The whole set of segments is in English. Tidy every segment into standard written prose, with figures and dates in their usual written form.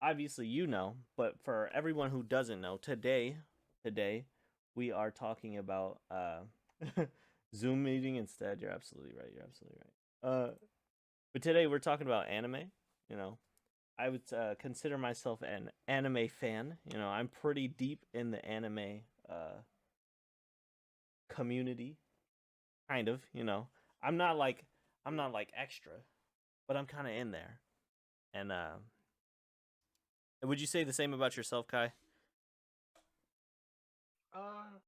obviously you know, but for everyone who doesn't know, today we are talking about Zoom meeting instead. You're absolutely right. You're absolutely right. But today we're talking about anime. You know, I would consider myself an anime fan. You know, I'm pretty deep in the anime community, kind of. You know, I'm not like I'm not like extra, but I'm kind of in there. And would you say the same about yourself, Kai? Uh,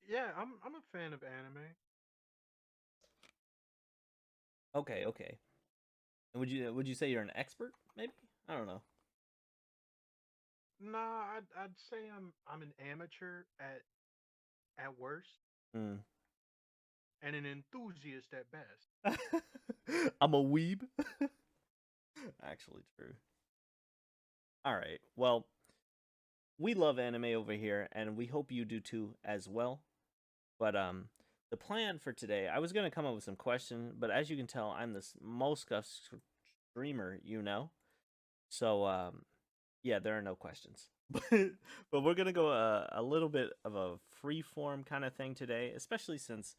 yeah, I'm a fan of anime. Okay, okay. And would you say you're an expert? Maybe I don't know. Nah, I'd say I'm an amateur at worst Mm. and an enthusiast at best. I'm a weeb. Actually, true. All right. Well, we love anime over here, and we hope you do too as well. But the plan for today, I was gonna come up with some questions, but as you can tell, I'm the most streamer, you know. So yeah, there are no questions. But we're gonna go a little bit of a free form kind of thing today, especially since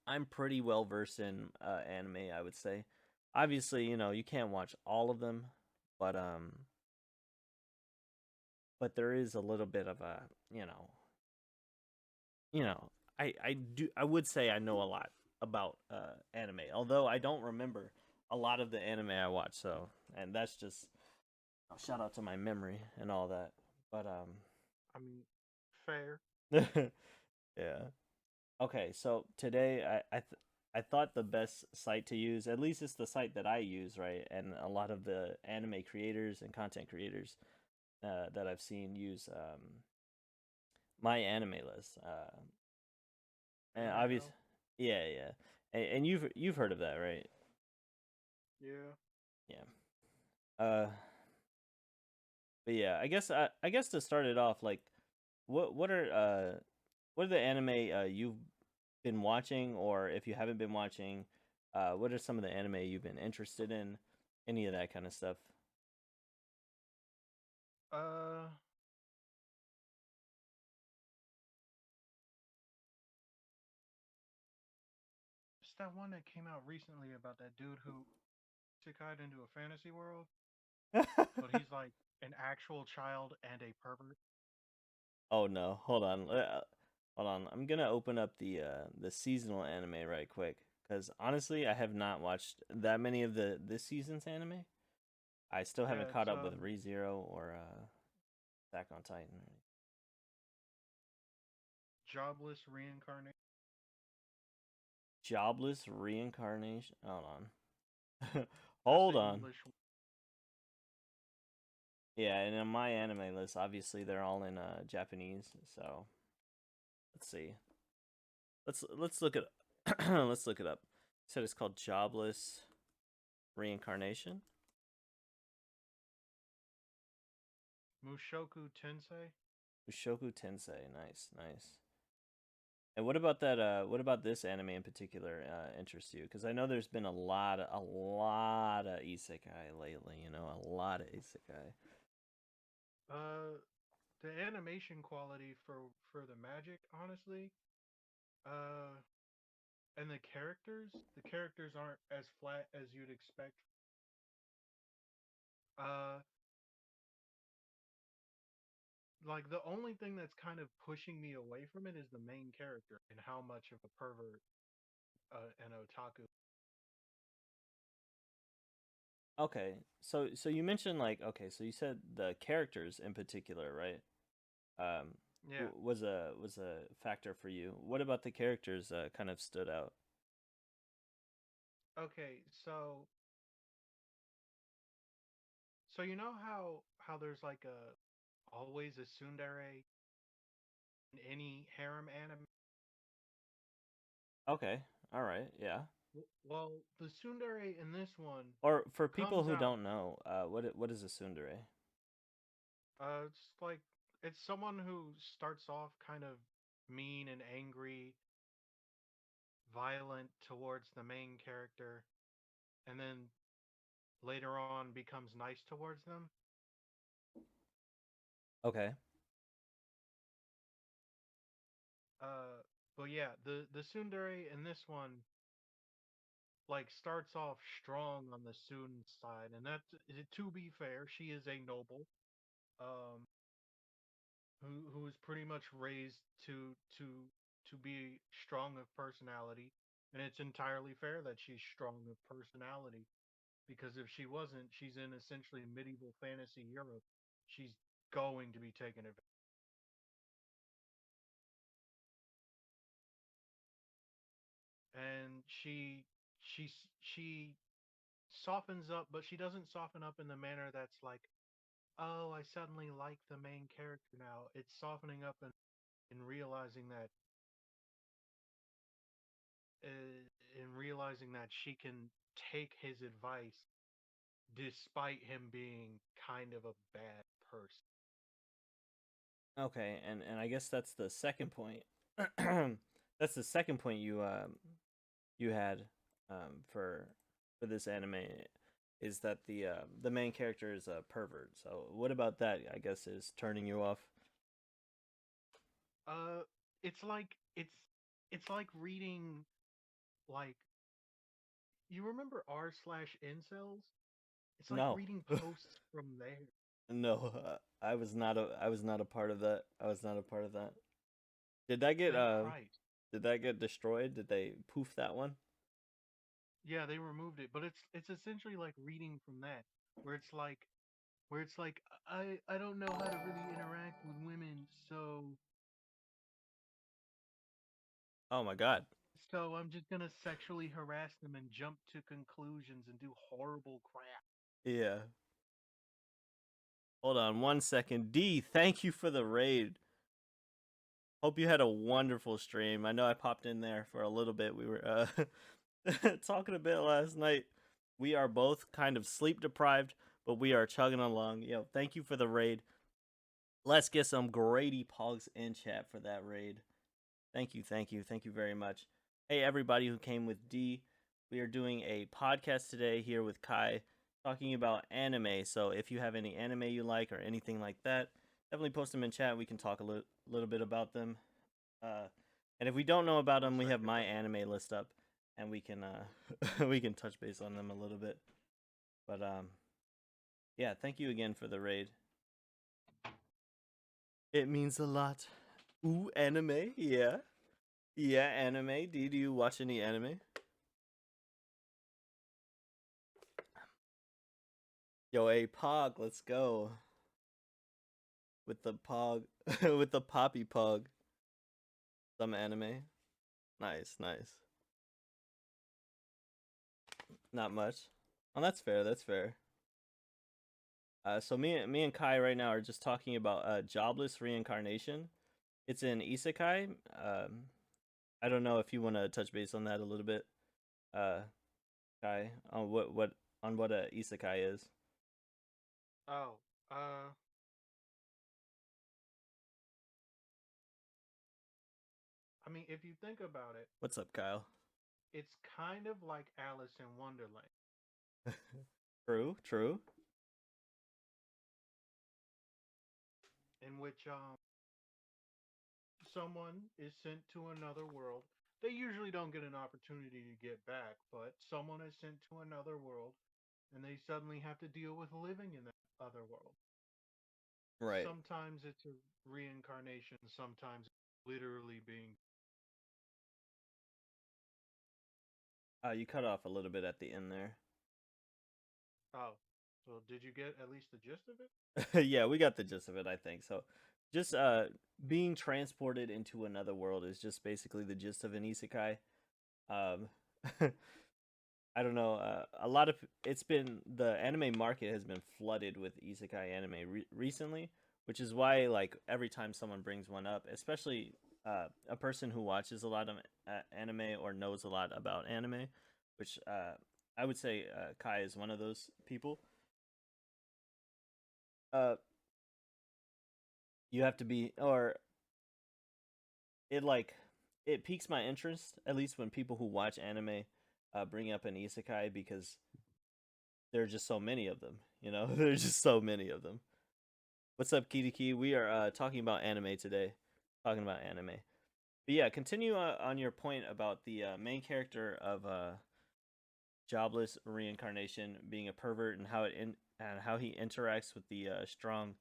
I'm pretty well versed in anime. I would say, obviously, you know, you can't watch all of them, but but there is a little bit of a you know, I would say I know a lot about anime, although I don't remember a lot of the anime I watch. So, and that's just shout out to my memory and all that. But I mean, fair. yeah. Okay, so today I thought the best site to use, at least it's the site that I use, right? And a lot of the anime creators and content creators that I've seen use my anime list. And Yeah, I obvious, know. yeah, yeah. And you've heard of that, right? Yeah. Yeah. Uh, but yeah, I guess to start it off, like, what are the anime you've been watching, or if you haven't been watching, what are some of the anime you've been interested in? Any of that kind of stuff. Uh, it's that one that came out recently about that dude who isekai'd into a fantasy world, but he's like an actual child and a pervert. Oh no, hold on, hold on. I'm gonna open up the seasonal anime right quick because honestly, I have not watched that many of the this season's anime. I still haven't Yeah, caught it's up with ReZero or Attack on Titan. jobless reincarnation. Jobless reincarnation. Hold on. That's Hold the on. English. Yeah, and in my anime list, obviously they're all in Japanese. So let's see. Let's look it. Let's look it up. You said it's called Jobless Reincarnation. Mushoku Tensei. Ushoku Tensei. Nice, nice. And what about that? What about this anime in particular interests you? Because I know there's been a lot of isekai lately. You know, a lot of isekai. Uh, the animation quality for the magic, honestly, uh, and the characters aren't as flat as you'd expect. Uh, like the only thing that's kind of pushing me away from it is the main character and how much of a pervert and otaku. Okay, so you mentioned like okay, so you said the characters in particular, right? Um, Yeah. was a factor for you. What about the characters kind of stood out? Okay. So you know how there's like a always a tsundere in any harem anime. Okay, all right, yeah. Well, the tsundere in this one Or for people comes who out. don't know, what is a tsundere? It's like it's someone who starts off kind of mean and angry, violent towards the main character, and then later on becomes nice towards them. Okay. But yeah, the tsundere in this one like starts off strong on the Soon side, and that to be fair, she is a noble, um, who is pretty much raised to be strong of personality, and it's entirely fair that she's strong of personality because if she wasn't, she's in essentially medieval fantasy Europe. She's going to be taken advantage, and she softens up, but she doesn't soften up in the manner that's like, oh, I suddenly like the main character now. It's softening up and realizing that she can take his advice despite him being kind of a bad person. Okay, and I guess that's the second point. That's the second point you had for this anime is that the main character is a pervert. So what about that? I guess is turning you off. Uh, it's like it's like reading like you remember r/incels? It's like No, reading posts from there. no, I was not a part of that. I was not a part of that. Did that get Thank Christ. did that get destroyed? Did they poof that one? Yeah, they removed it, but it's essentially like reading from that, where it's like I don't know how to really interact with women, Oh my god. so I'm just gonna sexually harass them and jump to conclusions and do horrible crap. Yeah. Hold on one second. D, thank you for the raid. Hope you had a wonderful stream. I know I popped in there for a little bit. We were talking a bit last night. We are both kind of sleep deprived, but we are chugging along. Yo, thank you for the raid. Let's get some Grady Pogs in chat for that raid. Thank you, thank you, thank you very much. Hey, everybody who came with D. We are doing a podcast today here with Kai talking about anime. So if you have any anime you like or anything like that, definitely post them in chat. We can talk a little bit about them. Uh, and if we don't know about them, Most we have certainly. MyAnimeList up, and we can we can touch base on them a little bit. But yeah, thank you again for the raid. It means a lot. Ooh, anime, yeah. Yeah, anime. Do you watch any anime? Yo, a Pog, let's go. With the Pog, with the Poppy Pog. Some anime. Nice, nice. Not much. Oh, that's fair, that's fair. So me and Kai right now are just talking about jobless reincarnation. It's an isekai. I don't know if you want to touch base on that a little bit, uh, Kai, on what a isekai is. Oh, I mean, if you think about it, What's up, Kyle? it's kind of like Alice in Wonderland, True, true. in which someone is sent to another world. They usually don't get an opportunity to get back, but someone is sent to another world and they suddenly have to deal with living in that other world. Right. Sometimes it's a reincarnation, sometimes literally being. You cut off a little bit at the end there. Oh, so did you get at least the gist of it? Yeah, we got the gist of it, I think. So, just being transported into another world is just basically the gist of an isekai. Um, I don't know. A lot of it's been the anime market has been flooded with isekai anime recently, which is why like every time someone brings one up, especially a person who watches a lot of anime or knows a lot about anime, which I would say Kai is one of those people. Uh, you have to be, or it like it piques my interest at least when people who watch anime bring up an isekai because there are just so many of them. You know, there's just so many of them. What's up, Kitty? We are talking about anime today. Talking about anime. But yeah, continue on your point about the main character of jobless reincarnation being a pervert and and how he interacts with the strong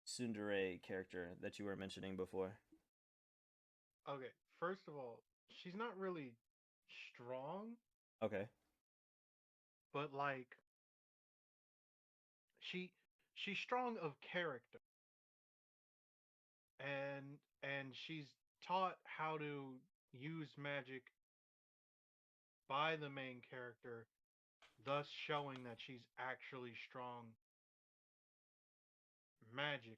tsundere character that you were mentioning before. Okay, first of all, she's not really strong, Okay. but like she she's strong of character, and she's taught how to use magic by the main character, thus showing that she's actually strong magic.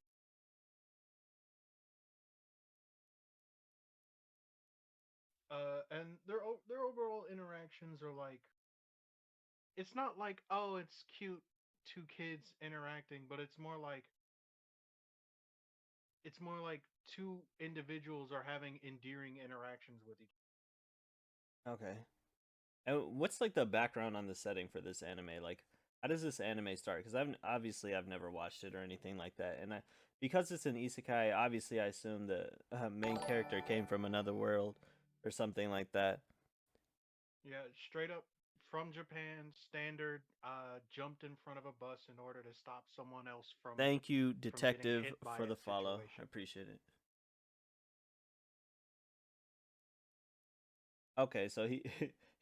And their overall interactions are like, it's not like, oh, it's cute two kids interacting, but it's more like two individuals are having endearing interactions with each. Okay. And what's like the background on the setting for this anime? Like, how does this anime start? Because I've never watched it or anything like that, and because it's an isekai, obviously I assume the main character came from another world or something like that. Yeah, straight up from Japan, standard. Jumped in front of a bus in order to stop someone else Thank you, from getting detective, hit by for a the follow. I situation. appreciate it. Okay, so he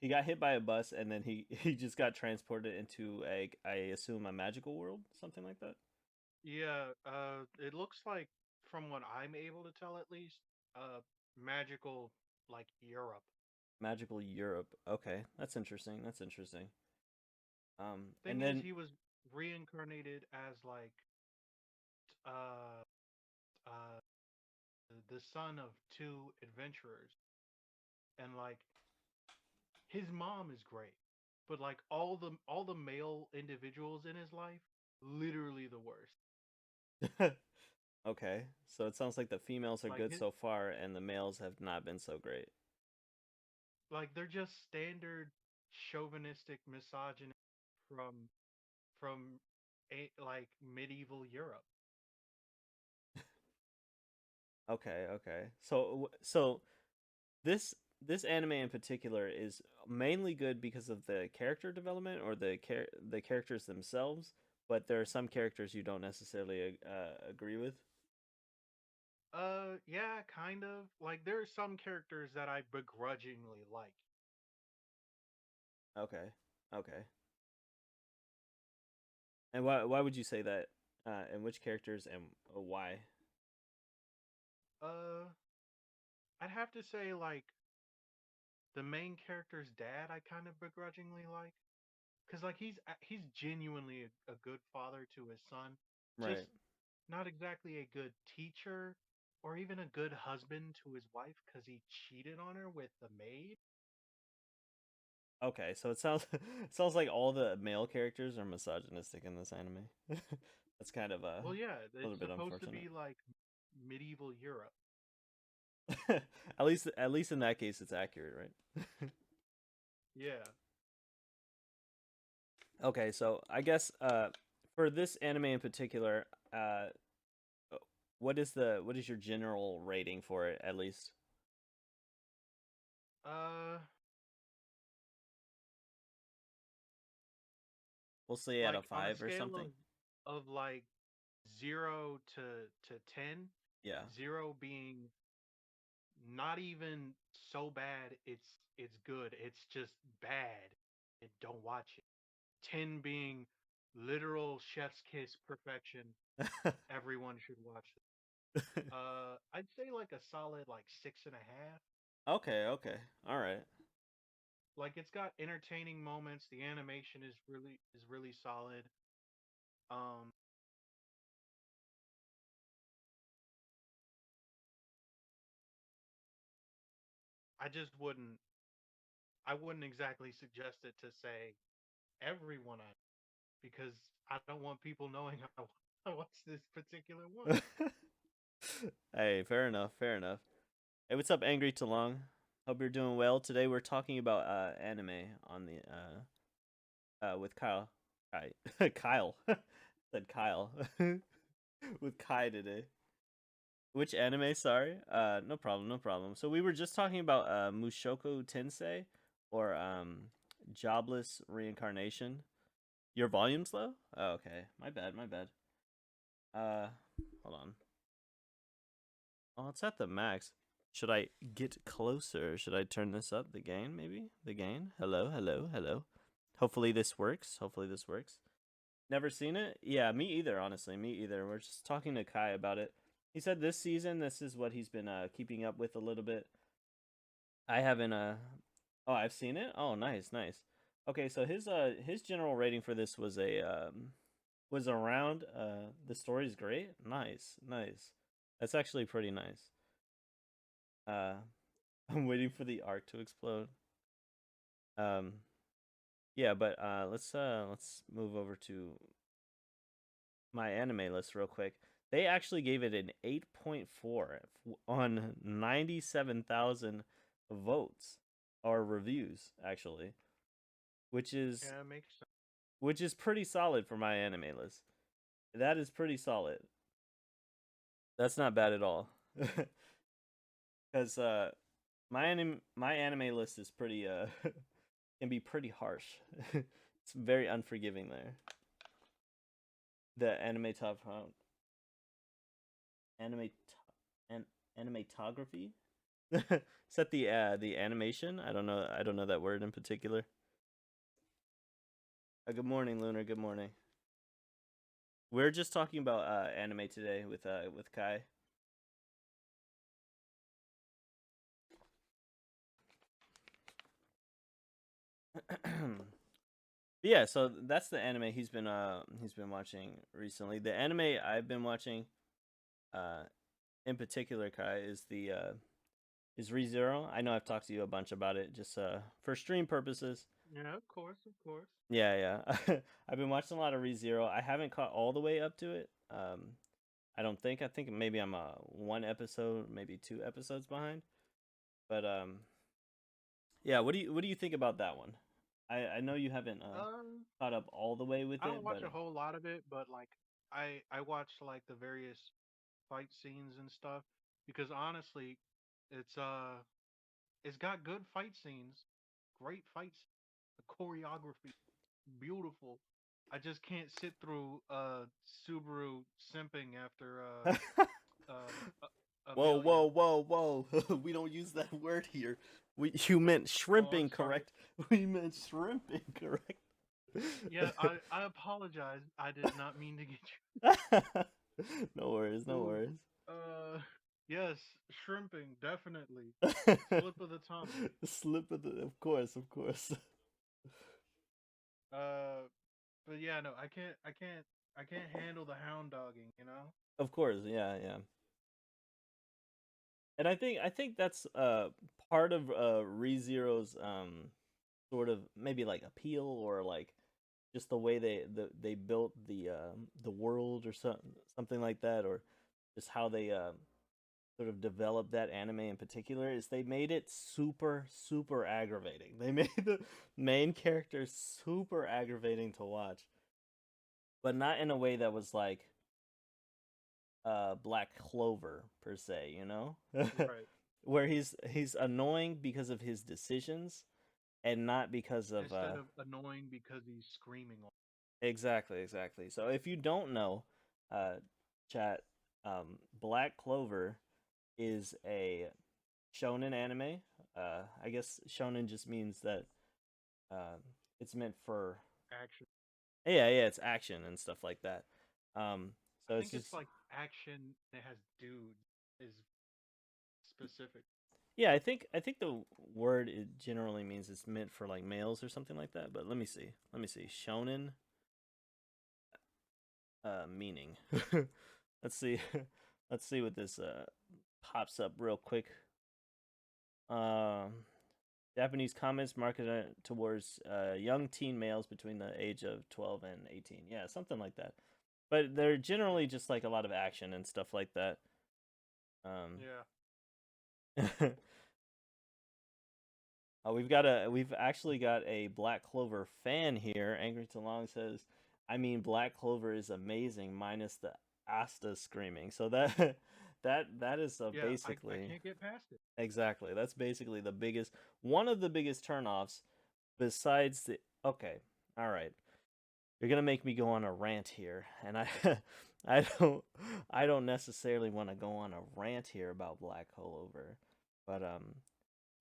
he got hit by a bus and then he just got transported into a, I assume, a magical world, something like that. Yeah, it looks like, from what I'm able to tell at least, magical, like Europe. Magical Europe. Okay, that's interesting. That's interesting. And Thing is, then he was reincarnated as like uh uh the son of two adventurers, and like his mom is great, but like all the male individuals in his life, literally the worst. okay, so it sounds like the females are Like good his so far and the males have not been so great. like they're just standard chauvinistic misogyny from like medieval Europe. Okay, okay. So this anime in particular is mainly good because of the character development or the characters themselves, but there are some characters you don't necessarily agree with. Yeah, kind of. Like there are some characters that I begrudgingly like. Okay, okay. And why would you say that? And which characters and why? Uh, I'd have to say like the main character's dad I kind of begrudgingly like, cuz like he's genuinely a good father to his son, just Right. not exactly a good teacher or even a good husband to his wife cuz he cheated on her with the maid. Okay, so it sounds it sounds like all the male characters are misogynistic in this anime. That's kind of Well, yeah, a it's little bit supposed to unfortunate. be like medieval Europe. At least in that case, it's accurate, right? Yeah. Okay, so I guess for this anime in particular, uh, what is your general rating for it? At least Uh, we'll say out like of on a 5 or scale something. of like 0 to 10, Yeah. 0 being not even so bad it's good. It's just bad. And don't watch it. 10 being literal chef's kiss perfection. Everyone should watch it. I'd say like a solid like 6.5. Okay. Okay. All right. Like it's got entertaining moments. The animation is really solid. Um, I just I wouldn't exactly suggest it to say everyone on, because I don't want people knowing I watched this particular one. Hey, fair enough. Fair enough. Hey, what's up, Angry Talong? Hope you're doing well. Today we're talking about anime on the with Kyle. Kai. Kyle. Said Kyle. With Kai today. Which anime? Sorry. No problem. No problem. So we were just talking about Mushoku Tensei, or Jobless Reincarnation. Your volume's low. Oh, okay. My bad. My bad. Uh, hold on. Oh, it's at the max. Should I get closer? Should I turn this up? The gain, maybe? The gain? Hello, hello, hello. Hopefully this works. Hopefully this works. Never seen it? Yeah, me either, honestly. Me either. We're just talking to Kai about it. He said this season, this is what he's been keeping up with a little bit. I haven't oh, I've seen it? Oh, nice, nice. Okay, so his general rating for this was a was around the story's great. Nice, nice. That's actually pretty nice. Uh I'm waiting for the arc to explode. Um yeah, but let's move over to MyAnimeList real quick. They actually gave it an 8.4 on 97,000 votes or reviews actually, which is Yeah, it makes sense. pretty solid for MyAnimeList. That is pretty solid. That's not bad at all. Cuz MyAnimeList is pretty can be pretty harsh. It's very unforgiving there. The anime top anime an animatography. Is that the animation? I don't know that word in particular. Good morning, Lunar. Good morning. We're just talking about anime today with Kai. Yeah, so that's the anime he's been watching recently. The anime I've been watching uh in particular, Kai, is the is ReZero. I know I've talked to you a bunch about it just for stream purposes. Yeah, of course, of course. Yeah, yeah. I've been watching a lot of ReZero. I haven't caught all the way up to it. I don't think. I think maybe I'm one episode, maybe two episodes behind. But yeah. What do you think about that one? I know you haven't Um, caught up all the way with I don't it, watch but a whole lot of it, but like I watch like the various fight scenes and stuff because honestly, it's uh it's got good fight scenes, great fights, the choreography, beautiful. I just can't sit through Subaru simping after whoa, Amelia. whoa, whoa, whoa! We don't use that word here. You meant Oh, I'm shrimping, sorry. correct? We meant shrimping, correct? Yeah, I apologize. I did not mean to get No worries, you. no Ooh, worries. yes, shrimping definitely. Slip of the tongue. Slip of the, of course, of course. Uh, but yeah, no, I can't handle the hound dogging. You know. Of course, yeah, yeah. And I think that's part of ReZero's sort of maybe like appeal, or like just the way they built the world, or something like that, or just how they sort of developed that anime in particular, is they made it super aggravating. They made the main character super aggravating to watch, but not in a way that was like Black Clover per se, you know? Right. Where he's annoying because of his decisions, and not because of Instead of annoying because he's screaming. exactly, exactly. So if you don't know, uh chat, Black Clover is a shonen anime. I guess shonen just means that uh, it's meant for, Action. yeah, yeah, it's action and stuff like that. I So it's think it's just, like action that has dudes is specific. yeah, I think the word it generally means it's meant for like males or something like that. But let me see, shonen meaning. Let's see, let's see what this pops up real quick. Um, Japanese comments marketed towards young teen males between the age of 12 and 18. Yeah, something like that. But they're generally just like a lot of action and stuff like that. Yeah. We've actually got a Black Clover fan here. Angry Talong says, I mean, Black Clover is amazing, minus the Asta screaming. So that that is Yeah, I basically can't get past it. exactly. That's basically the biggest one of the biggest turnoffs. Besides the okay, all right. You're gonna make me go on a rant here, and I I don't I don't necessarily want to go on a rant here about Black Clover, but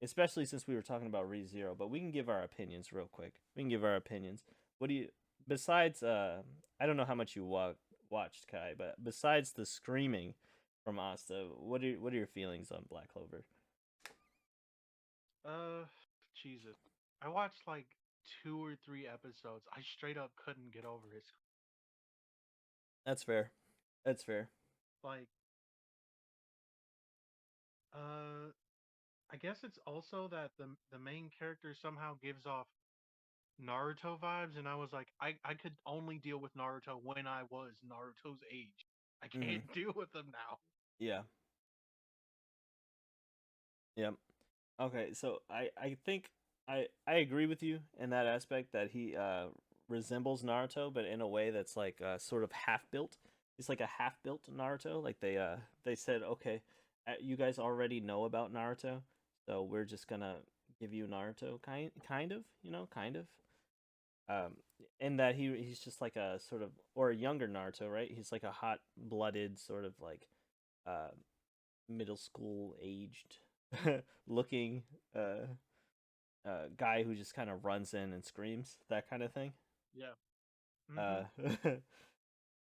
especially since we were talking about ReZero, but we can give our opinions real quick. We can give our opinions. What do you besides I don't know how much you watched Kai, but besides the screaming from Asta, what are your feelings on Black Clover? Uh, Jesus, I watched like 2 or 3 episodes. I straight up couldn't get over his That's fair. That's fair. like. Uh, I guess it's also that the main character somehow gives off Naruto vibes, and I was like, I could only deal with Naruto when I was Naruto's age. I Mhm. can't deal with him now. Yeah. Yeah. Okay, so I think I agree with you in that aspect that he resembles Naruto, but in a way that's like sort of half built. He's like a half built Naruto. Like they said, okay, you guys already know about Naruto, so we're just gonna give you Naruto kind of kind of um in that he's just like a sort of or a younger Naruto, right? He's like a hot blooded sort of like uh middle school aged looking uh guy who just kind of runs in and screams that kind of thing. Yeah. Uh, Mhm.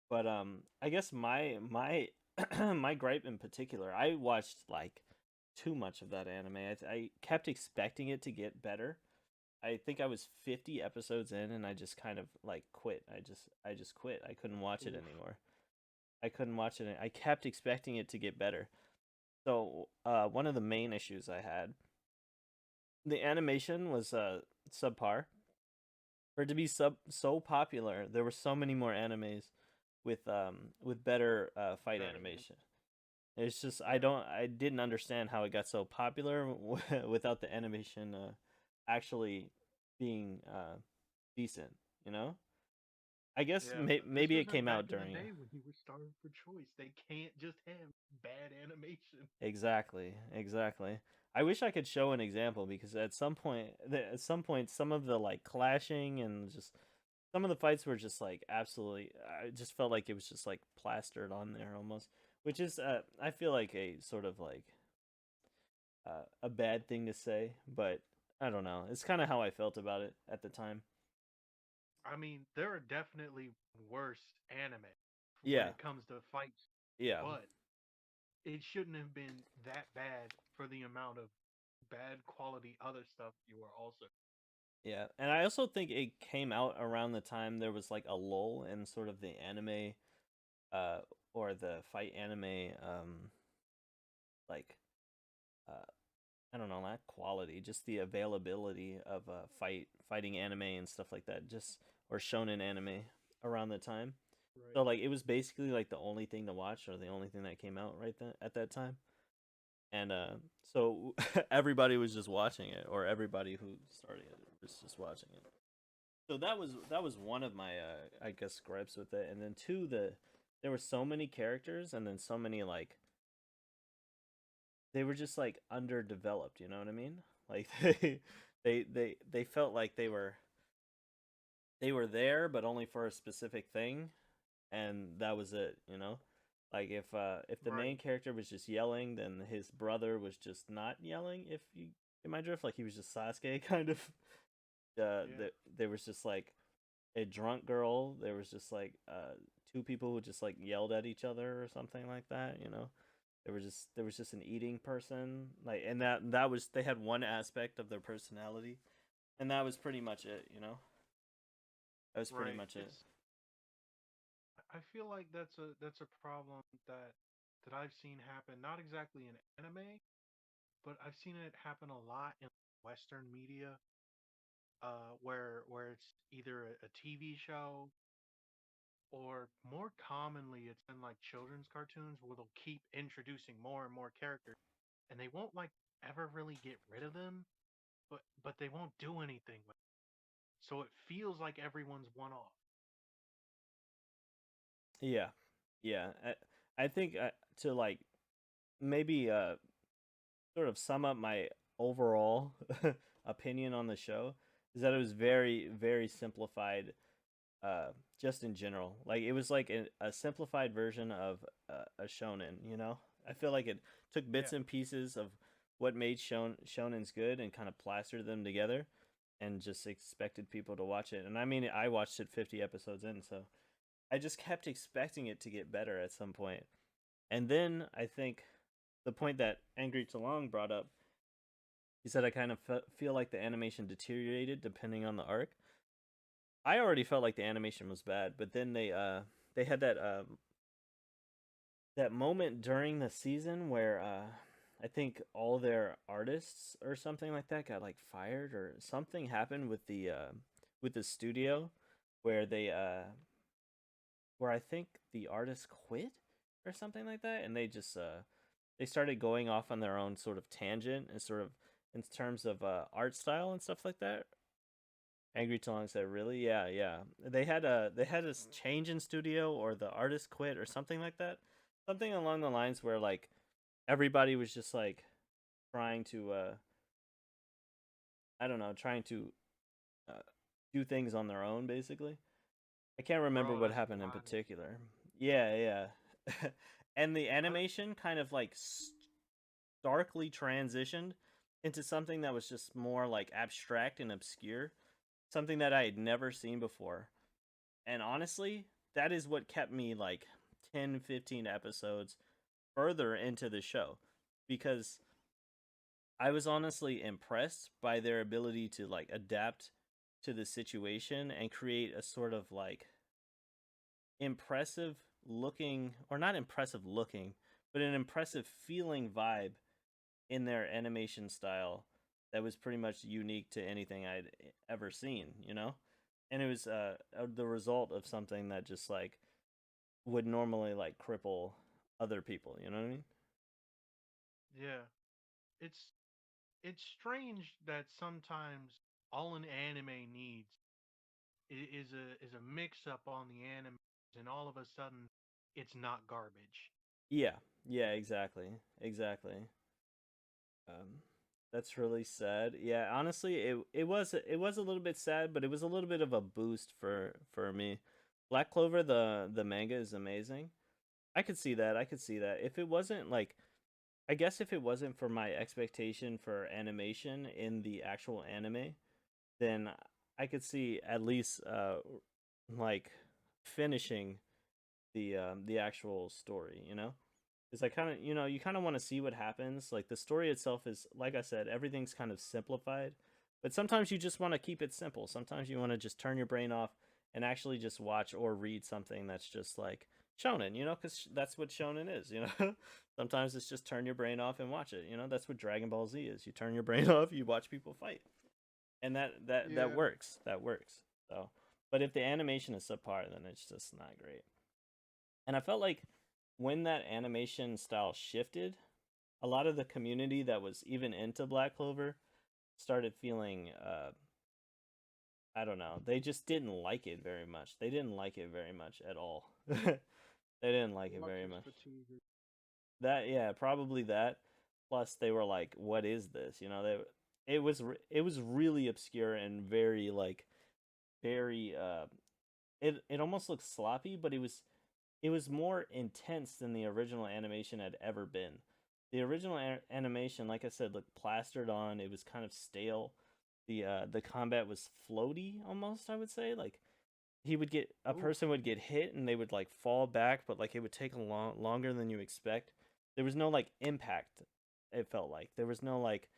but I guess my my gripe in particular, I watched like too much of that anime. I kept expecting it to get better. I think I was 50 episodes in and I just kind of like quit. I just quit. I couldn't watch it Oof. anymore. I couldn't watch it. I kept expecting it to get better. So, one of the main issues I had, the animation was subpar. For it to be so popular, there were so many more animes with better fight Better than animation. It's just yeah. I didn't understand how it got so popular without the animation actually being decent. You know, I guess Yeah. This maybe it isn't came back out in the during day when he was starved for choice. They can't just have bad animation. exactly exactly. I wish I could show an example because at some point some of the like clashing and just some of the fights were just like absolutely I just felt like it was just like plastered on there almost, which is I feel like a sort of like a bad thing to say, but I don't know, it's kind of how I felt about it at the time. I mean, there are definitely worse anime when Yeah. it comes to fights, Yeah. but it shouldn't have been that bad for the amount of bad quality other stuff you were also. Yeah, and I also think it came out around the time there was like a lull in sort of the anime uh or the fight anime like uh I don't know, not quality, just the availability of fighting anime and stuff like that, just or shonen anime around the time. So Right. like it was basically like the only thing to watch or the only thing that came out right then at that time. And so everybody was just watching it or everybody who started it was just watching it. So that was one of my I guess gripes with it. And then two, there were so many characters and then so many like they were just like underdeveloped, you know what I mean? Like they felt like they were there but only for a specific thing and that was it, you know? Like if the main Right. character was just yelling, then his brother was just not yelling, if you get my drift, like he was just Sasuke kind of Yeah. there was just like a drunk girl, there was just like two people who just like yelled at each other or something like that, you know? There was just an eating person like and that was they had one aspect of their personality and that was pretty much it, you know. That was pretty Right. much it. It's I feel like that's a problem that I've seen happen not exactly in anime, but I've seen it happen a lot in Western media, where it's either a TV show or more commonly it's in like children's cartoons where they'll keep introducing more and more characters and they won't like ever really get rid of them, but they won't do anything with it. So it feels like everyone's one off. Yeah, yeah. I think to like maybe sort of sum up my overall opinion on the show is that it was very very simplified uh just in general. Like it was like a simplified version of a shonen, you know? I feel like it took bits Yeah, and pieces of what made shonens good and kind of plastered them together and just expected people to watch it. And I mean, I watched it 50 episodes in, so I just kept expecting it to get better at some point. And then I think the point that Angry Talong brought up, he said I kind of feel like the animation deteriorated depending on the arc. I already felt like the animation was bad, but then they had that moment during the season where I think all their artists or something like that got like fired or something happened with the studio where where I think the artist quit or something like that, and they just they started going off on their own sort of tangent and sort of in terms of art style and stuff like that. Angry Talong said, "Really? Yeah, yeah. They had a change in studio, or the artist quit, or something like that. Something along the lines where like everybody was just like trying to I don't know, trying to uh, do things on their own, basically. I can't remember bro, what that's happened in wild. particular. Yeah, yeah. And the animation kind of like starkly transitioned into something that was just more like abstract and obscure, something that I had never seen before. And honestly, that is what kept me like 10, 15 episodes further into the show because I was honestly impressed by their ability to like adapt to the situation and create a sort of like impressive looking, or not impressive looking, but an impressive feeling vibe in their animation style that was pretty much unique to anything I'd ever seen, you know? And it was the result of something that just like would normally like cripple other people, you know what I mean? Yeah, it's it's strange that sometimes all an anime needs is a mix up on the anime, and all of a sudden it's not garbage. Yeah, yeah, exactly, exactly. Um, that's really sad. Yeah, honestly, it was a little bit sad, but it was a little bit of a boost for me. Black Clover, the manga is amazing. I could see that. I could see that. If it wasn't like, I guess if it wasn't for my expectation for animation in the actual anime, then I could see at least like finishing the actual story, you know? Because I kind of, you know, you kind of want to see what happens. Like the story itself is, like I said, everything's kind of simplified, but sometimes you just want to keep it simple. Sometimes you want to just turn your brain off and actually just watch or read something that's just like shonen, you know, because that's what shonen is, you know. Sometimes it's just turn your brain off and watch it, you know. That's what Dragon Ball Z is. You turn your brain off, you watch people fight, and that Yeah, works. That works. So, but if the animation is subpar, then it's just not great. And I felt like when that animation style shifted, a lot of the community that was even into Black Clover started feeling I don't know, they just didn't like it very much. They didn't like it very much at all. They didn't like it very watchers much. fatigue. That yeah, probably that. Plus they were like, what is this? You know, it was really obscure and very like very it almost looked sloppy, but it was more intense than the original animation had ever been. The original animation, like I said, looked plastered on. It was kind of stale. The combat was floaty almost, I would say. Like he would get a Oof. person would get hit and they would like fall back, but like it would take longer than you expect. There was no like impact. It felt like there was no like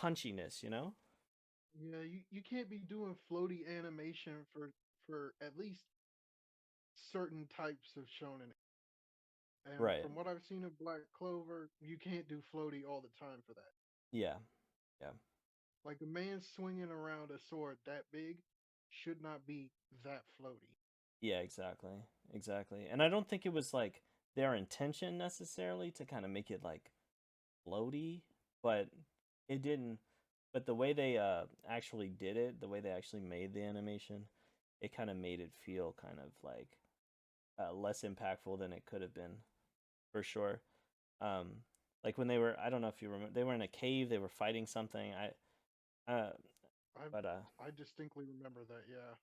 punchiness, you know? Yeah, you can't be doing floaty animation for at least certain types of shonen. And Right. from what I've seen of Black Clover, you can't do floaty all the time for that. Yeah. Yeah. Like a man swinging around a sword that big should not be that floaty. Yeah, exactly. Exactly. And I don't think it was like their intention necessarily to kind of make it like floaty, but it didn't. But the way they actually did it, the way they actually made the animation, it kind of made it feel kind of like less impactful than it could have been for sure. Um, like when they were, I don't know if you remember, they were in a cave, they were fighting something. Uh, I but I distinctly remember that. Yeah.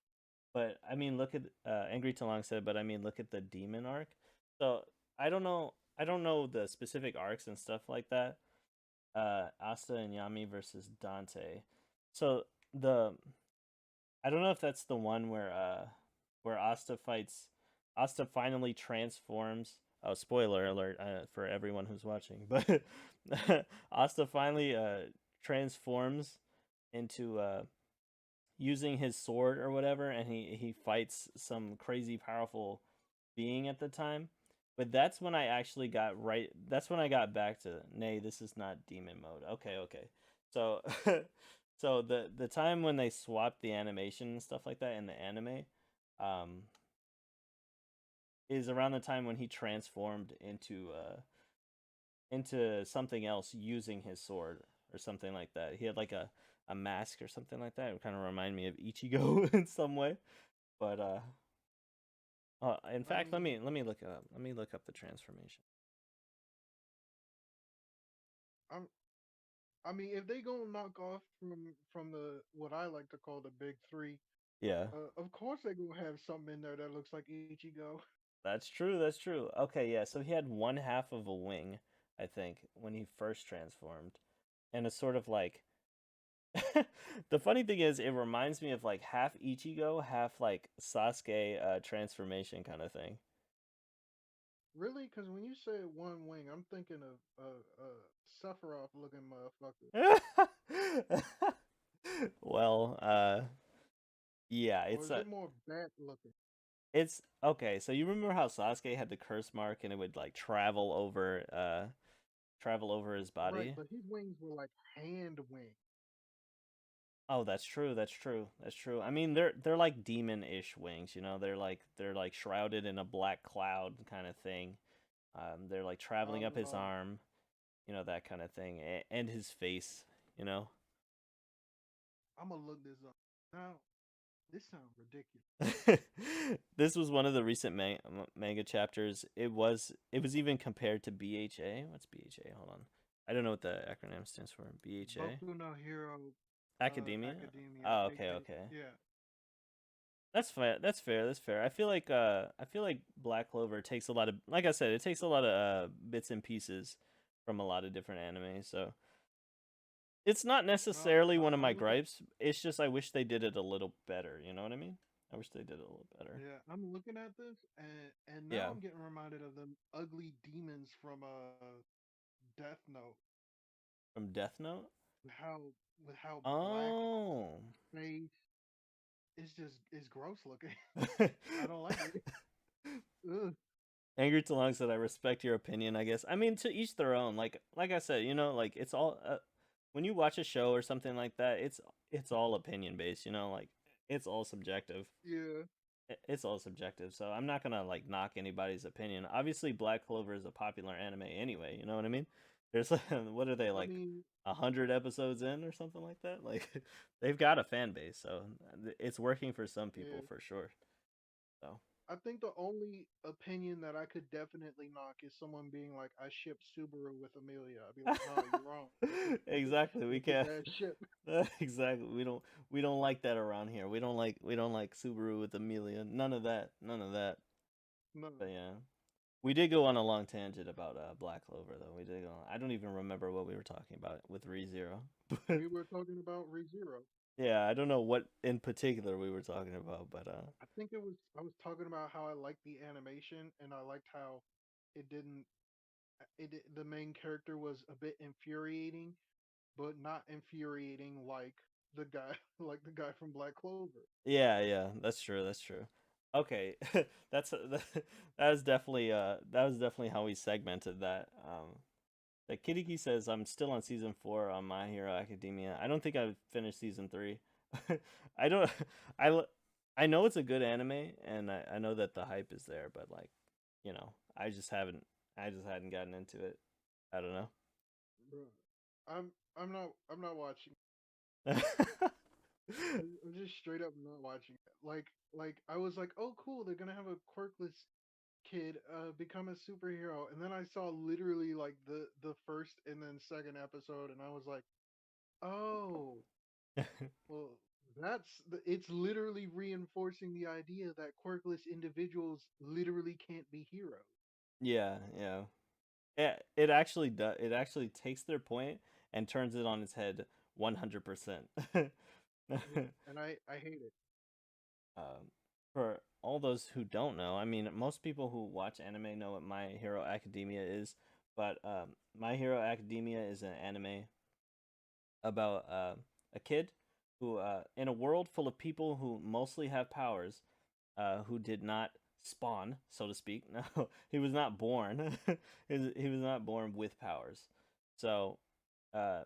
I mean, look at Angry Talong said, but I mean, look at the demon arc. So I don't know the specific arcs and stuff like that. Asta and Yami versus Dante. So the I don't know if that's the one where Asta finally transforms. Oh, spoiler alert for everyone who's watching, but Asta finally transforms into using his sword or whatever, and he fights some crazy powerful being at the time. But that's when I actually got right. That's when I got back to nay. This is not demon mode. Okay, okay. So, so the time when they swapped the animation and stuff like that in the anime, um, is around the time when he transformed into something else using his sword or something like that. He had like a mask or something like that. It kind of remind me of Ichigo in some way. But in I fact, mean, let me look it up. Let me look up the transformation. I'm I mean, if they gonna knock off from the what I like to call the big three, Yeah, of course they gonna have something in there that looks like Ichigo. that's true. That's true. Okay, yeah. So he had one half of a wing, I think, when he first transformed, and it's sort of like. The funny thing is, it reminds me of like half Ichigo, half like Sasuke transformation kind of thing. Really? Because when you say one wing, I'm thinking of a Sephiroth looking motherfucker. Well, yeah, Or is it more bat looking? it's okay. So you remember how Sasuke had the curse mark and it would like travel over his Right, body? but his wings were like hand wings. Oh, that's true. That's true. That's true. I mean, they're like demon-ish wings, you know. They're like shrouded in a black cloud kind of thing. They're like traveling up his Uh, arm, you know, that kind of thing, and his face, you know. I'm gonna look this up. Now, this sounds ridiculous. This was one of the recent manga chapters. It was even compared to BHA. What's BHA? Hold on. I don't know what the acronym stands for. BHA? Boku no Hero Academia? Academia, Oh, okay, AK. okay. Yeah. That's fair. That's fair. That's fair. I feel like Black Clover takes a lot of like I said, it takes a lot of bits and pieces from a lot of different animes. So it's not No, necessarily one of my I'm looking. gripes. It's just I wish they did it a little better, you know what I mean? I wish they did it a little better. Yeah, I'm looking at this, and now Yeah. I'm getting reminded of them ugly demons from Death Note. From Death Note? How with how black Oh. face, it's gross looking. I don't like it. Ugh. Angry Talong said, "I respect your opinion. I guess. I mean, to each their own. Like I said, you know, like it's all when you watch a show or something like that, it's all opinion based. You know, like it's all subjective. Yeah. It's all subjective. So I'm not gonna like knock anybody's opinion. Obviously, Black Clover is a popular anime anyway. You know what I mean? There's what are they I like 100 episodes in or something like that? Like they've got a fan base, so it's working for some people yeah. for sure. So. I think the only opinion that I could definitely knock is someone being like, "I ship Subaru with Amelia." I'd be like, "No, you're wrong. Exactly. We It's a can't. bad ship." Exactly. We don't like that around here. We don't like Subaru with Amelia. None of that. None of that. No, But yeah. We did go on a long tangent about Black Clover though. We did go on. I don't even remember what we were talking about with ReZero. But we were talking about ReZero. yeah, I don't know what in particular we were talking about, but I think it was I was talking about how I liked the animation and I liked how it didn't the main character was a bit infuriating, but not infuriating like the guy like the guy from Black Clover. yeah, yeah, that's true. That's true. Okay, that's that was definitely that was definitely how we segmented that. That Kiriki says I'm still on season 4 on My Hero Academia. I don't think I've finished season 3. I don't. I l- I know it's a good anime, and I know that the hype is there, but like, you know, I just haven't. I just hadn't gotten into it. I don't know. Bruh. I'm not watching. I'm just straight up not watching it. Like I was like, oh cool, they're gonna have a quirkless kid become a superhero, and then I saw literally like the first and then second episode, and I was like, oh, well, it's literally reinforcing the idea that quirkless individuals literally can't be heroes. Yeah, yeah. It actually does. It actually takes their point and turns it on its head 100%. Yeah, and I hate it. um, for all those who don't know, I mean, most people who watch anime know what My Hero Academia is, but My Hero Academia is an anime about a kid who, in a world full of people who mostly have powers, who did not spawn, so to speak. No, he was not born. He was not born with powers. So, uh,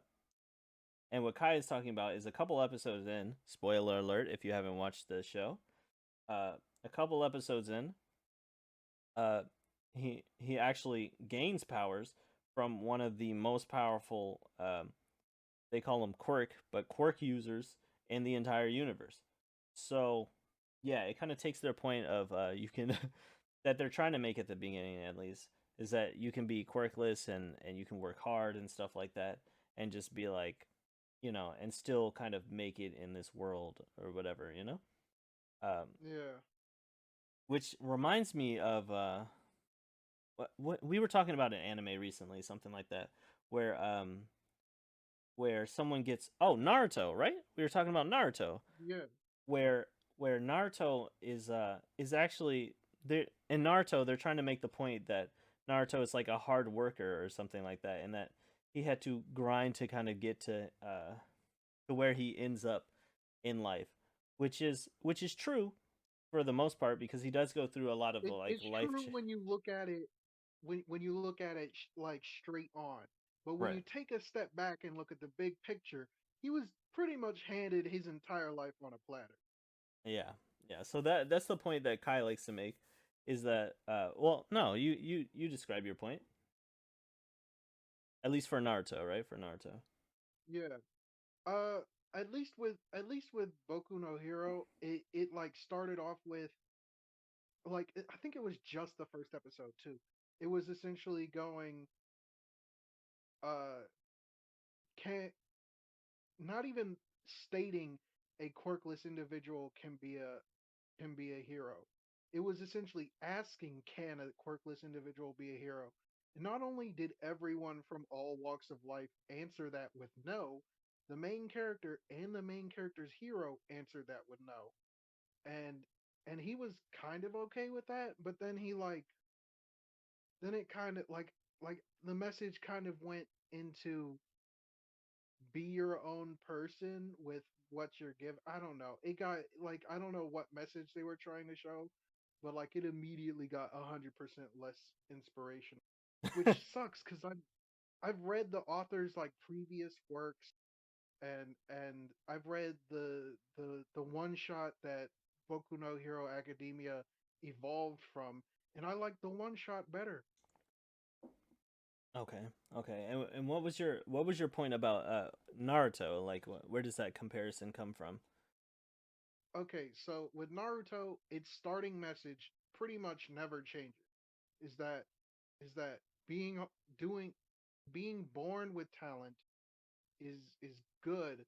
and what Kai is talking about is a couple episodes in. Spoiler alert! If you haven't watched the show, uh, a couple episodes in, uh, he actually gains powers from one of the most powerful. They call them quirk, but quirk users in the entire universe. So, yeah, it kind of takes their point of you can that they're trying to make at the beginning at least is that you can be quirkless and you can work hard and stuff like that and just be like, and still kind of make it in this world or whatever. Um, Yeah, which reminds me of what we were talking about an anime recently, something like that, where someone gets Naruto, right? We were talking about Naruto, yeah. where Naruto is actually they in Naruto they're trying to make the point that Naruto is like a hard worker or something like that, and that he had to grind to kind of get to where he ends up in life, which is true for the most part because he does go through a lot of like It's life. true when you look at it when you look at it like straight on. But when Right. you take a step back and look at the big picture, he was pretty much handed his entire life on a platter. Yeah, yeah. So that's the point that Kai likes to make, is that well, no, you describe your point at least for Naruto, right? For Naruto. Yeah. Uh, at least with Boku no Hero, it like started off with like I think it was just the first episode too. It was essentially going uh can not even stating a quirkless individual can be a hero. It was essentially asking, can a quirkless individual be a hero? And not only did everyone from all walks of life answer that with no, the main character and the main character's hero answered that with no. And and he was kind of okay with that, but then he like then it kind of like the message kind of went into be your own person with what you're given. I don't know. It got like I don't know what message they were trying to show, but like it immediately got 100% less inspiration, which sucks because I've read the author's like previous works and I've read the one shot that Boku no Hero Academia evolved from, and I like the one shot better. Okay, okay. And what was your point about Naruto? Like, where does that comparison come from? Okay, so with Naruto, its starting message pretty much never changes. Is that is that doing being born with talent is good,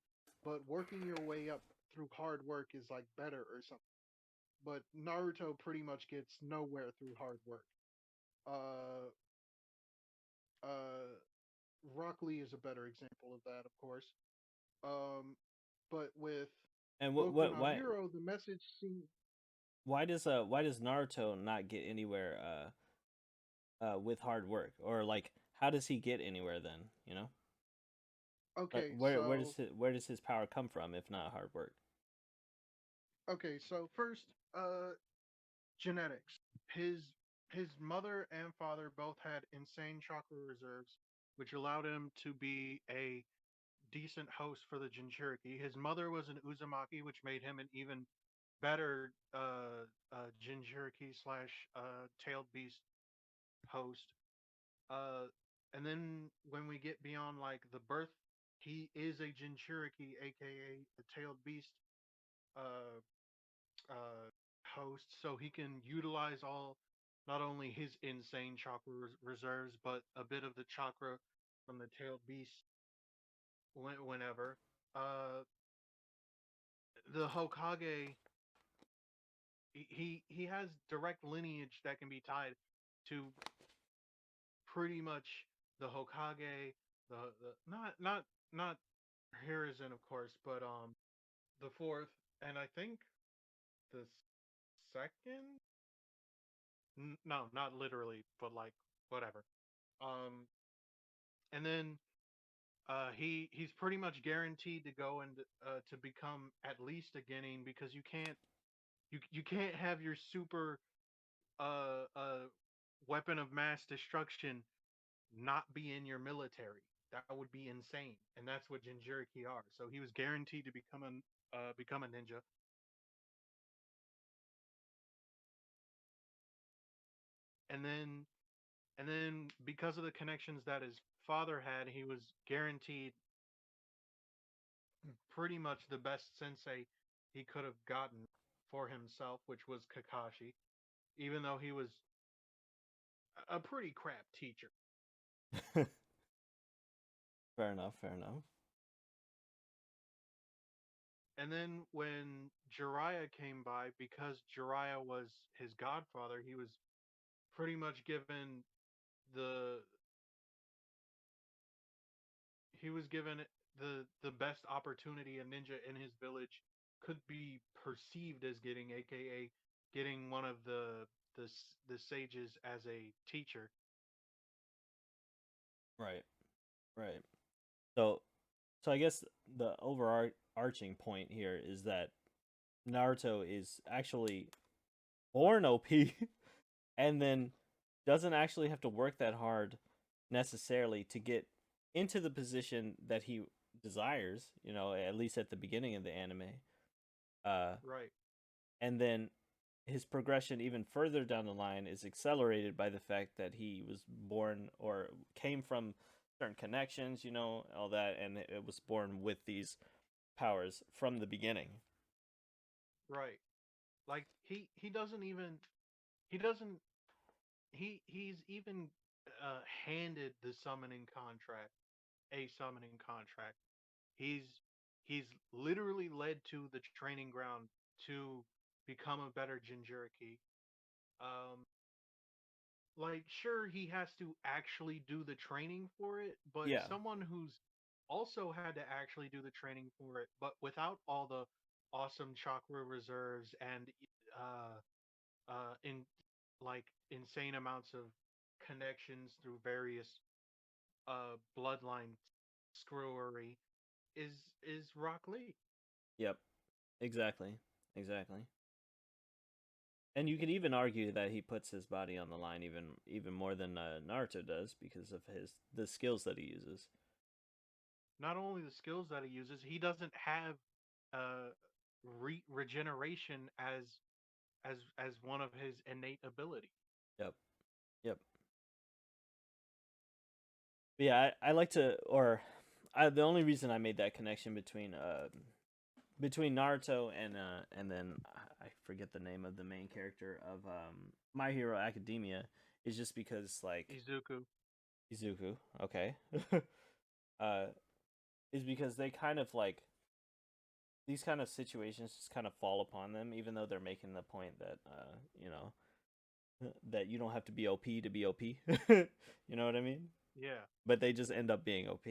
but working your way up through hard work is like better or something. But Naruto pretty much gets nowhere through hard work. Uh, uh, Rock Lee is a better example of that, of course. Um, but with And Boku what no Hero, the message seems why does Naruto not get anywhere with hard work, or like how does he get anywhere then? Like okay. where does his power come from if not hard work? So first, genetics. His his mother and father both had insane chakra reserves, which allowed him to be a decent host for the Jinchuriki. His mother was an Uzumaki, which made him an even better Jinchuriki slash tailed beast host. Uh, and then when we get beyond like the birth, he is a Jinchuriki, aka the tailed beast uh, host, so he can utilize all. not only his insane chakra reserves, but a bit of the chakra from the tailed beast whenever. Uh, the Hokage, he has direct lineage that can be tied to pretty much the Hokage, the not Hiruzen, of course, but the fourth, and I think the second. No, not literally, but like whatever. Um, and then he's pretty much guaranteed to go and to become at least a Genin because you can't have your super weapon of mass destruction not be in your military. That would be insane, and that's what Jinchuriki are. So he was guaranteed to become a ninja, and then because of the connections that his father had, he was guaranteed pretty much the best sensei he could have gotten for himself, which was Kakashi, even though he was a pretty crap teacher. Fair enough. Fair enough. And then when Jiraiya came by, because Jiraiya was his godfather, he was pretty much given the the best opportunity a ninja in his village could be perceived as getting, aka getting one of the sages as a teacher. Right. Right. So, so I guess the overarching point here is that Naruto is actually born OP and then doesn't actually have to work that hard necessarily to get into the position that he desires, you know, at least at the beginning of the anime. Uh Right. and then his progression even further down the line is accelerated by the fact that he was born or came from certain connections, you know, all that, and it was born with these powers from the beginning. Right. Like he doesn't even he doesn't he's even handed the summoning contract, a summoning contract. He's he's literally led to the training ground to become a better Jinjuriki. Um, like sure he has to actually do the training for it, but Yeah. someone who's also had to actually do the training for it, but without all the awesome chakra reserves and in like insane amounts of connections through various bloodline screwery is Rock Lee. Yep. Exactly. Exactly. And you could even argue that he puts his body on the line even more than Naruto does because of his the skills that he uses. Not only the skills that he uses, he doesn't have uh, regeneration as one of his innate abilities. Yep. Yep. But yeah, I like to, or the only reason I made that connection between Naruto and then I forget the name of the main character of My Hero Academia is just because like Izuku. Izuku, okay, uh, is because they kind of like these kind of situations just kind of fall upon them, even though they're making the point that you know that you don't have to be OP to be OP. You know what I mean? Yeah, But they just end up being OP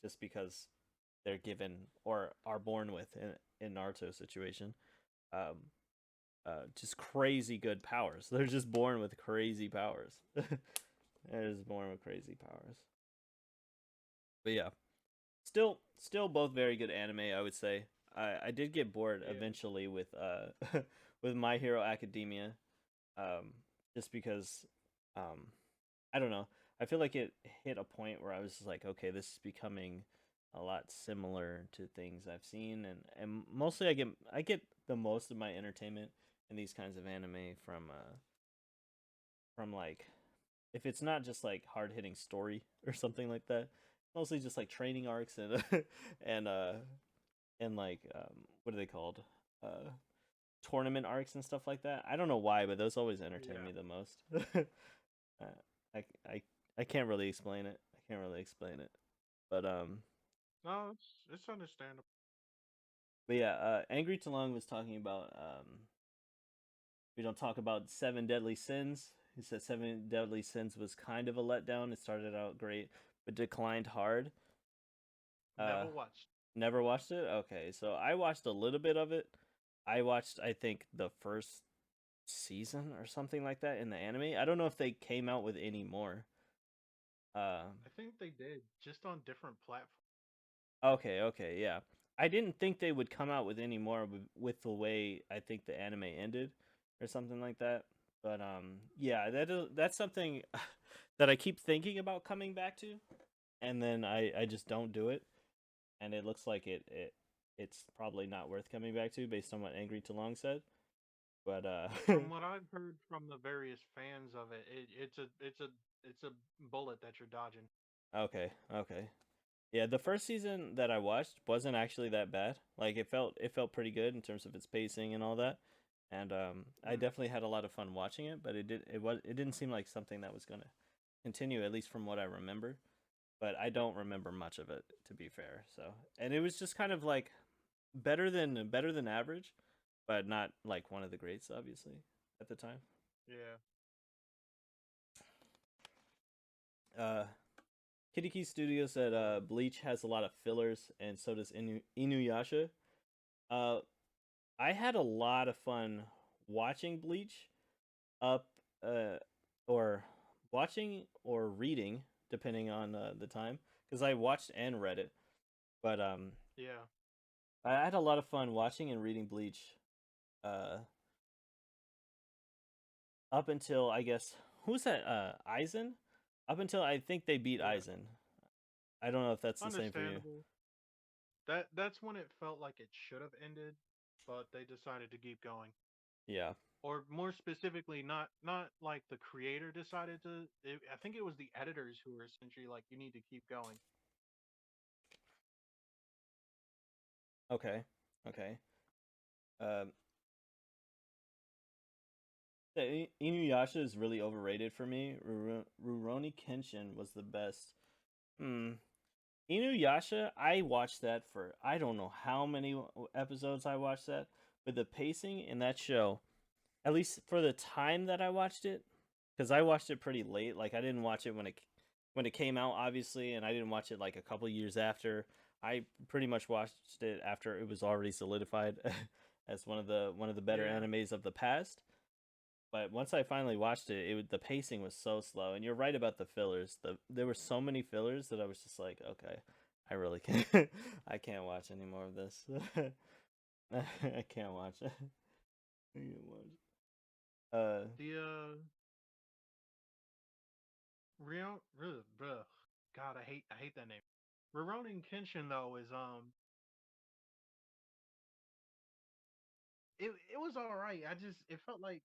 just because they're given or are born with in Naruto's situation. Um, just crazy good powers. They're just born with crazy powers. They're just born with crazy powers. But yeah, still both very good anime. I would say. I did get bored yeah. eventually with with My Hero Academia, just because I don't know. I feel like it hit a point where I was just like, okay, this is becoming a lot similar to things I've seen, and mostly I get the most of my entertainment in these kinds of anime from like if it's not just like hard hitting story or something like that, mostly just like training arcs and and like what are they called? tournament arcs and stuff like that. I don't know why, but those always entertain Yeah. me the most. I I I can't really explain it. I can't really explain it. But No, it's understandable. Angry Talong was talking about we don't talk about Seven Deadly Sins. He said Seven Deadly Sins was kind of a letdown. It started out great, but declined hard. Uh, Never watched. Never watched it. Okay, so I watched a little bit of it. I watched, I think, the first season or something like that in the anime. I don't know if they came out with any more. Um, I think they did, just on different platforms. okay, yeah. I didn't think they would come out with any more with the way I think the anime ended or something like that. But yeah, that's something that I keep thinking about coming back to, and then I just don't do it, and it looks like it's probably not worth coming back to based on what Angry Talong said. But From what I've heard from the various fans of it, it's a bullet that you're dodging. okay. Yeah, the first season that I watched wasn't actually that bad. Like it felt pretty good in terms of its pacing and all that. And I Mm, definitely had a lot of fun watching it, but it didn't seem like something that was going to continue, at least from what I remember. But I don't remember much of it, to be fair. So, and it was just kind of like better than average, but not like one of the greats obviously at the time. yeah. Uh Kitty Key Studio said Bleach has a lot of fillers and so does Inuyasha. Uh I had a lot of fun watching Bleach up or watching or reading depending on the time because I watched and read it. But Yeah. I had a lot of fun watching and reading Bleach uh up until I guess who's that Aizen? Up until I think they beat Yeah. Aizen. I don't know if that's the same for you. Understandable. That's when it felt like it should have ended, but they decided to keep going. Yeah. Or more specifically, not like the creator decided to. I think it was the editors who were essentially like, "You need to keep going." Okay. Okay. Um yeah, Inuyasha is really overrated for me. Rurouni Kenshin was the best. Hmm. Inuyasha, I watched that for I don't know how many episodes I watched that, but the pacing in that show, at least for the time that I watched it, because I watched it pretty late. Like I didn't watch it when it came out, obviously, and I didn't watch it like a couple years after. I pretty much watched it after it was already solidified as one of the better Yeah. animes of the past. But once I finally watched it, the pacing was so slow. And you're right about the fillers. There were so many fillers that I was just like, okay, I really can't. I can't watch any more of this. I can't watch it. I can't watch. The Rion, bruh. God, I hate that name. Rurouni Kenshin though is it was all right. It felt like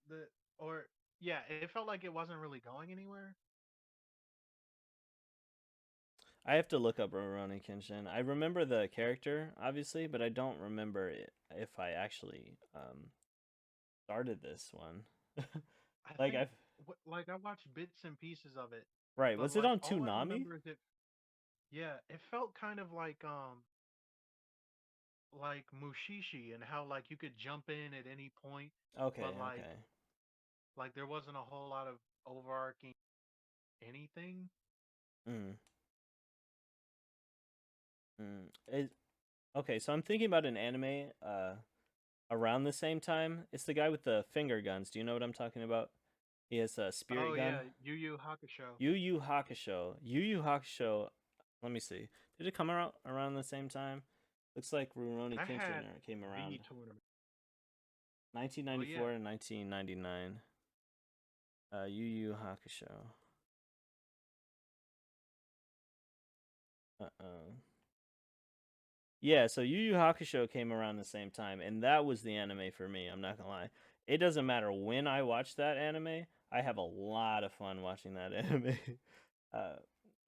the or yeah, it felt like it wasn't really going anywhere. I have to look up Rurouni Kenshin. I remember the character, obviously, but I don't remember if I actually started this one. I Like think I've like I watched bits and pieces of it, right. but Was it like on all I Toonami? remember is it felt kind of like Mushishi and how like you could jump in at any point, but Okay, okay. like there wasn't a whole lot of overarching anything. Mm, okay, so I'm thinking about an anime around the same time. It's the guy with the finger guns. Do you know what I'm talking about? He has a Oh spirit gun. yeah, Yu Yu Hakusho. Yu Yu Hakusho. Yu Yu Hakusho. Let me see. Did it come out around the same time? Looks like Rurouni That Kenshin had came the around tournament. Oh yeah, 1994 and 1999. Yu Yu Hakusho. Uh-oh. Yeah, so Yu Yu Hakusho came around the same time, and that was the anime for me. I'm not gonna lie. It doesn't matter when I watch that anime. I have a lot of fun watching that anime. uh,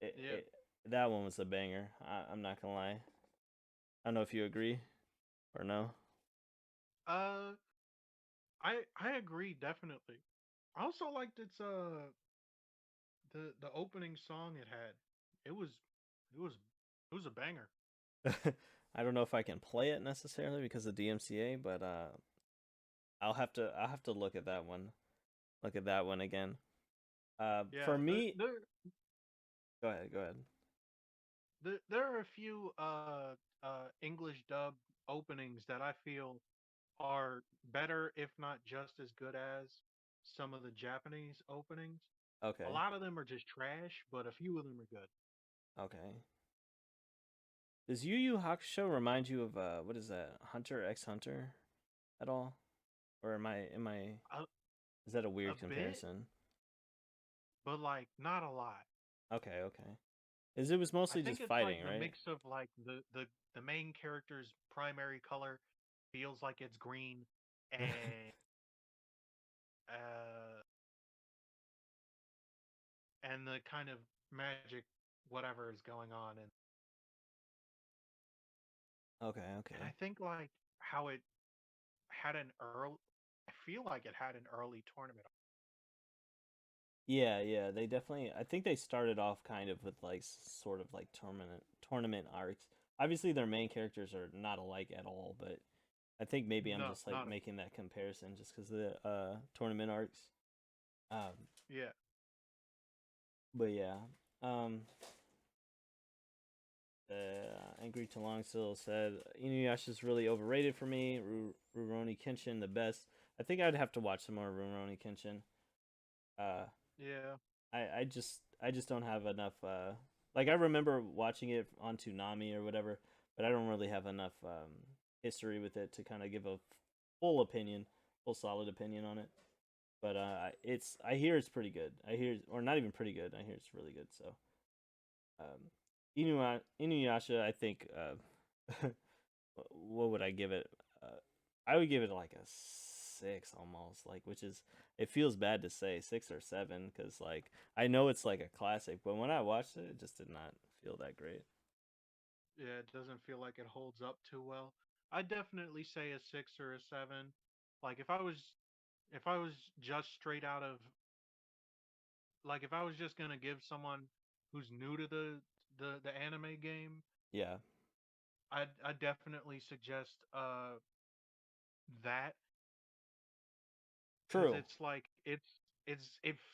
it, yeah. it, that one was a banger. I'm not gonna lie. I don't know if you agree or no. Uh, I agree definitely. I also liked its the opening song it had. It was it was it was a banger. I don't know if I can play it necessarily because of DMCA, but I'll have to look at that one. Look at that one again. For Yeah, me, go ahead, go ahead. there are a few English dub openings that I feel are better, if not just as good as some of the Japanese openings. A Okay, lot of them are just trash, but a few of them are good. okay. Does Yu Yu Hakusho remind you of what is that, Hunter X Hunter at all? Or am I A, is that a a weird bit, comparison? but like not a lot. Okay, okay. Is it was I mostly think just it's like fighting, the right? mix of like the main character's primary color feels like it's green, and uh the kind of magic whatever is going on, Okay, and I okay. think like how it had an early, I feel like it had an early tournament. Yeah, yeah, they definitely. I think they started off kind of with like sort of like tournament arcs. Obviously, their main characters are not alike at all, but I think maybe I'm No, just like not making that comparison just because of the tournament arcs. Um, yeah. but yeah, um, Angry Talong still said Inuyasha's really overrated for me. Rurouni Kenshin the best. I think I'd have to watch some more Rurouni Kenshin. Uh, Yeah. I just don't have enough. Like I remember watching it on Toonami or whatever, but I don't really have enough history with it to kind of give a full opinion, full solid opinion on it. But I hear it's pretty good. I hear, or not even pretty good. I hear it's really good. So Inuyasha, I think. What would I give it? I would give it like a 6 almost, like, which is, it feels bad to say 6 or 7 because like I know it's like a classic, but when I watched it, it just did not feel that great. Yeah, it doesn't feel like it holds up too well. I definitely say a 6 or a 7. Like if I was just straight out of, like if I was just going to give someone who's new to the anime game, Yeah, I definitely suggest that, cuz true. it's like it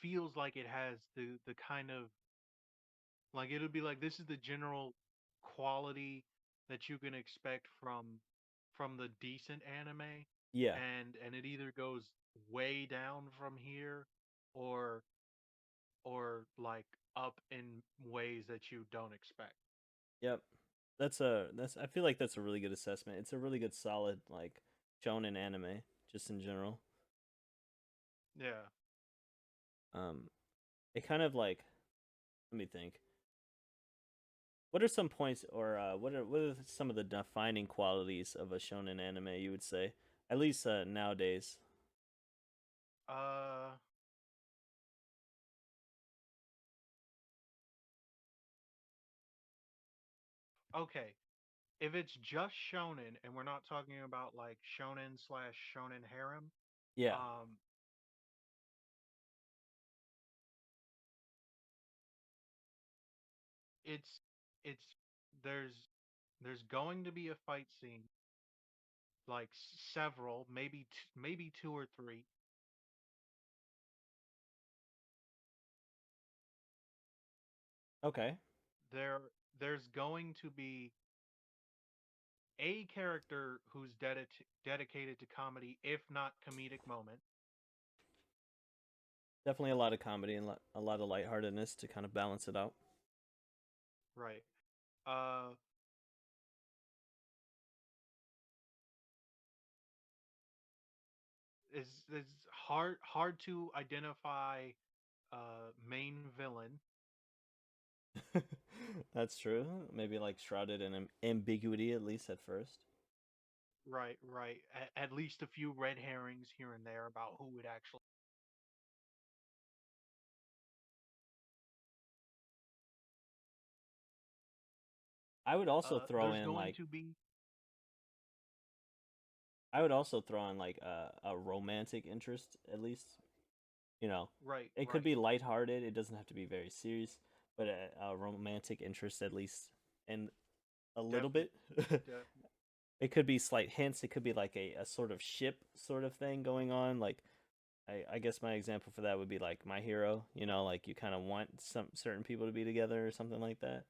feels like it has the kind of, like it'll be like this is the general quality that you can expect from the decent anime, Yeah, and it either goes way down from here, or like up in ways that you don't expect. yep. That's I feel like that's a really good assessment. It's a really good solid like shonen anime just in general. Yeah. Um, it kind of like, let me think. What are some points, or what are some of the defining qualities of a shonen anime? You would say, at least nowadays. Uh okay. If it's just shonen and we're not talking about like shonen slash shonen harem, Yeah. um it's it's there's going to be a fight scene, like several, maybe two or three. Okay. There there's going to be a character who's dedicated to comedy, if not comedic moment. Definitely a lot of comedy and a lot of lightheartedness to kind of balance it out. Right. Uh, is hard to identify main villain. That's true. Maybe like shrouded in ambiguity at least at first. Right, right. At least a few red herrings here and there about who it actually. I would also throw There's in going like, to be. I would also throw in like a romantic interest at least. You know, Right, it could right. be lighthearted. It doesn't have to be very serious, but a romantic interest at least, and a little Definitely, bit. definitely. It could be slight hints. It could be like a sort of ship sort of thing going on. Like I guess my example for that would be like My Hero. You know, like you kind of want some certain people to be together or something like that,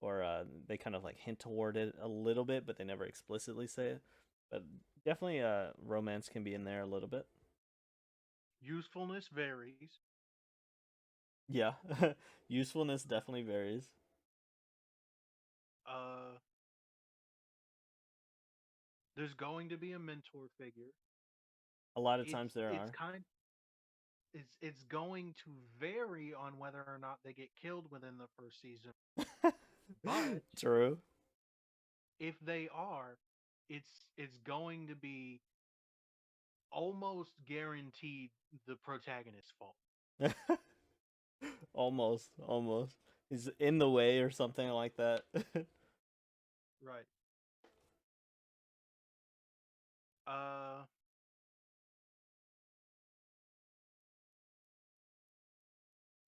or they kind of like hint toward it a little bit, but they never explicitly say it. But definitely, romance can be in there a little bit. Usefulness varies. Yeah, usefulness definitely varies. Uh, there's going to be a mentor figure. A lot of It's times there it's are. kind it's going to vary on whether or not they get killed within the first season. But True. if they are, it's going to be almost guaranteed the protagonist's fault. Almost, almost. He's in the way or something like that. Right. Uh,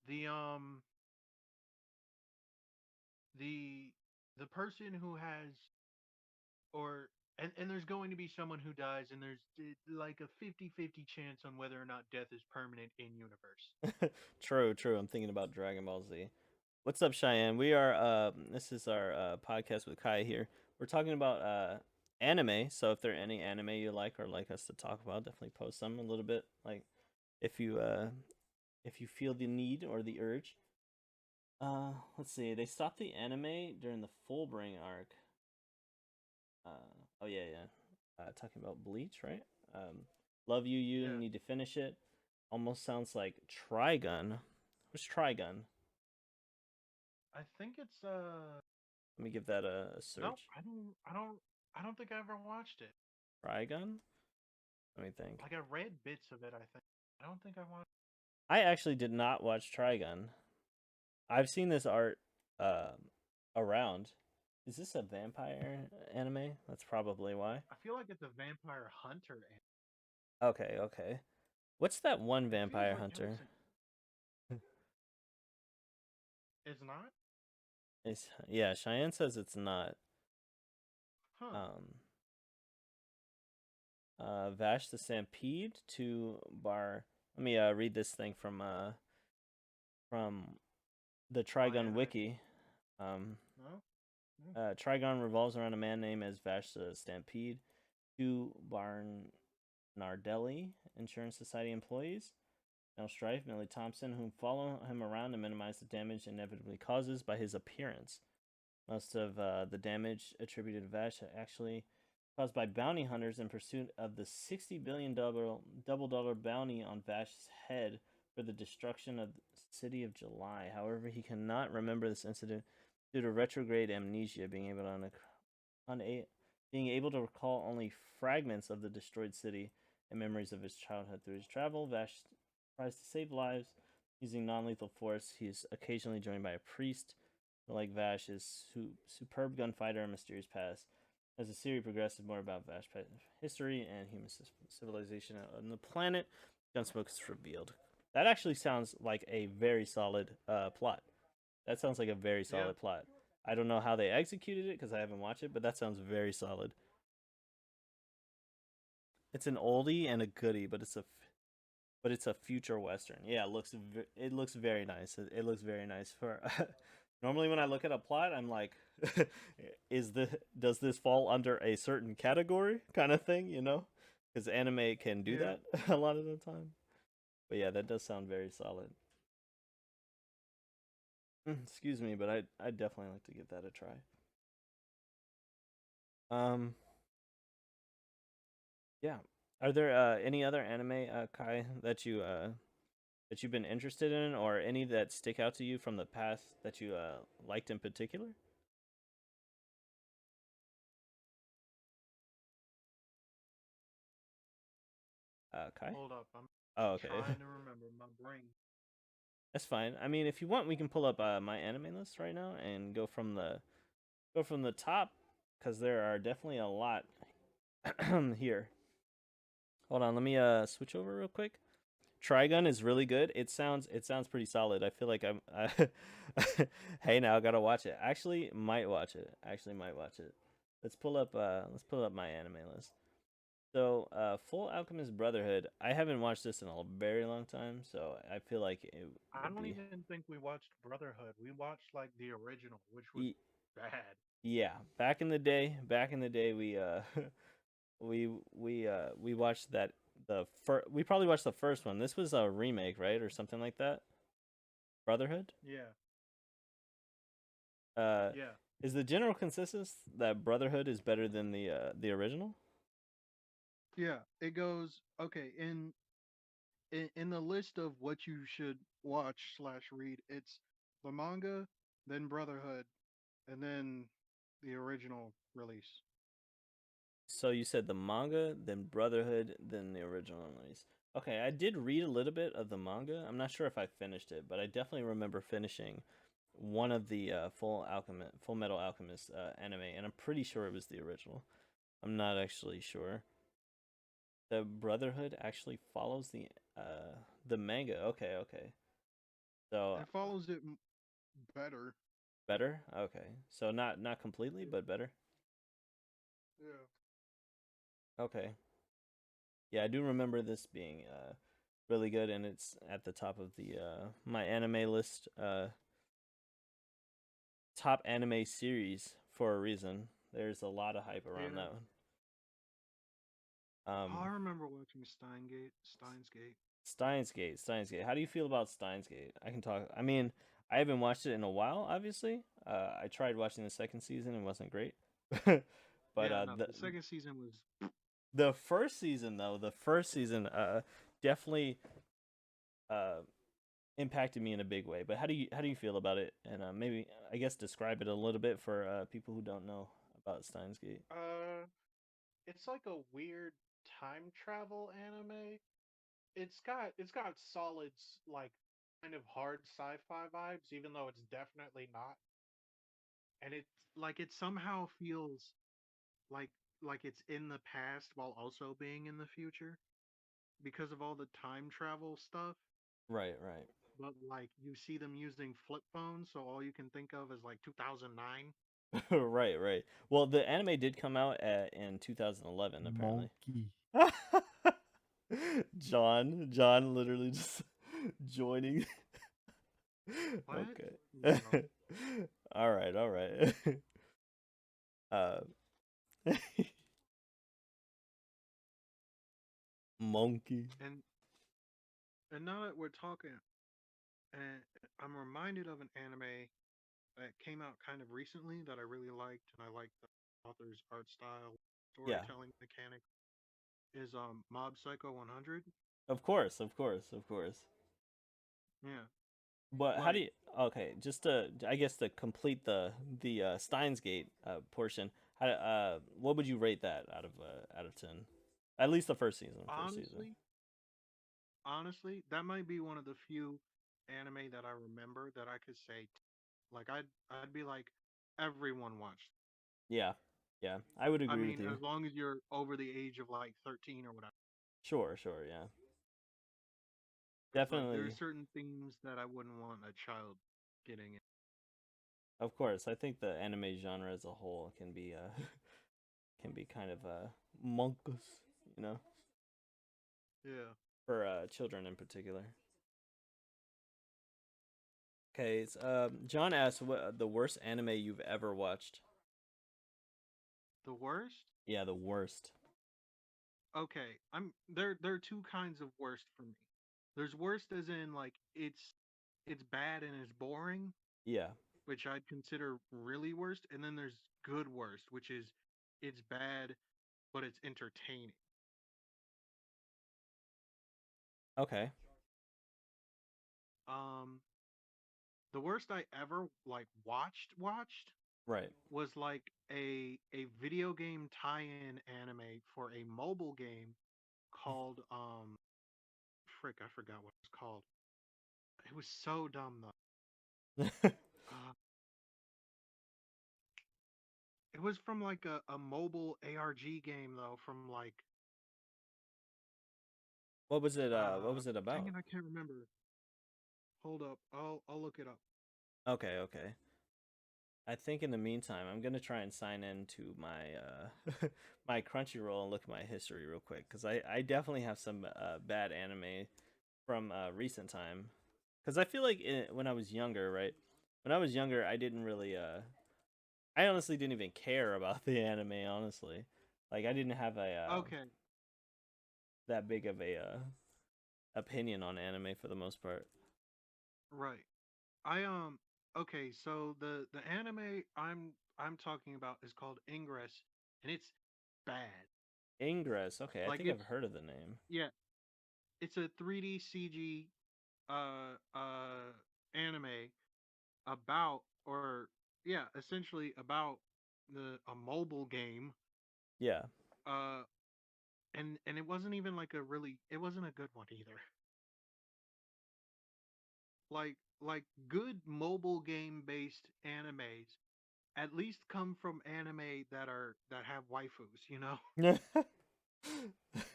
the the the person who has or and there's going to be someone who dies and there's like a 50-50 chance on whether or not death is permanent in universe. True, true. I'm thinking about Dragon Ball Z. What's up, Cheyenne? We are this is our podcast with Kai here. We're talking about anime, so if there are any anime you like or like us to talk about, definitely post them a little bit. Like if you feel the need or the urge. Let's see. They stopped the anime during the Fullbring arc. Oh yeah, yeah. Talking about Bleach, right? Love you, you Yeah, need to finish it. Almost sounds like Trigun. What's Trigun? I think it's Let me give that a no, search. I don't think I ever watched it. Trigun? Let me think. Like I read bits of it, I think. I don't think I watched. I actually did not watch Trigun. I've seen this art around. Is this a vampire anime? That's probably why. I feel like it's a vampire hunter and Okay, okay. What's that one it feels vampire like it was hunter? an it's not? Is yeah, Cheyenne says it's not. Huh. Um, Vash the Stampede to bar. Let me read this thing from the My Trigun anime. wiki. Um, No? Mm. Trigon revolves around a man named as Vash the Stampede. Two Barnardelli Insurance Society employees. Mel Strife, Millie Thompson, whom follow him around to minimize the damage inevitably causes by his appearance. Most of the damage attributed to Vash actually caused by bounty hunters in pursuit of the $60 billion double dollar bounty on Vash's head for the destruction of the city of July. However, he cannot remember this incident due to retrograde amnesia, being able to recall only fragments of the destroyed city and memories of his childhood. Through his travel, Vash tries to save lives using non-lethal force. He is occasionally joined by a priest like Vash is superb gunfighter and mysterious past. As the series progresses, more about Vash history and human civilization on the planet, Gunsmoke is revealed. That actually sounds like a very solid plot. That sounds like a very Yeah. solid plot. I don't know how they executed it because I haven't watched it, but that sounds very solid. It's an oldie and a goodie, but it's a future western. Yeah, it looks very nice. It looks very nice for. Normally, when I look at a plot, I'm like, is the does this fall under a certain category kind of thing? You know, because anime can do Yeah. that a lot of the time. But yeah, that does sound very solid. Excuse me, but I definitely like to give that a try. Um, yeah. Are there any other anime, Kai, that you've been interested in, or any that stick out to you from the past that you liked in particular? Kai? Hold up. I'm Oh, okay. trying to remember my brain. That's fine. I mean, if you want, we can pull up MyAnimeList right now and go from the top because there are definitely a lot here. Hold on, let me switch over real quick. Trigun is really good. It sounds pretty solid. I feel like hey, now I gotta watch it. Actually, might watch it. Actually, might watch it. Let's pull up my anime list. So, Full Alchemist Brotherhood. I haven't watched this in a very long time, so I feel like it I would don't be. even think we watched Brotherhood. We watched like the original, which was E- bad. yeah, back in the day, we watched that we probably watched the first one. This was a remake, right, or something like that. Brotherhood. Yeah, Uh, yeah, is the general consensus that Brotherhood is better than the original? yeah. It goes okay in the list of what you should watch slash read. It's the manga, then Brotherhood, and then the original release. So you said the manga, then Brotherhood, then the original release. Okay, I did read a little bit of the manga. I'm not sure if I finished it, but I definitely remember finishing one of the Full Metal Alchemist anime, and I'm pretty sure it was the original. I'm not actually sure. The Brotherhood actually follows the manga. Okay, okay. So It follows it better. better. Okay, so not completely, but better. Yeah. Okay. Yeah, I do remember this being really good, and it's at the top of the my anime list, top anime series for a reason. There's a lot of hype around Yeah. that one. Oh, I Um, remember watching Steins Gate. Steins Gate. How do you feel about Steins Gate? I can talk. I mean, I haven't watched it in a while. Obviously, I tried watching the second season. It wasn't great, but Yeah, no, the second season was. the first season though, the first season definitely uh impacted me in a big way. But how do you feel about it? And maybe I guess describe it a little bit for people who don't know about Steins Gate. Uh, it's like a weird time travel anime. It's got solid like kind of hard sci-fi vibes, even though it's definitely not. And it somehow feels like it's in the past while also being in the future because of all the time travel stuff. Right, right, But like you see them using flip phones, so all you can think of is like 2009. right, right. Well, the anime did come out in 2011, apparently. Monkey. John, literally just joining. What? Okay. No. All right, all right. uh, monkey. And now that we're talking, and I'm reminded of an anime that came out kind of recently that I really liked, and I liked the author's art style, Yeah, storytelling mechanic. Is Mob Psycho 100? of course, of course, of course. Yeah, But how do like you? Okay, just to I guess to complete the Steins Gate portion. What would you rate that out of 10? At least the first season. First season. honestly, that might be one of the few anime that I remember that I could say like I'd be like everyone watched. Yeah, yeah, I would I agree with mean, you. as long as you're over the age of like 13 or whatever. Sure, sure, yeah, Because like there are definitely. certain themes that I wouldn't want a child getting in. Of course, I think the anime genre as a whole can be kind of monkus, you know, Yeah. for children in particular. Okay, it's, John asked what the worst anime you've ever watched. The worst? Yeah, the worst. Okay, I'm there are two kinds of worst for me. There's worst as in like it's bad and it's boring, Yeah. which I'd consider really worst, and then there's good worst, which is it's bad but it's entertaining. Okay. Um the worst I ever like watched Right. was like a video game tie-in anime for a mobile game called frick, I forgot what it's called. It was so dumb though. Uh, it was from like a mobile ARG game though, from like What was it? What was it Dang about? it, I can't remember. Hold up, I'll look it up. Okay, okay. I think in the meantime, I'm gonna try and sign into my my Crunchyroll and look at my history real quick because I definitely have some bad anime from recent time. Because I feel like when I was younger, right? When I was younger, I didn't really I honestly didn't even care about the anime. Honestly, like I didn't have a Okay, that big of a opinion on anime for the most part. right. I okay, so the anime I'm talking about is called Ingress, and it's bad. Ingress. Okay, I Like think I've it's heard of the name. yeah, it's a 3D CG anime about or yeah, essentially about the a mobile game. Yeah. Uh and it wasn't even like a really it wasn't a good one either. Like good mobile game based animes at least come from anime that have waifus, you know?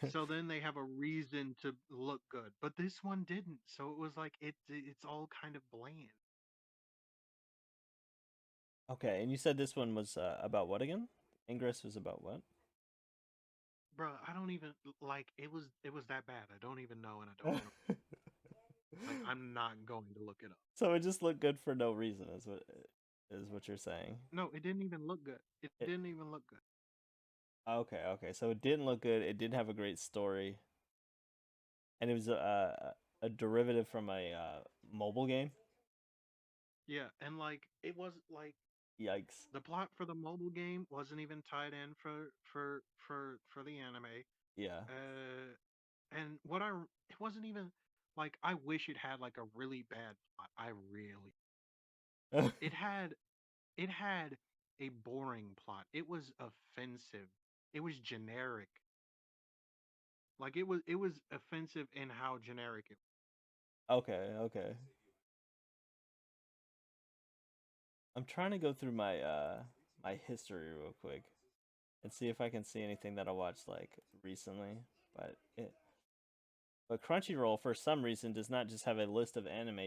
So then they have a reason to look good. But this one didn't. So it was like it's all kind of bland. Okay, and you said this one was about what again? Ingress was about what? Bro, I don't even like it was that bad. I don't even know and I don't want to like I'm not going to look it up. So it just looked good for no reason, is what you're saying. No, it didn't even look good. It It, didn't even look good. okay, okay. So it didn't look good. It didn't have a great story, and it was a derivative from a mobile game. Yeah, and like it was like Yikes. the plot for the mobile game wasn't even tied in for the anime. Yeah. Uh and what I it wasn't even like I wish it had like a really bad plot. I really it had it had a boring plot. It was offensive. It was generic. Like it was offensive in how generic it Okay, okay. I'm trying to go through my my history real quick and see if I can see anything that I watched like recently. But Crunchyroll for some reason does not just have a list of anime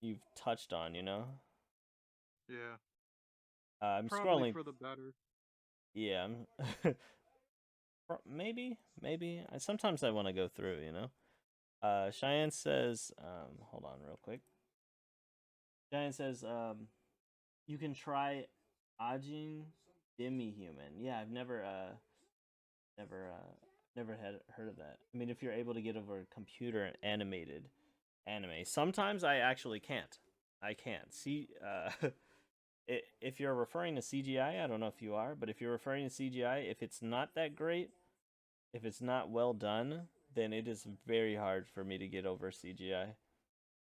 you've touched on. You know, Yeah. I'm Probably scrolling. for the better. Yeah, I'm maybe. Sometimes I want to go through. You know, Cheyenne says, hold on real quick. Cheyenne says, you can try Ajin Demi Human. Yeah, I've never never had heard of that. I mean, if you're able to get over computer animated anime, sometimes I actually can't. I can't see. If you're referring to CGI, I don't know if you are, but if you're referring to CGI, if it's not that great, if it's not well done, then it is very hard for me to get over CGI.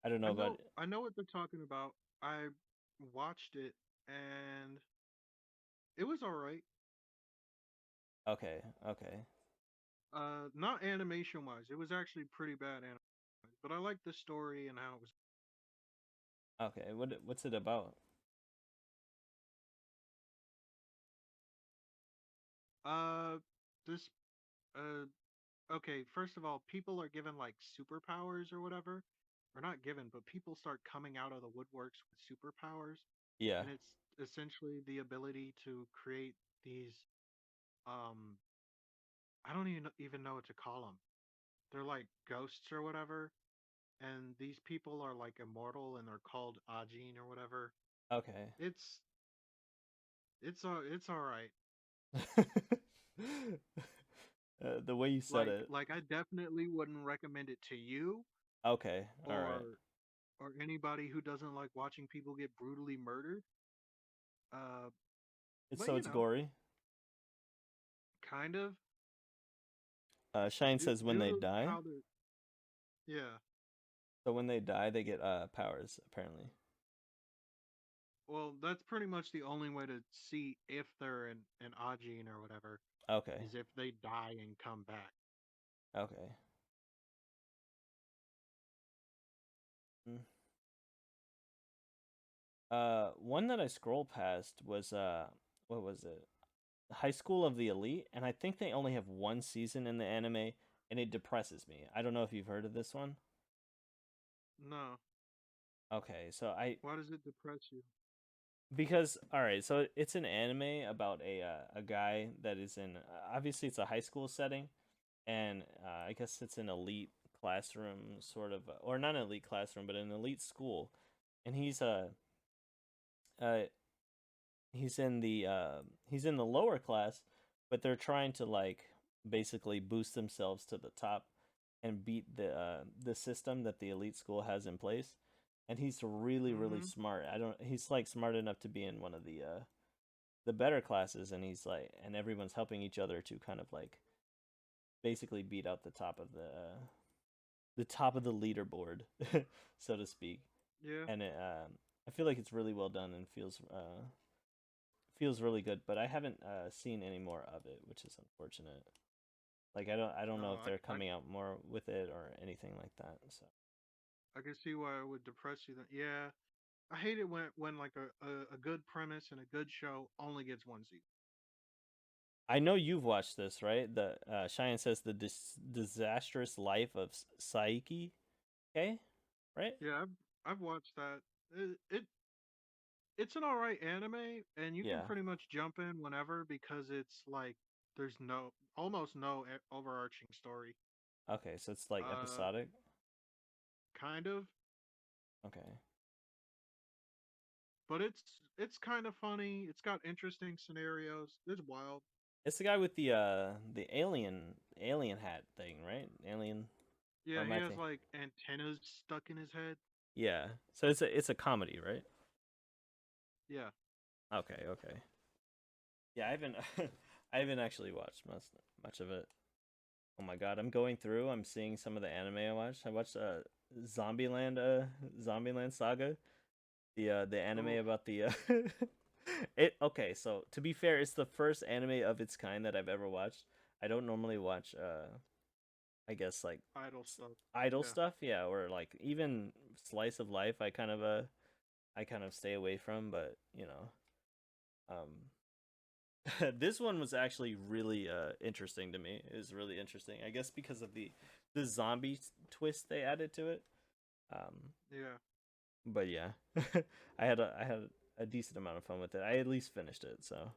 I don't know about. I know what they're talking about. I watched it and it was all right. Okay, okay, Not animation wise. It was actually pretty bad animation, but I liked the story and how it was. okay. What's it about? Uh, this okay. First of all, people are given like superpowers or whatever, or not given, but people start coming out of the woodworks with superpowers, Yeah. and it's essentially the ability to create these. Um, I don't even know what to call them. They're like ghosts or whatever, and these people are like immortal and they're called Ajin or whatever. Okay. It's it's all right. The way you said it. Like I definitely wouldn't recommend it to you Okay. All right. or anybody who doesn't like watching people get brutally murdered. Uh, It's but so you it's know, gory. kind of Shine says when due they to die. how they're yeah. So when they die, they get powers apparently. Well, that's pretty much the only way to see if they're an Ajin or whatever Okay. is if they die and come back. Okay. Mm. One that I scrolled past was what was it? High School of the Elite, and I think they only have one season in the anime, and it depresses me. I don't know if you've heard of this one. No. Okay, so I Why does it depress you? because all right, so it's an anime about a guy that is in obviously it's a high school setting, and I guess it's an elite classroom sort of, or not an elite classroom, but an elite school, and uh he's in the lower class, but they're trying to like basically boost themselves to the top and beat the system that the elite school has in place. And he's really Mm-hmm. smart. I don't he's like smart enough to be in one of the better classes, and he's like and everyone's helping each other to kind of like basically beat out the top of the leaderboard, so to speak. Yeah. And I feel like it's really well done and feels really good, but I haven't seen any more of it, which is unfortunate. Like I don't know No, if they're coming out more with it or anything like that. So I can see why it would depress you. Then, yeah, I hate it when like a good premise and a good show only gets one season. I know you've watched this, right? The Cheyenne says the disastrous life of Saiki. Okay, right? Yeah, I've watched that. It's an alright anime, and you can Yeah. pretty much jump in whenever because it's like there's no almost no overarching story. Okay, so it's like Uh, episodic. kind of, Okay, but it's kind of funny. It's got interesting scenarios. It's wild. it's the guy with the alien hat thing, right? Alien, or Yeah, am he I has think? like antennas stuck in his head. Yeah. So it's a comedy, right? Yeah. Okay, okay. Yeah, I haven't I haven't actually watched much of it. Oh my god, I'm going through. I'm seeing some of the anime I watched. I watched Zombieland Saga, the anime Oof. about the it okay, so to be fair, it's the first anime of its kind that I've ever watched. I don't normally watch I guess like Idle stuff. idle Yeah. stuff, yeah, or like even slice of life I kind of stay away from, but this one was actually really interesting to me. It was really interesting. I guess because of the zombie twist they added to it. Um, Yeah. but yeah, I had a decent amount of fun with it. I at least finished it. So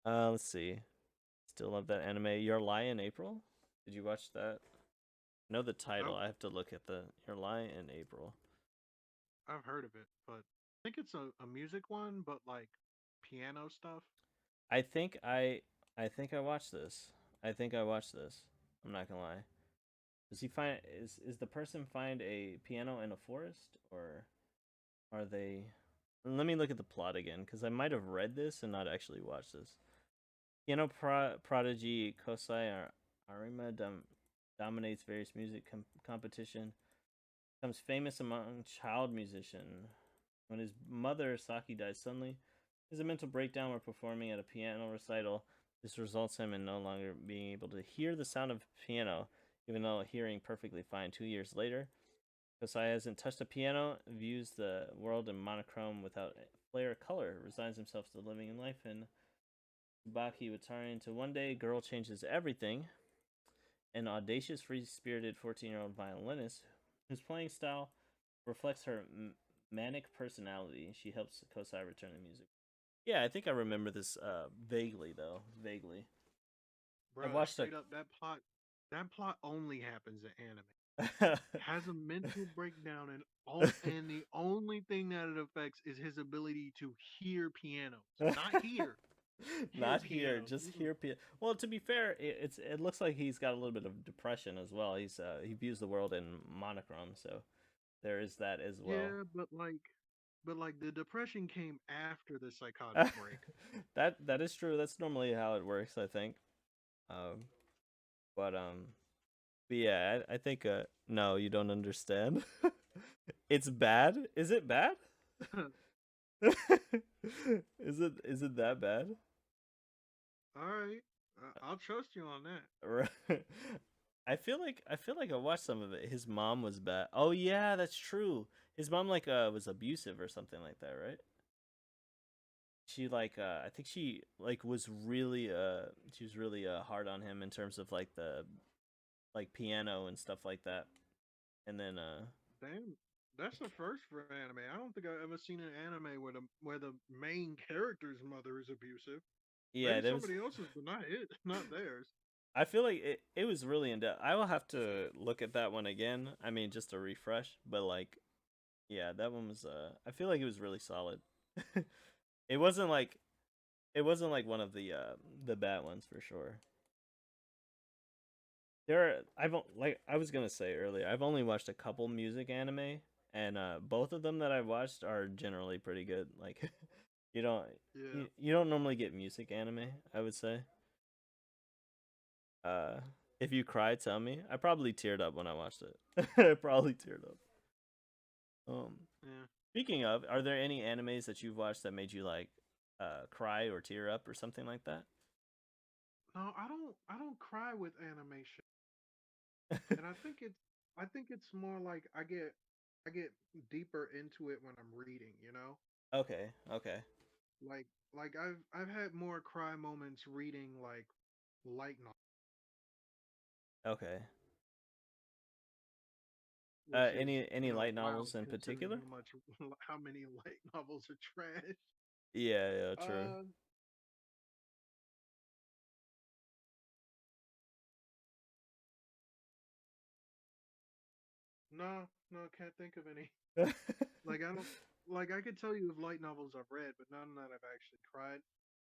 let's see. Still love that anime. Your Lie in April. Did you watch that? I know the title. I've I have to look at the Your Lie in April. I've heard of it, but I think it's a music one, but like piano stuff. I think I think I watched this. I think I watched this. I'm not gonna lie. Does he find is the person find a piano in a forest, or are they? Let me look at the plot again because I might have read this and not actually watched this. Piano prodigy Kosai Arima dominates various music competition. Becomes famous among child musician. When his mother Saki dies suddenly, he has a mental breakdown while performing at a piano recital. This results him in no longer being able to hear the sound of piano, even though hearing perfectly fine 2 years later. Kosai hasn't touched a piano, views the world in monochrome without flair or color, resigns himself to living in life in Tsubaki Watari until one day a girl changes everything. An audacious, free spirited 14-year-old violinist whose playing style reflects her manic personality. She helps Kosai return to music. Yeah, I think I remember this vaguely, though. Vaguely. I Bruh, watched a. straight up that plot only happens in anime. Has a mental breakdown and the only thing that it affects is his ability to hear pianos. Not hear Not here, pianos. just here. Well, to be fair, it looks like he's got a little bit of depression as well. He views the world in monochrome, so there is that as well. Yeah, but like the depression came after the psychotic break. That is true. That's normally how it works, I think. Um, but but yeah, I think no, you don't understand. It's bad. Is it bad? Is it that bad? All right. I'll trust you on that. Right. I feel like I watched some of it. His mom was bad. Oh yeah, that's true. His mom like was abusive or something like that, right? she like I think she like was really she was really hard on him in terms of like the like piano and stuff like that. And then Damn, that's a first for anime. I don't think I've ever seen an anime where the main character's mother is abusive. yeah, Maybe there was somebody else's, but not it, not theirs. I feel like it was really in depth. I will have to look at that one again. I mean, just to refresh, but like yeah, that one was I feel like it was really solid. it wasn't like it wasn't like one of the bad ones for sure. There are, like I was going to say earlier, I've only watched a couple music anime and both of them that I've watched are generally pretty good. Like you don't Yeah. you don't normally get music anime, I would say. Uh, if you cry, tell me. I probably teared up when I watched it. I probably teared up. Um, Yeah. Speaking of, are there any animes that you've watched that made you like cry or tear up or something like that? No, I don't cry with animation. And I think it's more like I get deeper into it when I'm reading, you know? Okay, okay, Like I've had more cry moments reading like light novels, okay. which is, Any light wild novels in considering particular? how much how many light novels are trash. Yeah, yeah, true. Uh no, no, can't think of any. Like I don't like I could tell you of light novels I've read, but none that I've actually cried.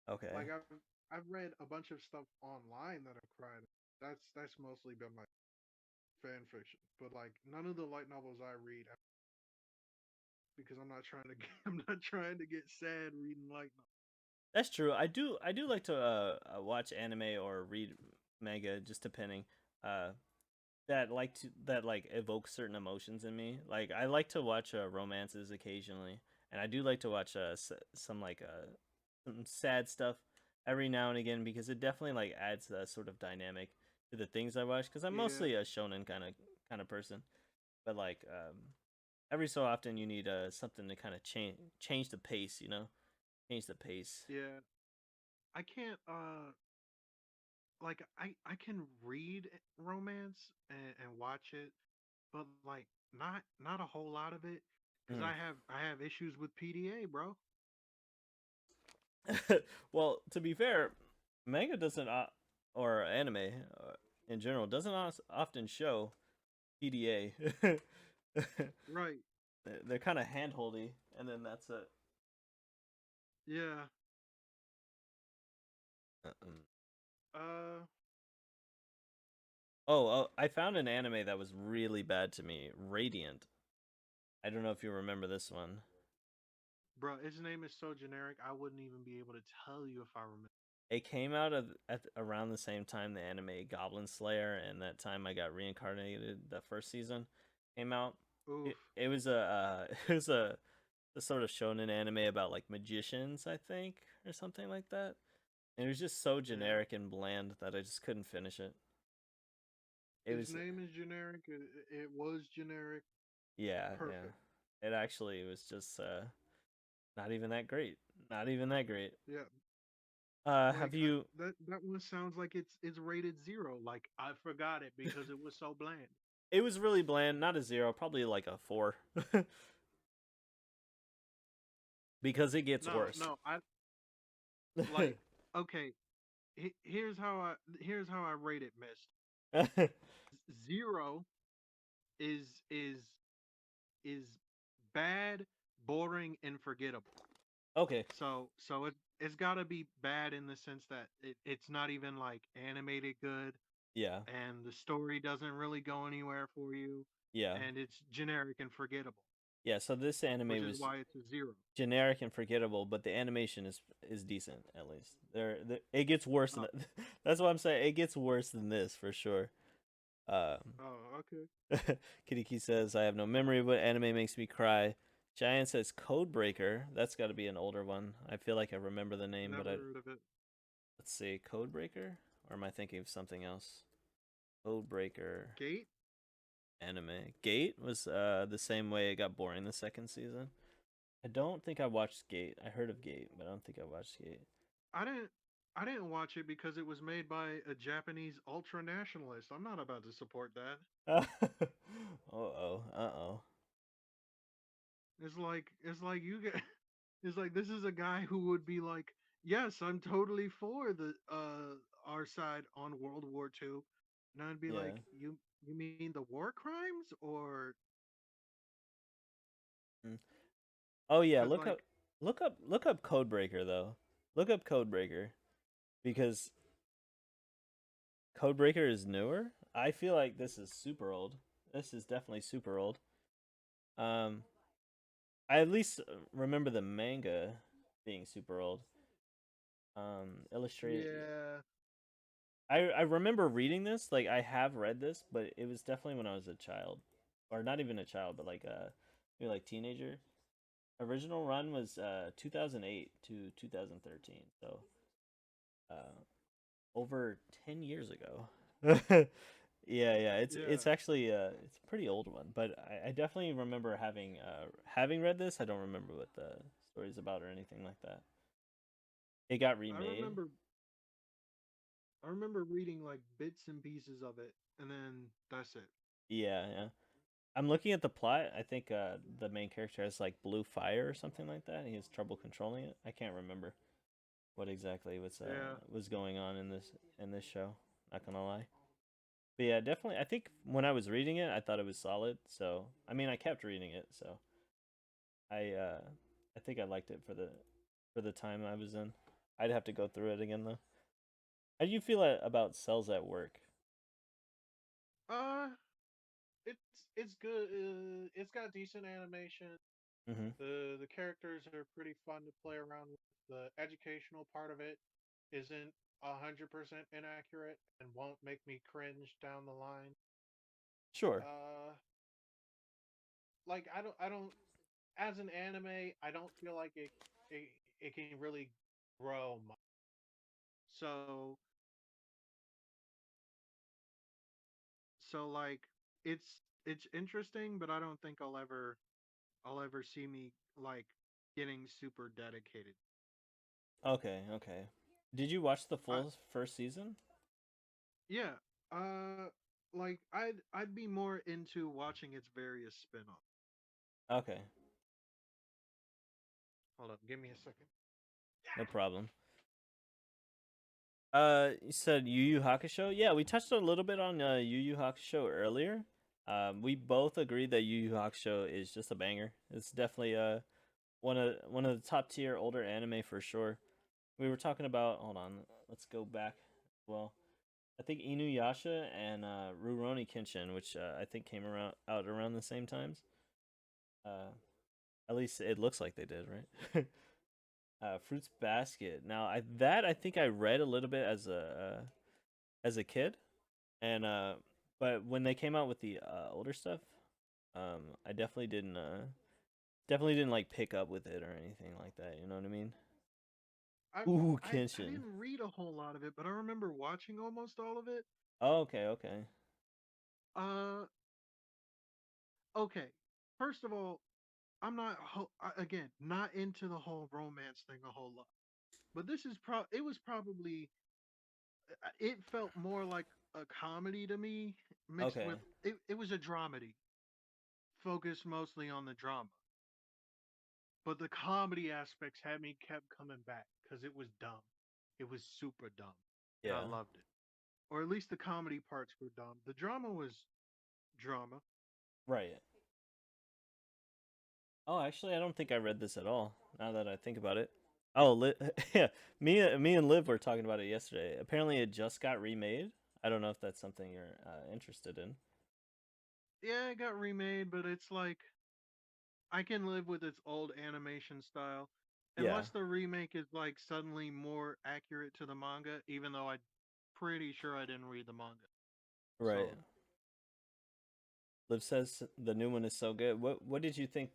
Okay. Like I've read a bunch of stuff online that I've cried. That's mostly been like fan fiction, but like none of the light novels I read because I'm not trying to get, I'm not trying to get sad reading light novels. That's true. I do like to watch anime or read manga, just depending. Uh, that like evoke certain emotions in me. Like I like to watch romances occasionally, and I do like to watch some like some sad stuff every now and again because it definitely like adds a sort of dynamic to the things I watch. Because I'm Yeah, mostly a shonen kind of person, but like every so often you need something to kind of change the pace. You know, change the pace. yeah. I can't like I can read romance and watch it, but like not a whole lot of it because Mm. I have issues with PDA, bro. Well, to be fair, manga doesn't or anime in general doesn't often show PDA. Right. They're kind of handholdy, and then that's it. Yeah. Uh-uh. Uh, I found an anime that was really bad to me. Radiant. I don't know if you remember this one. bro, his name is so generic. I wouldn't even be able to tell you if I remember. It came out at around the same time the anime Goblin Slayer, and that time I got reincarnated. The first season came out. Oof. It was a it was a sort of shonen anime about like magicians, I think, or something like that. And it was just so Yeah. generic and bland that I just couldn't finish it. It His was name is generic. It was generic. yeah, yeah. Perfect. It actually was just not even that great. Not even that great. Yeah. Have Like you that one sounds like it's rated 0. Like I forgot it because it was so bland. It was really bland, not a 0, probably like a 4 because it gets No, worse. no. I like okay. Here's how I rate it, Mist. 0 is is bad, boring, and forgettable. Okay. So it's got to be bad in the sense that it's not even like animated good, Yeah. and the story doesn't really go anywhere for you, Yeah. and it's generic and forgettable, Yeah, so this which anime is was why it's a 0. generic and forgettable, but the animation is decent at least. It gets worse than Oh, that. That's what I'm saying. It gets worse than this for sure. Um, oh, okay. Kitty says I have no memory of what anime makes me cry. Giant says Codebreaker. That's got to be an older one. I feel like I remember the name, but Never I heard of it. let's see Codebreaker, or am I thinking of something else? Codebreaker Gate? anime. Gate was the same way. It got boring the second season. I don't think I watched Gate. I heard of Gate, but I don't think I watched Gate. I didn't I didn't watch it because it was made by a Japanese ultra nationalist. I'm not about to support that. Uh oh. Uh oh. It's like you get it's like this is a guy who would be like, "Yes, I'm totally for the our side on World War II." And I'd be like, Yeah. You mean the war crimes or Mm. Oh yeah. cuz like Look up Codebreaker though. Look up Codebreaker because Codebreaker is newer. I feel like this is super old. This is definitely super old. Um, I at least remember the manga being super old. Illustrated. yeah, I remember reading this. Like I have read this, but it was definitely when I was a child, or not even a child, but like maybe like teenager. Original run was 2008 to 2013, so uh, over 10 years ago. Yeah. It's yeah. actually it's a pretty old one, but I definitely remember having read this. I don't remember what the story's about or anything like that. It got I remade. remember I remember reading like bits and pieces of it and then that's it. Yeah. I'm looking at the plot. I think the main character has like blue fire or something like that. He has trouble controlling it. I can't remember what exactly Yeah. was going on in this show. Not gonna lie. But yeah, definitely. I think when I was reading it, I thought it was solid. So I mean, I kept reading it. So I I think I liked it for the time I was in. I'd have to go through it again though. How do you feel about cells at work? Uh it's good. It's got decent animation. Mm-hmm. The characters are pretty fun to play around with. The educational part of it isn't 100% inaccurate and won't make me cringe down the line. Sure. Uh, like I don't as an anime, I don't feel like it, it can really grow much. So like it's interesting, but I don't think I'll ever see me like getting super dedicated. Okay. Okay. Did you watch the I full first season? Yeah. Uh like I'd be more into watching its various spin-offs. Okay. Hold up, give me a second. No problem. You said Yu Yu Hakusho. Yeah, we touched a little bit on Yu Yu Hakusho earlier. We both agreed that Yu Yu Hakusho is just a banger. It's definitely one of the top tier older anime for sure. We were talking about. Hold on, let's go back. Well, I think Inuyasha and Rurouni Kenshin, which I think came around out around the same times. Uh, at least it looks like they did, right? Fruits Basket. Now, I think I read a little bit as a kid, and but when they came out with the older stuff, I definitely didn't like pick up with it or anything like that. You know what I mean? I Ooh, I Kenshin. didn't read a whole lot of it, but I remember watching almost all of it. Oh, okay, okay, Uh okay. First of all, I'm not again, not into the whole romance thing a whole lot. But this is it was probably it felt more like a comedy to me mixed okay. with it was a dramedy focused mostly on the drama. But the comedy aspects had me kept coming back because it was dumb. It was super dumb, and I Yeah, loved it. Or at least the comedy parts were dumb. The drama was drama. right. Oh, actually, I don't think I read this at all. Now that I think about it. Oh, yeah. Me and Liv were talking about it yesterday. Apparently, it just got remade. I don't know if that's something you're interested in. Yeah, it got remade, but it's like I can live with its old animation style, Yeah, unless the remake is like suddenly more accurate to the manga. Even though I'm pretty sure I didn't read the manga, right. so Liv says the new one is so good. What did you think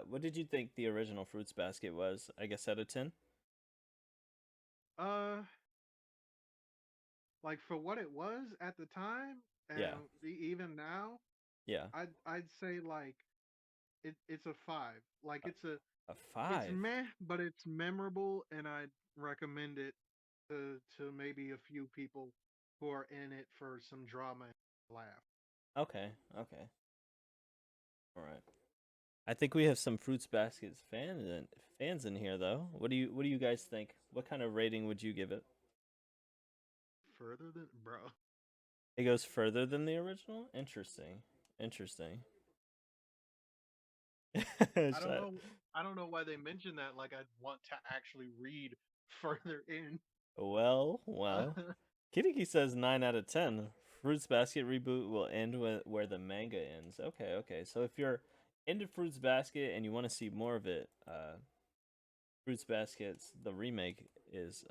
what did you think the original Fruits Basket was? I guess out of 10. uh, like for what it was at the time, Yeah, and even now, yeah. I'd say like it's a five. Like Uh, it's a A It's 5. meh, but it's memorable, and I'd recommend it to maybe a few people who are in it for some drama and laugh. Okay, okay. All right. I think we have some Fruits Baskets fans in here though. What do you guys think? What kind of rating would you give it? Further than bro. It goes further than the original? Interesting. Interesting. I don't Shut- know. I don't know why they mentioned that. Like I'd want to actually read further in. well. Kiriki says 9 out of 10. Fruits Basket reboot will end where the manga ends. Okay, okay. So if you're into Fruits Basket and you want to see more of it, Fruits Basket's the remake is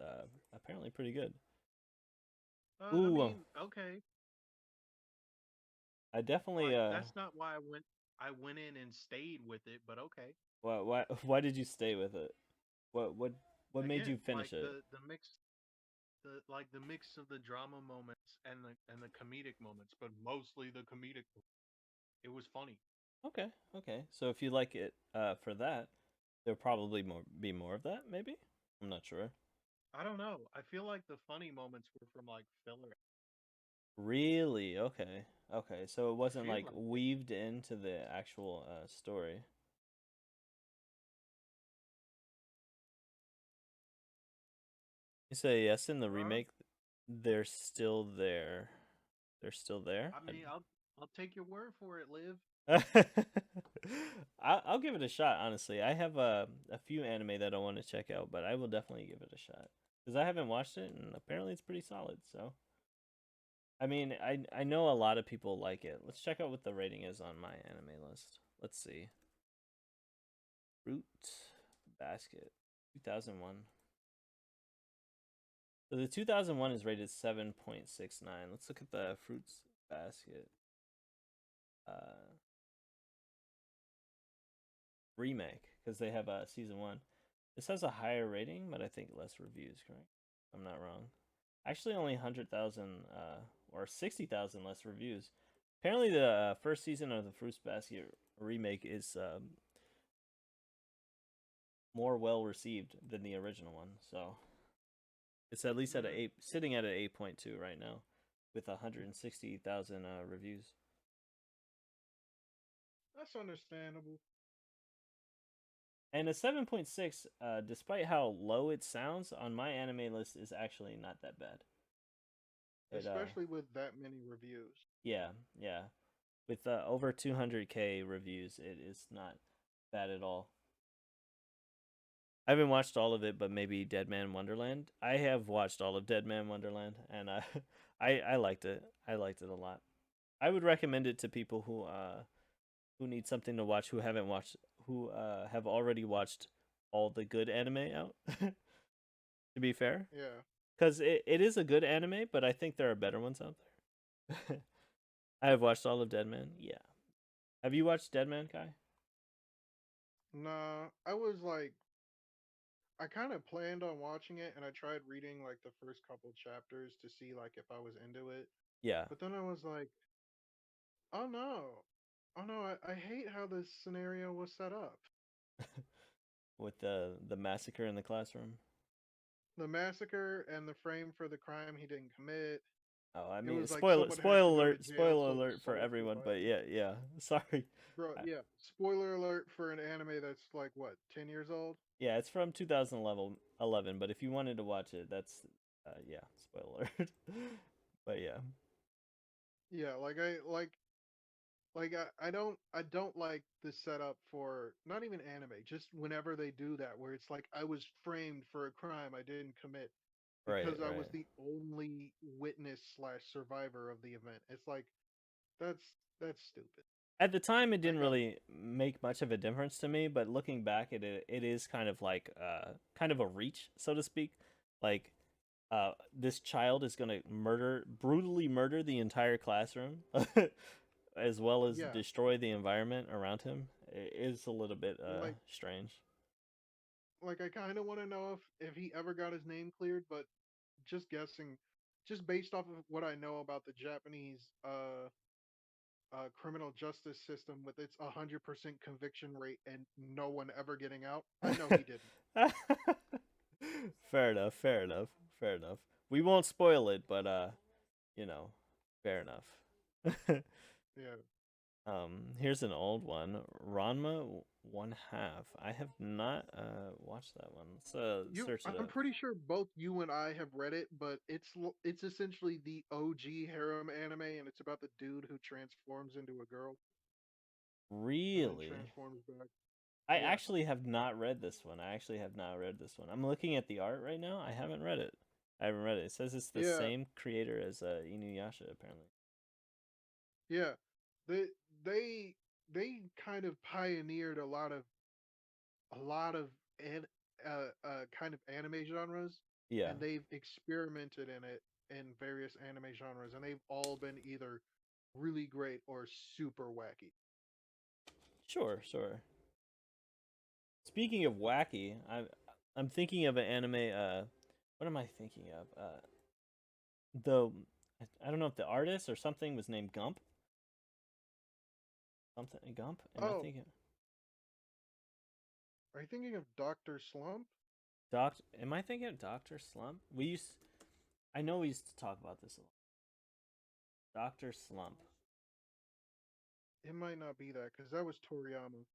apparently pretty good. I Ooh, mean, okay. I definitely Like that's not why I went. I went in and stayed with it, but okay. why did you stay with it? What made Again, you like finish it? the mix of the drama moments and the comedic moments, but mostly the comedic. It was funny. Okay, okay. So if you like it for that, there'll probably be more of that. Maybe I'm not sure. I don't know. I feel like the funny moments were from like filler. Really? Okay. Okay. So it I wasn't feel like like it. weaved into the actual story. You say yes in the Uh, remake. They're still there. They're still there. I mean, I'll take your word for it, Liv. I'll give it a shot. Honestly, I have a few anime that I want to check out, but I will definitely give it a shot because I haven't watched it, and apparently it's pretty solid. So, I mean, I know a lot of people like it. Let's check out what the rating is on my anime list. Let's see. Fruit Basket 2001. So the 2001 is rated 7.69. Let's look at the Fruits Basket uh, remake because they have season one. This has a higher rating, but I think less reviews. Correct? I'm not wrong. Actually, only 100,000 or 60,000 less reviews. Apparently, the first season of the Fruits Basket remake is more well received than the original one. So it's at least at a Mm, eight, sitting at an 8.2 right now, with 160,000 reviews. that's understandable. And a 7.6, despite how low it sounds on my anime list, is actually not that bad. It Especially with that many reviews. yeah, yeah. With over 200k reviews, it is not bad at all. I haven't watched all of it, but maybe Dead Man Wonderland. I have watched all of Dead Man Wonderland, and I liked it. I liked it a lot. I would recommend it to people who need something to watch, who haven't watched, who have already watched all the good anime out. To be fair, Yeah. because it is a good anime, but I think there are better ones out there. I have watched all of Deadman. Yeah. Have you watched Deadman, Kai? Nah, I was like, I kind of planned on watching it, and I tried reading like the first couple chapters to see like if I was into it. Yeah. But then I was like, oh no, oh no, I hate how this scenario was set up. With the massacre in the classroom. The massacre and the frame for the crime he didn't commit. Oh, I It mean, was like someone has to go to jail spoiler so their alert for soul everyone. But survives. yeah, yeah. Sorry. Bro, I, yeah. Spoiler alert for an anime that's like what, 10 years old? yeah, it's from 2011. But if you wanted to watch it, that's yeah, spoiler alert. But yeah, Yeah, I don't like the setup for not even anime, just whenever they do that where it's like I was framed for a crime I didn't commit right, because I was right. the only witness slash survivor of the event. It's like that's that's stupid. At the time, it didn't Like really make much of a difference to me, but looking back, it is kind of like kind of a reach, so to speak. Like this child is gonna brutally murder the entire classroom, as well as yeah, destroy the environment around him. It is a little bit like strange. like I kind of want to know if he ever got his name cleared, but just guessing, just based off of what I know about the Japanese criminal justice system with its 100% conviction rate and no one ever getting out? I know he didn't. Fair enough. Fair enough. Fair enough. We won't spoil it, but you know, fair enough. Yeah. Here's an old one. Ranma one half. I have not watched that one. Let's search it I'm up. pretty sure both you and I have read it, but it's essentially the OG harem anime, and it's about the dude who transforms into a girl and then Really? transforms back. I Yeah, actually have not read this one. I actually have not read this one. I'm looking at the art right now. I haven't read it. I haven't read it. It says it's the yeah, same creator as Inuyasha, apparently. yeah. They they they kind of pioneered a lot of an, kind of anime genres, Yeah, and they've experimented in it in various anime genres, and they've all been either really great or super wacky. sure, sure. Speaking of wacky, I'm thinking of an anime. What am I thinking of? The I don't know if the artist or something was named Gump. Something Gump. Am I Oh, thinking are you thinking of Doctor Slump? Doc? Am I thinking of Doctor Slump? I know we used to talk about this a lot. Doctor Slump. It might not be that because that was Toriyama.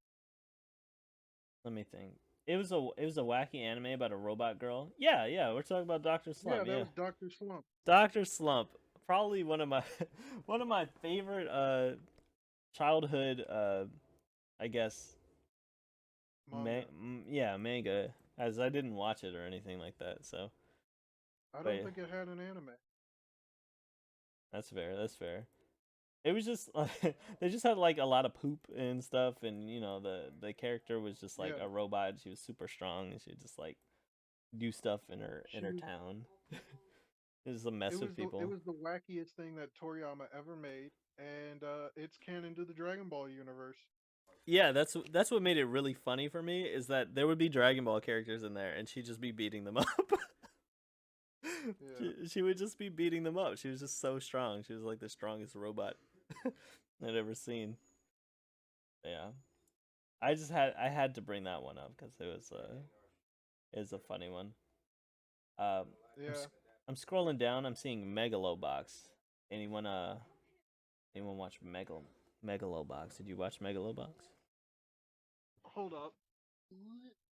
Let me think. It was a wacky anime about a robot girl. Yeah, yeah, we're talking about Doctor Yeah, Slump. that Yeah, was Doctor Slump. Doctor Slump. Probably one of my one of my favorite childhood I guess Manga. yeah, manga, as I didn't watch it or anything like that. So, I but don't yeah, think it had an anime. that's fair. That's fair. It was just like they just had like a lot of poop and stuff, and the character was just like Yeah, a robot. She was super strong, and she would just like do stuff in her she was. town. It was a It mess with was the it people. was the wackiest thing that Toriyama ever made, and it's canon to the Dragon Ball universe. Yeah, that's what made it really funny for me is that there would be Dragon Ball characters in there, and she'd just be beating them up. Yeah, she would just be beating them up. She was just so strong. She was like the strongest robot I'd ever seen. Yeah, I had to bring that one up because it was a funny one. Um, I'm yeah. sc- I'm scrolling down. I'm seeing Megalobox. Anyone anyone watch Megalobox? Did you watch Megalobox? Hold up.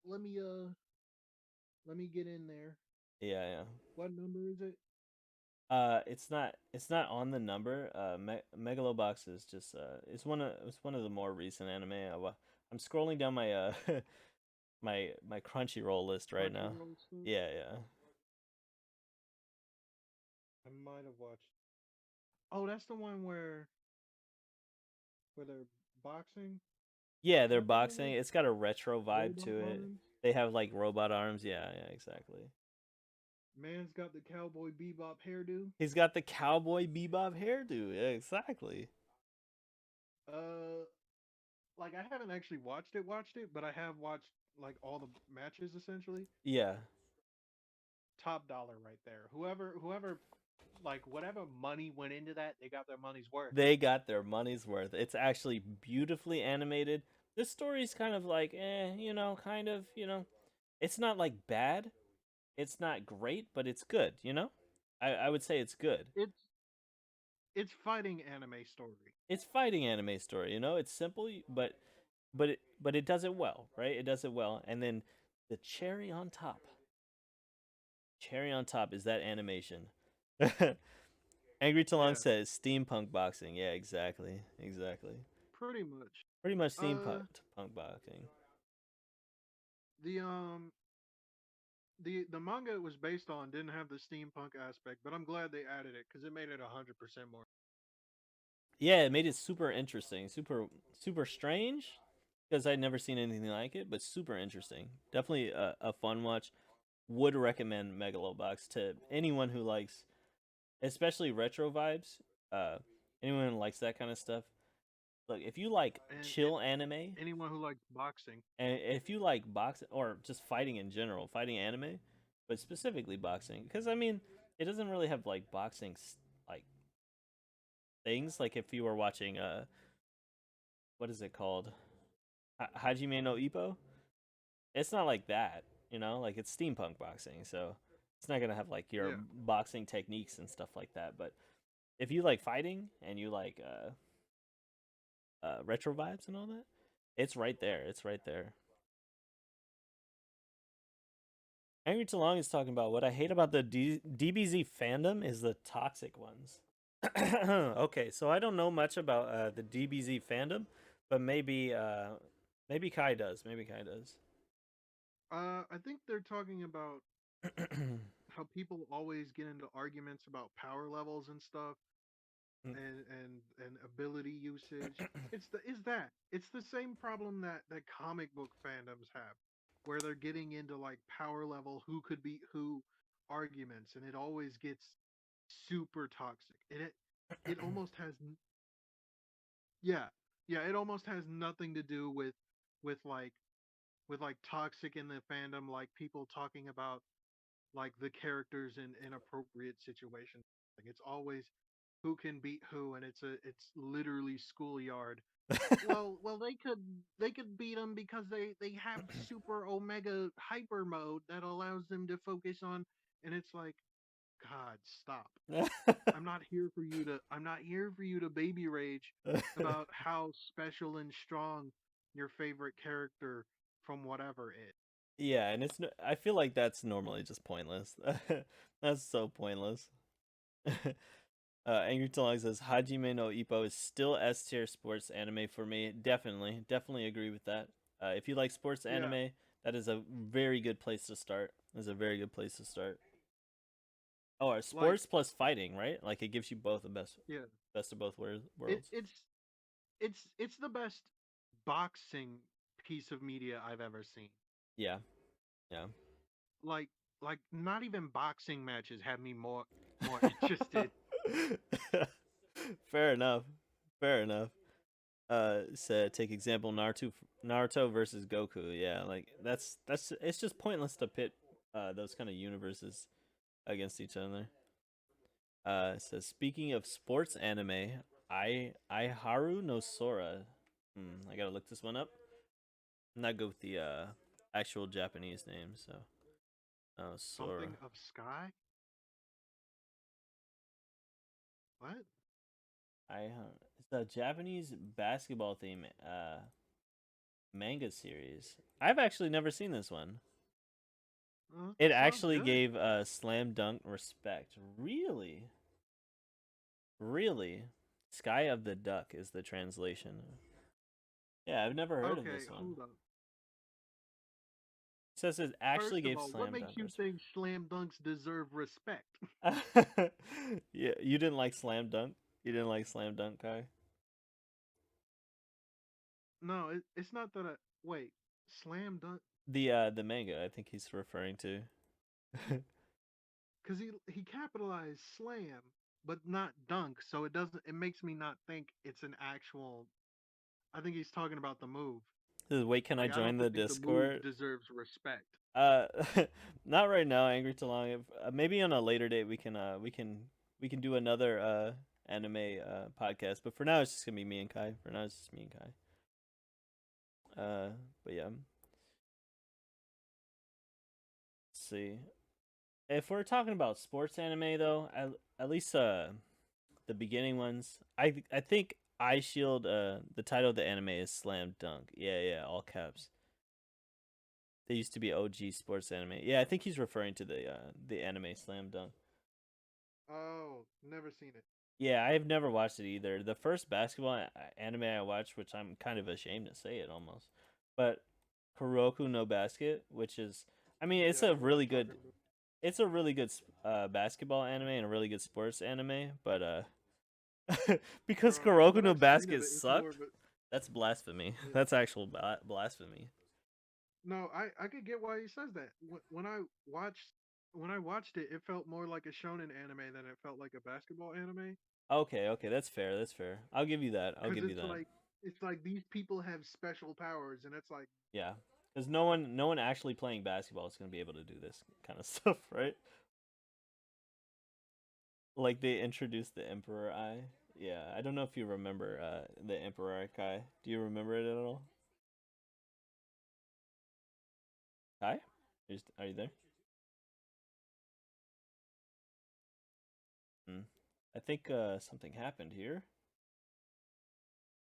Let me let me get in there. Yeah, yeah. What number is it? It's not on the number. Megalobox is just it's one of the more recent anime. I'm scrolling down my my Crunchyroll list right now. Crunchyroll stuff. Yeah, yeah, I might have watched. Oh, that's the one where they're boxing. yeah. Is They're that what that boxing. is? It's got a retro vibe Robot to it. arms. They have like robot arms. Yeah, yeah, exactly. Man's got the cowboy bebop hairdo. He's got the cowboy bebop hairdo. Yeah, exactly. Uh, like I haven't actually watched it, but I have watched like all the matches essentially. Yeah, Top dollar right there. Whoever, like whatever money went into that, they got their money's worth. they got their money's worth. It's actually beautifully animated. This story's kind of like, kind of, it's not like bad. It's not great, but it's good. I would say it's good. It's fighting anime story. It's fighting anime story. It's simple, but it does it well, right? It does it well, and then the cherry on top is that animation. Angry Talon Yeah, says steampunk boxing. Yeah, exactly, exactly. pretty much. Pretty much steampunk Uh, punk boxing. the the manga it was based on didn't have the steampunk aspect, but I'm glad they added it because it made it 100% more. Yeah, it made it super interesting, super super strange because I'd never seen anything like it, but super interesting. Definitely a fun watch. Would recommend Megalobox to anyone who likes, especially retro vibes. Uh, anyone who likes that kind of stuff. Look, if you like And chill anime, anyone who likes boxing, and if you like boxing or just fighting in general, fighting anime, but specifically boxing, because I mean, it doesn't really have like boxing like things. Like if you were watching what is it called? Hajime no Ippo. It's not like that, you know. Like it's steampunk boxing, so it's not gonna have like your Yeah. boxing techniques and stuff like that. But if you like fighting and you like retro vibes and all that, it's right there. It's right there. Angry Long is talking about what I hate about the DBZ fandom is the toxic ones. Okay, so I don't know much about the DBZ fandom, but maybe Kai does. Maybe Kai does. I think they're talking about how people always get into arguments about power levels and stuff and ability usage. It's the same problem that comic book fandoms have, where they're getting into like power level, who could beat who arguments, and it always gets super toxic. And it almost has yeah, yeah, it almost has nothing to do with like with like toxic in the fandom, like people talking about like the characters in inappropriate situations. Like it's always who can beat who, and it's literally schoolyard. Well, they could beat them because they have super omega hyper mode that allows them to focus on, and it's like, God, stop. I'm not here for you to baby rage about how special and strong your favorite character from whatever is. Yeah, and I feel like that's normally just pointless. That's so pointless. Angry Talong says Hajime no Ippo is still S tier sports anime for me. Definitely agree with that. If you like sports Yeah, anime, that is a very good place to start. Is a very good place to start. Oh, like sports plus fighting, right? Like it gives you both the yeah, best of both it, worlds. it's the best boxing piece of media I've ever seen. Yeah, yeah. Like not even boxing matches have me more interested. Fair enough. Fair enough. Said take example Naruto versus Goku. Yeah, like that's it's just pointless to pit those kind of universes against each other. Says speaking of sports anime, I Haru no Sora. I gotta look this one up. I'm not good with the actual Japanese name, so oh Sora. Something of Sky? What? It's a Japanese basketball theme manga series. I've actually never seen this one. It Sounds actually good. gave Slam Dunk respect. Really? Really? Sky of the Duck is the translation. Yeah, I've never heard of Okay, this one. hold on. It says it actually First of gave all, what Slam makes Dunk you think slam dunks deserve respect? respect. Yeah, you didn't like Slam Dunk? You didn't like Slam Dunk, Kai? No, it's not that I wait. Slam dunk The manga I think he's referring to. because he capitalized slam, but not dunk, so it makes me not think it's an actual. I think he's talking about the move. Says, wait, can I Like I join don't the think the move Discord? deserves respect. Uh, not right now, Angry Talong. If, maybe on a later date we can do another anime podcast. But for now, it's just gonna be me and Kai. For now, it's just me and Kai. But yeah, let's see. If we're talking about sports anime though, at least the beginning ones, I think Eye Shield the title of the anime is Slam Dunk. Yeah, yeah, all caps. They used to be OG sports anime. Yeah, I think he's referring to the anime Slam Dunk. Oh, never seen it. Yeah, I've never watched it either. The first basketball anime I watched, which I'm kind of ashamed to say it almost, but Kuroko no Basket, which is, I mean, Yeah, I know what you're talking about. it's a really good basketball anime and a really good sports anime, but because From Kuroko what no I've seen of Basket it, it's more of sucked, a that's blasphemy. yeah. That's actual blasphemy. No, I could get why he says that. When I watched it, it felt more like a shonen anime than it felt like a basketball anime. Okay, okay, that's fair. That's fair. I'll give you that. I'll Because give you that. it's like these people have special powers, and it's like Yeah, because no one actually playing basketball is gonna be able to do this kind of stuff, right? Like they introduced the Emperor Eye. Yeah, I don't know if you remember the Emperor Kai. Do you remember it at all? Kai? Are you there? Hmm. I think something happened here.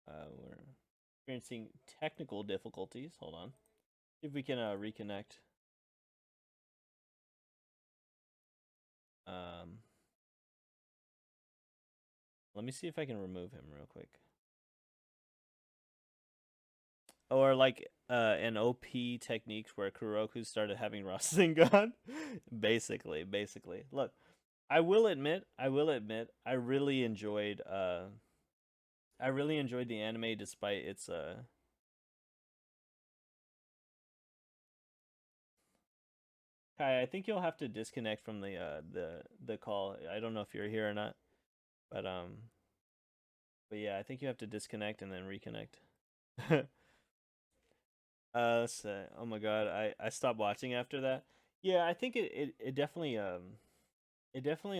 We're experiencing technical difficulties. Hold on. See if we can reconnect. Um, Let me see if I can remove him real quick. Or like an OP techniques where Kuroku started having Rasengan. basically. Look, I will admit, I really enjoyed the anime despite its Kai, I think you'll have to disconnect from the call. I don't know if you're here or not, but but yeah, I think you have to disconnect and then reconnect. Oh my god, I stopped watching after that. Yeah, I think it definitely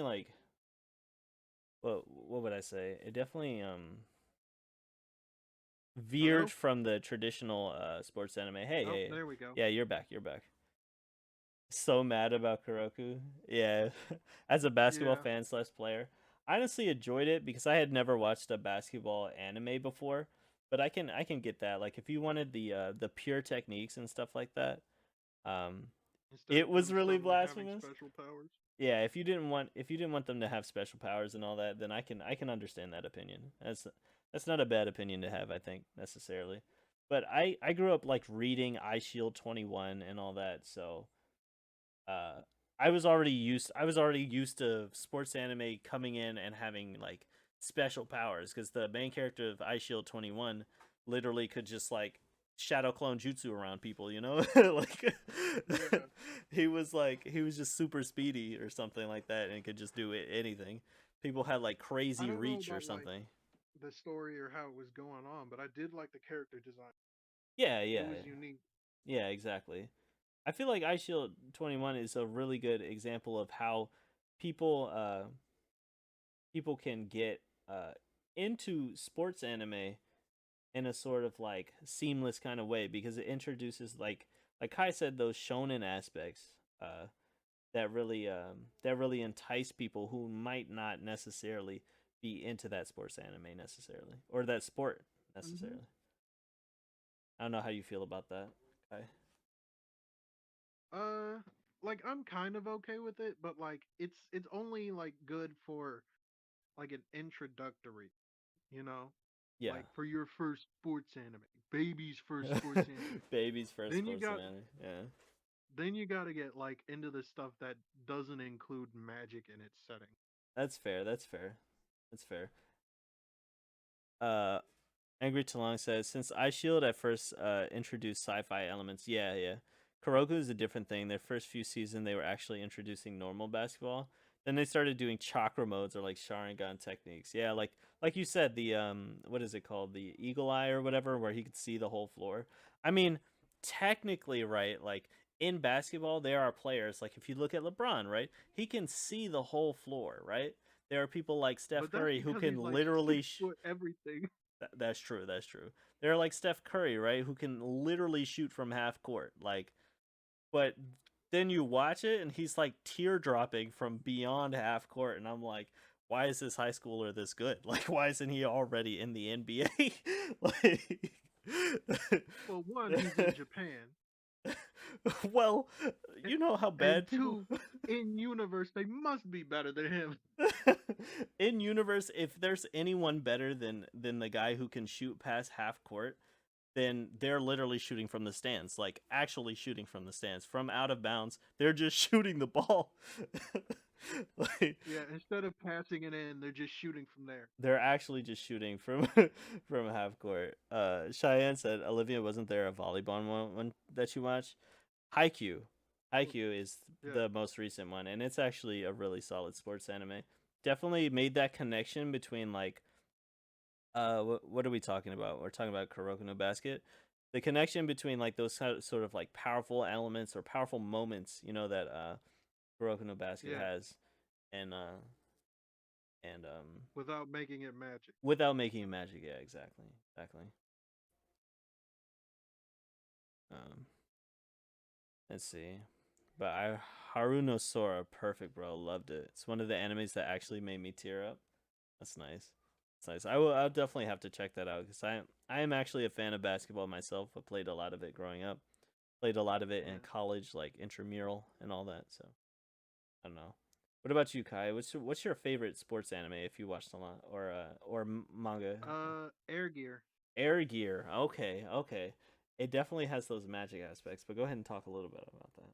like what would I say? It definitely veered Hello? from the traditional sports anime. Hey, Oh, hey. there we go. Yeah, you're back. You're back. So mad about Kuroku. Yeah. As a basketball Yeah. fan slash player. I honestly enjoyed it because I had never watched a basketball anime before. But I can get that. Like if you wanted the pure techniques and stuff like that, um Instead it of was them really suddenly having blasphemous. special powers. Yeah, if you didn't want them to have special powers and all that, then I can understand that opinion. That's not a bad opinion to have, I think, necessarily. But I grew up like reading Eye Shield 21 and all that, so uh I was already used to sports anime coming in and having like special powers because the main character of Eye Shield 21 literally could just like shadow clone jutsu around people, you know? like Yeah. he was just super speedy or something like that and could just do anything. People had like I crazy don't know reach or about like something. the story or how it was going on, but I did like the character design. Yeah, It yeah. was unique. Yeah, exactly. I feel like Eye Shield 21 is a really good example of how people people can get into sports anime in a sort of like seamless kind of way because it introduces like Kai said those shonen aspects that really entice people who might not necessarily be into that sports anime necessarily or that sport hmm necessarily. I don't know how you feel about that, Kai. Uh, like I'm kind of okay with it, but like it's only like good for like an introductory, you know, Yeah. like for your first sports anime, baby's first sports anime. Baby's first Then you sports got anime. Yeah. then you got to get like into the stuff that doesn't include magic in its setting. That's fair. That's fair. That's fair. Uh, Angry Talong says, since Eye Shield at first introduced sci-fi elements, yeah, yeah. Kuroko is a different thing. Their first few seasons, they were actually introducing normal basketball. Then they started doing chakra modes or like Sharingan techniques. Yeah, like you said, the what is it called? The eagle eye or whatever, where he could see the whole floor. I mean, technically, right? Like in basketball, there are players like if you look at LeBron, right? He can see the whole floor, right? There are people like Steph But that's Curry who because can he's like literally 6 foot everything. that's true. That's true. They're like Steph Curry, right? Who can literally shoot from half court. Like, but then you watch it and he's like teardropping from beyond half court, and I'm like, why is this high schooler this good? Like, why isn't he already in the NBA? like, Well, one, he's in Japan, well, a- you know how and bad people. two, in universe they must be better than him. in universe, if there's anyone better than the guy who can shoot past half court, then they're literally shooting from the stands, like actually shooting from the stands, from out of bounds. They're just shooting the ball. like, Yeah, instead of passing it in, they're just shooting from there. they're actually just shooting from from half court. Cheyenne said Olivia wasn't there a volleyball one that you watched. Haikyuu. Mm, Haikyuu is yeah, the most recent one, and it's actually a really solid sports anime. Definitely made that connection between like what are we talking about? We're talking about Kuroko no Basket. The connection between like those sort of like powerful elements or powerful moments, you know, that Kuroko no Basket yeah. has, and and without making it magic. without making it magic. Yeah, exactly, exactly. Um, let's see, but Haru no Sora, perfect, bro. Loved it. It's one of the animes that actually made me tear up. That's nice. That's nice. I'll definitely have to check that out because I am actually a fan of basketball myself. I played a lot of it growing up. Played a lot of it in Yeah. college, like intramural and all that. So I don't know. What about you, Kai? What's your favorite sports anime if you watched a lot or manga? Air Gear. Air Gear. Okay, okay. It definitely has those magic aspects, but go ahead and talk a little bit about that.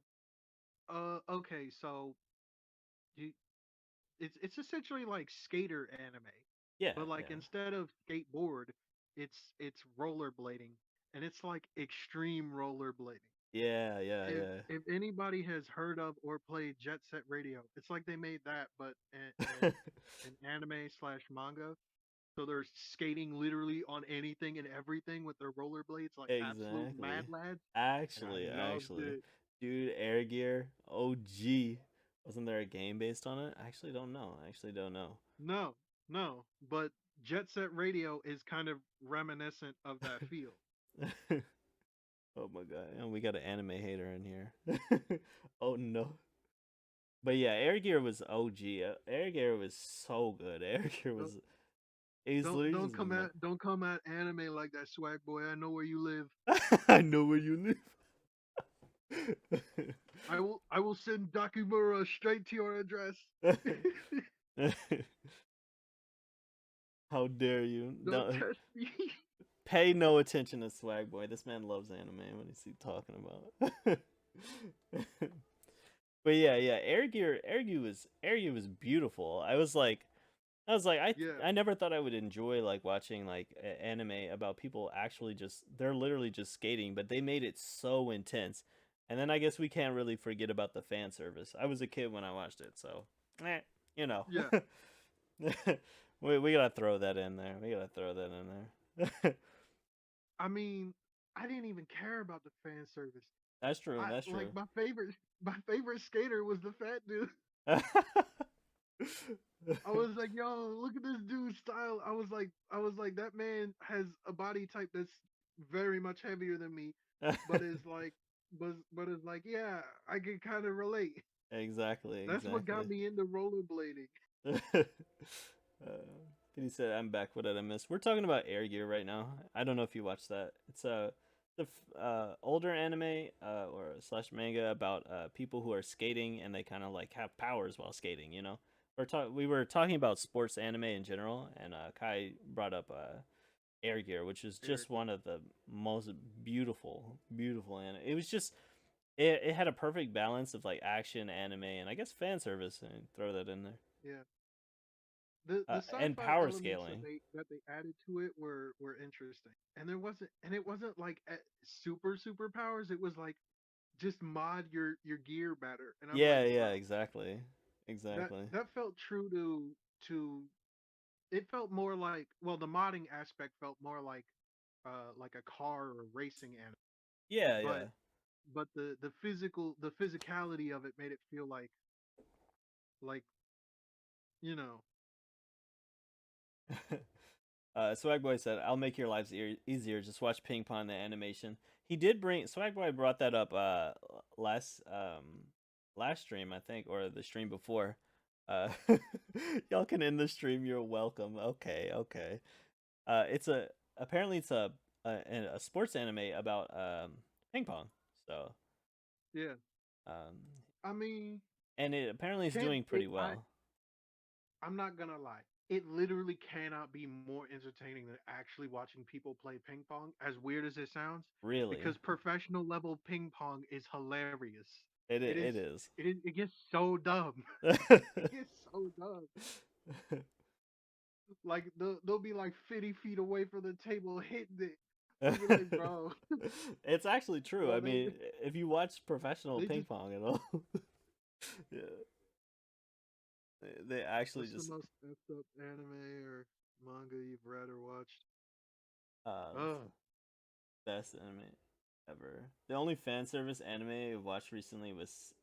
Okay, so you, it's essentially like skater anime, Yeah, but like yeah, instead of skateboard, it's rollerblading, and it's like extreme rollerblading. yeah, yeah, If anybody has heard of or played Jet Set Radio, it's like they made that, but yeah. an anime slash manga. So they're skating literally on anything and everything with their rollerblades, like absolute mad Exactly. lads. And I loved Actually, it. dude, Air Gear OG. Wasn't there a game based on it? I actually don't know. I actually don't know. No, no, but Jet Set Radio is kind of reminiscent of that feel. Oh my god, and we got an anime hater in here. Oh no. But yeah, Air Gear was OG. Air Gear was so good. Air Gear Don't was. He's literally just. don't come at anime like that, swag boy. I know where you live. I know where you live. I will send Dakumura straight to your address. How dare you? Don't Don't test me. pay no attention to Swag Boy. This man loves anime. What is he talking about? But yeah, yeah, Air Gear was beautiful. Yeah, I never thought I would enjoy like watching like anime about people actually just they're literally just skating, but they made it so intense. And then I guess we can't really forget about the fan service. I was a kid when I watched it, so you know. yeah. We gotta throw that in there. We gotta throw that in there. I mean, I didn't even care about the fan service. That's true. I That's like true. my favorite skater was the fat dude. I was like, yo, look at this dude's style. I was like, that man has a body type that's very much heavier than me, but is like, but is like, yeah, I can kind of relate. Exactly. That's what got Exactly. me into rollerblading. He said, "I'm back. What did I miss?" We're talking about Air Gear right now. I don't know if you watched that. It's older anime or slash manga about people who are skating and they kind of like have powers while skating. You know, we were talking about sports anime in general, and Kai brought up Air Gear, which is just Eric. one of the most beautiful anime. It was just it had a perfect balance of like action, anime, and I guess fan service. And throw that in there. Yeah. The And sci-fi power elements scaling. that they added to it were interesting. And it wasn't like super superpowers. It was like just mod your gear better. And I'm like, Yeah, yeah, bro, exactly, that exactly. that felt true to it felt more like, well, the modding aspect felt more like a car or racing anime. Yeah, But yeah. the physicality of it made it feel like you know, Swag Boy said, "I'll make your lives easier. Just watch Ping Pong the animation." He did bring Swag Boy brought that up last last stream I think or the stream before. Uh, y'all can end the stream. You're welcome. Okay, okay. It's a apparently it's a sports anime about ping pong. So yeah. um I mean, and it apparently is can't doing it pretty I well. I'm not gonna lie. It literally cannot be more entertaining than actually watching people play ping pong, as weird as it sounds, Really, because professional level ping pong is hilarious. it is. It gets so dumb. It gets so dumb. Like they'll be like 50 feet away from the table hitting it. I'll be like, bro, It's actually true. bro, I mean, if you watch professional they ping just pong at all, yeah, they actually what's the just most effed up anime or manga you've read or watched? uh Oh, best anime ever. The only fan service anime I watched recently was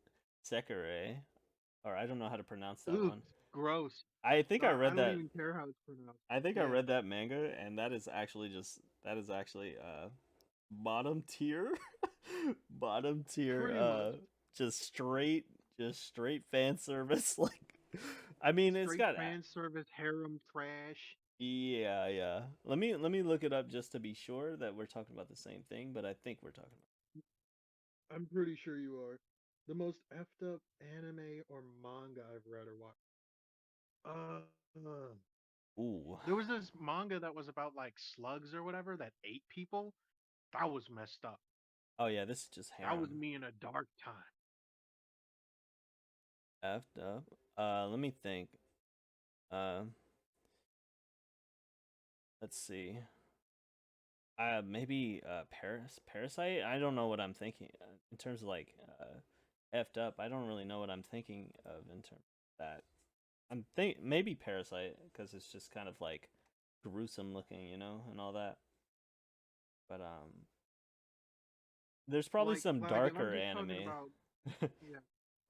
Sekirei, or I don't know how to pronounce that ooh, one. gross. I think I I read don't that. even care how it's pronounced. I think I Yeah, read that manga, and that is actually bottom tier, bottom tier. pretty much Just straight fan service. Like, I mean, it's straight got fan service harem trash. yeah, yeah. Let me look it up just to be sure that we're talking about the same thing, but I think we're talking I'm pretty sure you are. The most effed up anime or manga I've read or watched. Uh, about. Ooh. There was this manga that was about like slugs or whatever that ate people. That was messed up. Oh yeah, this is just That was harem. me in a dark time. Effed up. Let me think. Uh, let's see. Maybe Parasite. I don't know what I'm thinking in terms of like effed up. I don't really know what I'm thinking of in terms of that. I'm think maybe Parasite because it's just kind of like gruesome looking, and all that. But there's probably some like if I'm darker just talking anime. about yeah,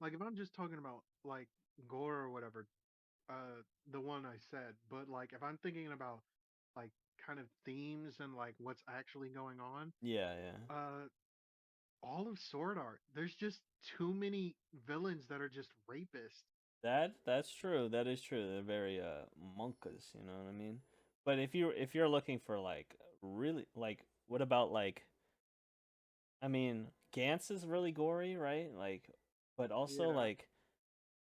like if I'm just talking about like gore or whatever, the one I said, but like if I'm thinking about like kind of themes and like what's actually going on, Yeah, yeah. uh, all of Sword Art, there's just too many villains that are just rapists. That's true. That is true. They're very monkas, you know what I mean? But if you're looking for like really like what about like I mean Gantz is really gory, right? Like but also Yeah, like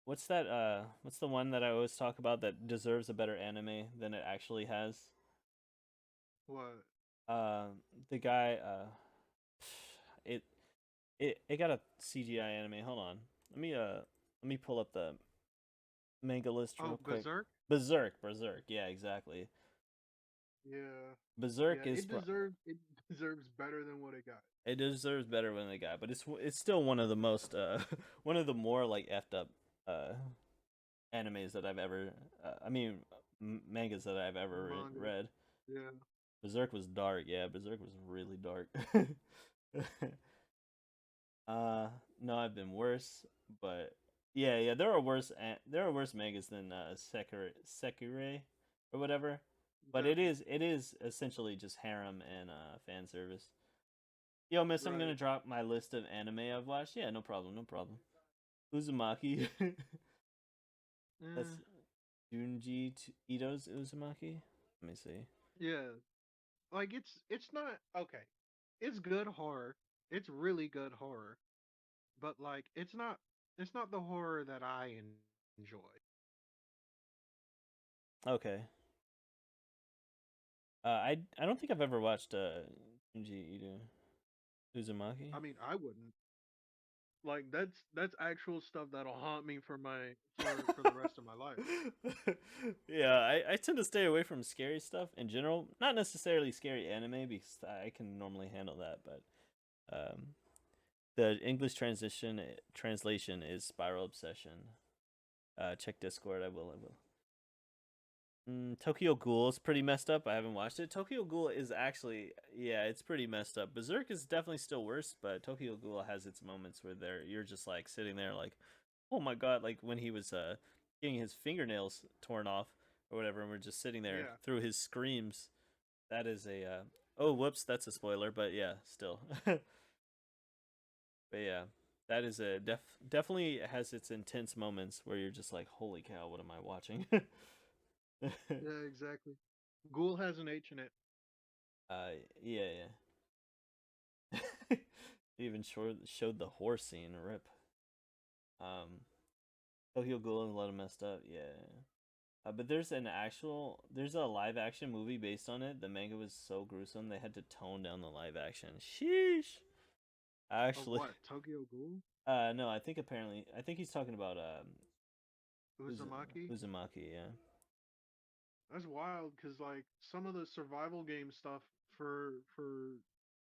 what's the one that I always talk about that deserves a better anime than it actually has? what? Uh the guy it it got a CGI anime. Hold on. Let me pull up the manga list real Oh, quick. Berserk. Berserk. Yeah, exactly. Yeah, Berserk yeah, is it deserves better than what it got. it deserves better than they got, but it's still one of the most one of the more like effed up uh animes that I've ever I mean mangas that I've ever Manga. read. Yeah. Berserk was dark, yeah. Berserk was really dark. No, I've been worse, but yeah. There are worse mangas than Sekire or whatever. But it Definitely. is it is essentially just harem and fan service. Yo, miss, I'm gonna Right. drop my list of anime I've watched. Yeah, no problem, no problem. Uzumaki. That's Eh, Ito's Uzumaki. Let me see. yeah. Like it's not okay. It's good horror. It's really good horror. But like it's not the horror that I enjoy. Okay. I don't think I've ever watched Junji Ito Uzumaki. I mean, I wouldn't. Like that's actual stuff that'll haunt me for my for the rest of my life. Yeah, I tend to stay away from scary stuff in general. Not necessarily scary anime because I can normally handle that, but um, the English translation is Spiral Obsession. Check Discord. I will. I will. Tokyo Ghoul is pretty messed up. I haven't watched it. Tokyo Ghoul is actually, yeah, it's pretty messed up. Berserk is definitely still worse, but Tokyo Ghoul has its moments where you're just like sitting there like, oh my god, like when he was getting his fingernails torn off or whatever, and we're just sitting there Yeah. through his screams. That is a oh whoops, that's a spoiler, but yeah, still. But yeah, that is definitely has its intense moments where you're just like, holy cow, what am I watching? Yeah, exactly. Ghoul has an H in it. uh, yeah, yeah. They even showed the horse scene. Rip. Tokyo Ghoul is a lot of messed up. Yeah. But there's a live action movie based on it. The manga was so gruesome they had to tone down the live action. Sheesh. Of Actually, what? Tokyo Ghoul? no. I think he's talking about Uzumaki? Uzumaki. Yeah. That's wild because like some of the survival game stuff for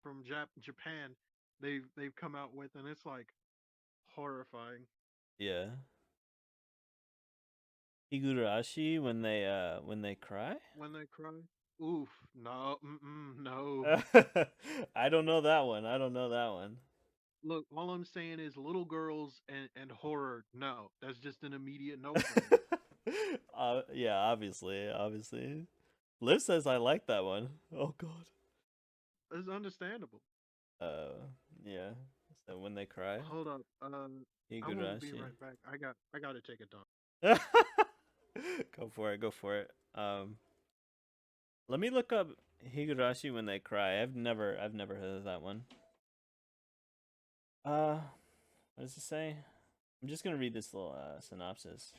from Japan they've come out with and it's like horrifying Yeah. Higurashi when they cry. when they cry. Oof, no, no. I don't know that one. I don't know that one. Look, all I'm saying is little girls and horror. No, that's just an immediate no for me. Yeah, obviously. Liv says I like that one. Oh god. It's understandable. Uh, yeah. So when they cry, Hold up. I won't be Higurashi. right back. I gotta take a dump. Go for it. Go for it. Let me look up Higurashi when they cry. I've never heard of that one. What does it say? I'm just gonna read this little synopsis.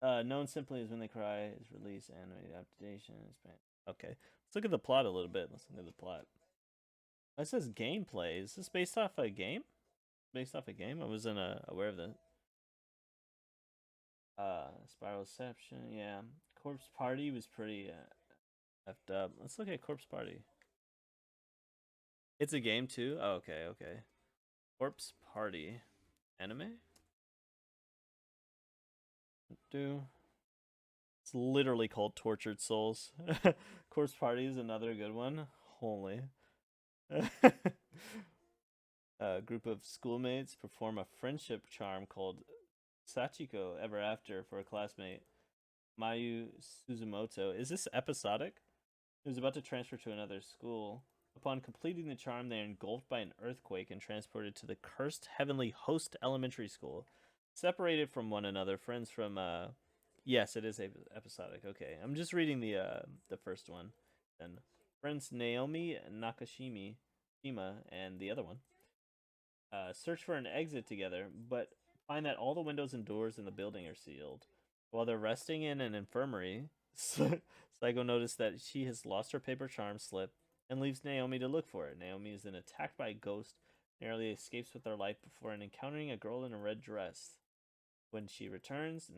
Known simply as When They Cry is released animated adaptation in Spanish. Okay, let's look at the plot a little bit. Let's look at the plot. It says gameplay. Is this based off a game? Based off a game? I wasn't aware of that. Spiralception, yeah. Corpse Party was pretty effed up. Let's look at Corpse Party. It's a game too? Oh, okay. Corpse Party. Anime? Do. It's literally called Tortured Souls. Corpse Party is another good one. Holy. A group of schoolmates perform a friendship charm called Sachiko Ever After for a classmate, Mayu Suzumoto. Is this episodic? Who's about to transfer to another school. Upon completing the charm, they are engulfed by an earthquake and transported to the cursed Heavenly Host Elementary School. Separated from one another, friends from yes, it is episodic. Okay, I'm just reading the first one. Then friends Naomi Nakashima and the other one search for an exit together, but find that all the windows and doors in the building are sealed. While they're resting in an infirmary, Psycho notices that she has lost her paper charm slip and leaves Naomi to look for it. Naomi is then attacked by a ghost, narrowly escapes with her life before encountering a girl in a red dress. When she returns,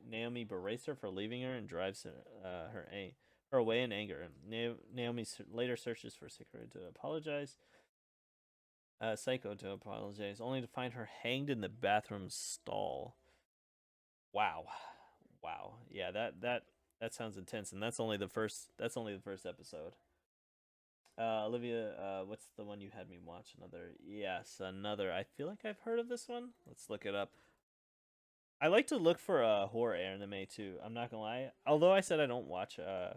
Naomi berates her for leaving her and drives her away in anger. Naomi later searches for Sakura to apologize. Psycho to apologize, only to find her hanged in the bathroom stall. Wow. Yeah, that sounds intense, and that's only the first episode. Olivia, what's the one you had me watch? Another. I feel like I've heard of this one. Let's look it up. I like to look for a horror anime too. I'm not gonna lie. Although I said I don't watch a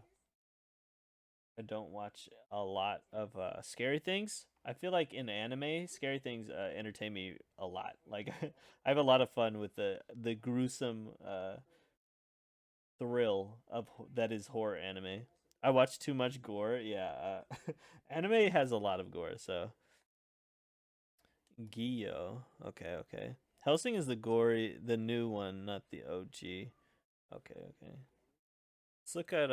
lot of scary things. I feel like in anime, scary things entertain me a lot. Like I have a lot of fun with the gruesome thrill of that is horror anime. I watch too much gore. Yeah, anime has a lot of gore. So Gyo. Okay. Helsing is the new one, not the OG. Okay. Let's look at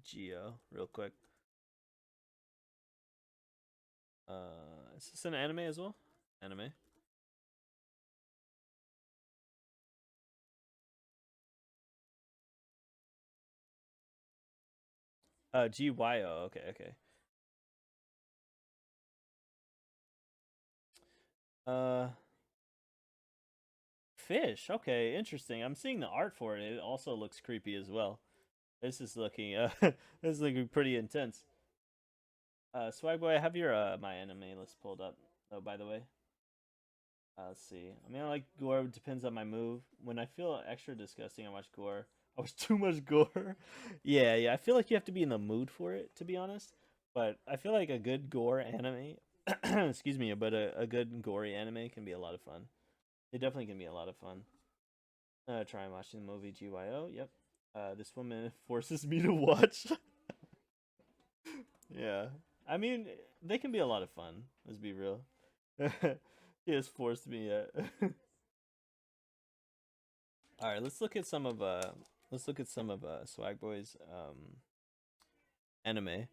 Geo real quick. Is this an anime as well? Anime. GYO. Okay. Uh, Fish. Okay, interesting. I'm seeing the art for it. It also looks creepy as well. This is looking this is looking pretty intense. Swag boy, I have your MyAnimeList pulled up. Oh, by the way. Let's see. I mean, I like gore. Depends on my mood. When I feel extra disgusting, I watch gore. I watch too much gore. Yeah. I feel like you have to be in the mood for it, to be honest. But I feel like a good gore anime, excuse me, but a good gory anime can be a lot of fun. It definitely can be a lot of fun. Try watching the movie GYO. Yep. This woman forces me to watch. Yeah. I mean, they can be a lot of fun. Let's be real. He has forced me. All right, let's look at some of Swag Boy's anime.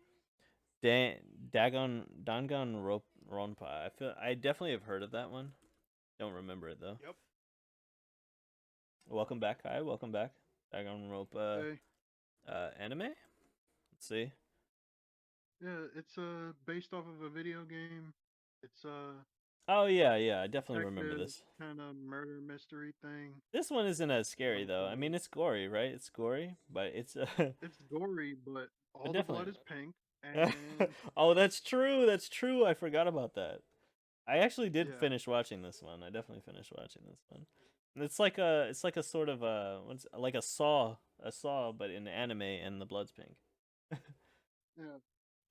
Ronpa. I definitely have heard of that one. Don't remember it though. Yep. Welcome back, Kai. Welcome back. Danganronpa Hey. Anime. Let's see. Yeah, it's based off of a video game. It's Oh yeah. I definitely remember detective this. kind of murder mystery thing. This one isn't as scary Like though. I mean, it's gory, right? It's gory, but it's it's gory, but all the definitely. blood is pink and Oh, that's true. That's true. I forgot about that. I actually did yeah. finish watching this one. I definitely finished watching this one. It's like a sort of a what's like a saw, but in anime and the blood's pink. Yeah.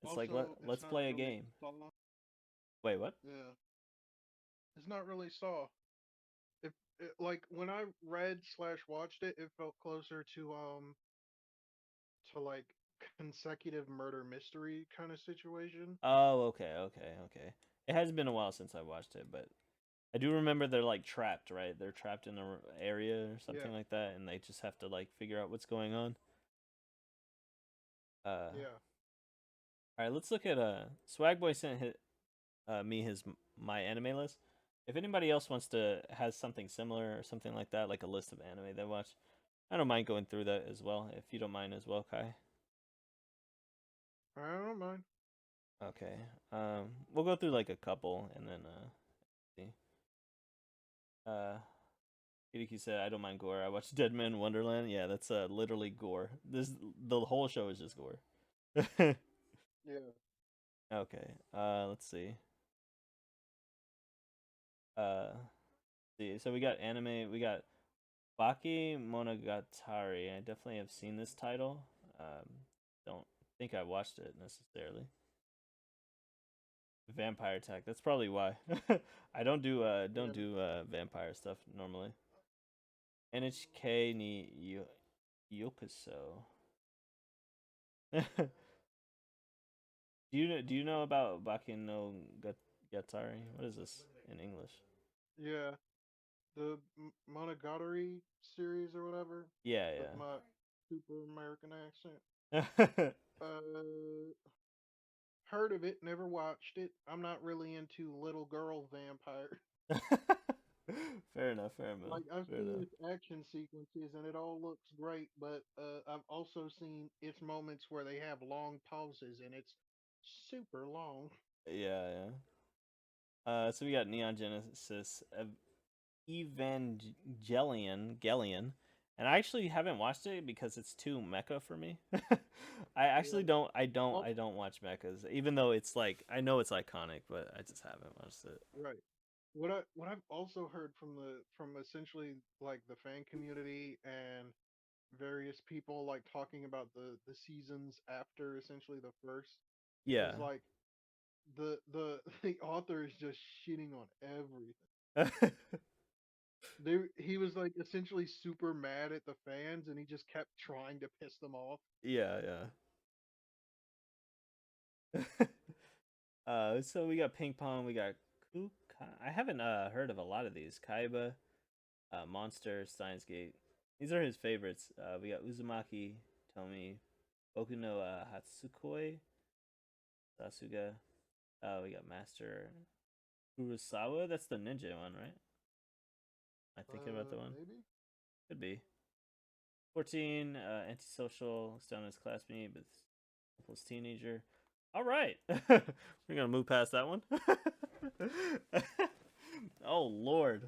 It's like Also, it's let's not play a really game. Saw. Wait, what? Yeah. It's not really Saw. If like when I read slash watched it, it felt closer to like consecutive murder mystery kind of situation. Oh, okay. It has been a while since I watched it, but I do remember they're like trapped, right? They're trapped in a area or Yeah. something like that, and they just have to like figure out what's going on. Yeah. All right, let's look at Swagboy sent me his MyAnimeList. If anybody else wants to has something similar or something like that, like a list of anime they watch, I don't mind going through that as well. If you don't mind as well, Kai. I don't mind. Okay. We'll go through like a couple and then see. Uh, Hideki said, "I don't mind gore. I watched Dead Man Wonderland. Yeah, that's literally gore. The whole show is just gore." Yeah. Okay. Let's see. See. So we got anime. We got Baki Monogatari. I definitely have seen this title. Don't think I watched it necessarily. Vampire Attack. That's probably why. I don't Yeah. do vampire stuff normally. NHK ni Yokuso. Do you know about Baki no Gatari? What is this in English? Yeah. The Monogatari series or whatever Yeah, with my super American accent. yeah. Uh, heard of it, never watched it. I'm not really into little girl vampire. Fair enough. Fair enough. Like I've Fair seen enough. its action sequences and it all looks great, but I've also seen its moments where they have long pauses and it's super long. Yeah, yeah. So we got Neon Genesis Evangelion, and I actually haven't watched it because it's too mecha for me. I actually Yeah. I don't watch mechas, even though it's like I know it's iconic, but I just haven't watched it. Right. What I've also heard from essentially like the fan community and various people like talking about the seasons after essentially the first Yeah. is like the the author is just shitting on everything. He was like essentially super mad at the fans and he just kept trying to piss them off. Yeah, yeah. So we got ping pong, we got Kukai. I haven't heard of a lot of these. Kaiba, Monster, Steins Gate. These are his favorites. We got Uzumaki, Tomi, Boku no Hatsukoi, Sasuga. We got Master Kurosawa. That's the ninja one, right? Am I thinking about the one? Maybe? Could be. 14, antisocial, still on his classmate, but plus teenager. All right, we're gonna move past that one. Oh Lord,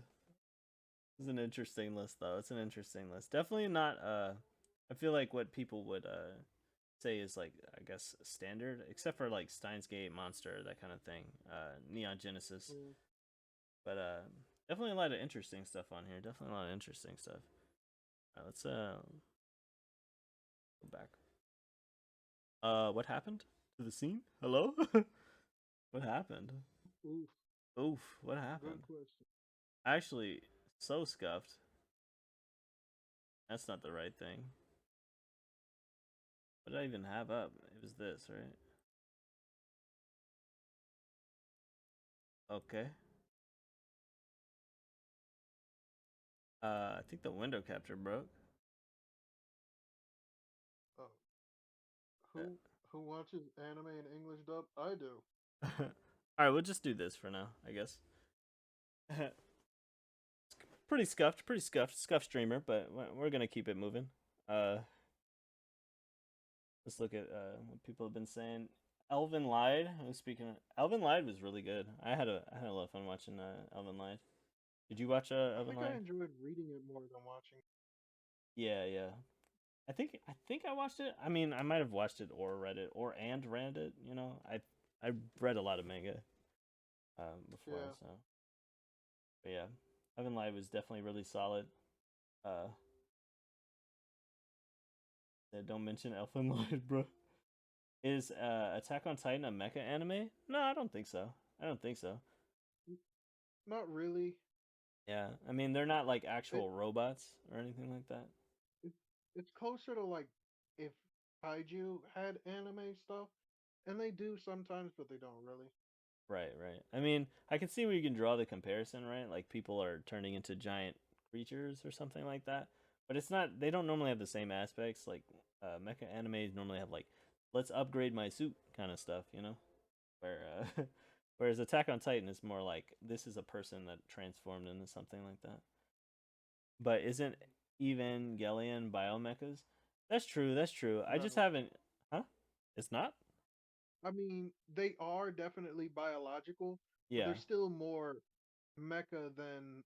this is an interesting list, though. It's an interesting list. Definitely not. I feel like what people would say is like I guess standard, except for like Steins Gate, Monster, that kind of thing. Neon Genesis, Mm. but definitely a lot of interesting stuff on here. Definitely a lot of interesting stuff. All right, let's go back. What happened to the scene? Hello? What happened? Oof. Oof, what Good happened? question. Actually, so scuffed. That's not the right thing. What did I even have up? It was this, right? Okay. I think the window capture broke. Oh, who watches anime in English dub? I do. Alright, we'll just do this for now, I guess. Pretty scuffed streamer, but we're gonna keep it moving. Uh, let's look at what people have been saying. Elvin Lied. I was speaking. Elvin Lied was really good. I had a lot of fun watching Elvin Lied. Did you watch I Elvin think I Lied? enjoyed reading it more than watching. Yeah, yeah. I think I watched it. I mean, I might have watched it or read it or read it. You know, I read a lot of manga before, Yeah. so but yeah. Heaven Light was definitely really solid. Uh, yeah, don't mention Elfen Light, bro. Is Attack on Titan a mecha anime? No, I don't think so. I don't think so. Not really. Yeah, I mean they're not like It, actual robots or anything like that. it it's closer to like if kaiju had anime stuff, and they do sometimes, but they don't really. Right, right. I mean, I can see where you can draw the comparison, right? Like people are turning into giant creatures or something like that. But it's not. They don't normally have the same aspects. Like mecha animes normally have like, let's upgrade my suit kind of stuff, you know. Where whereas Attack on Titan is more like this is a person that transformed into something like that. But isn't Evangelion biomechas? That's true. That's true. I just No, haven't. Huh? It's not. I mean they are definitely biological, but Yeah. they're still more mecha than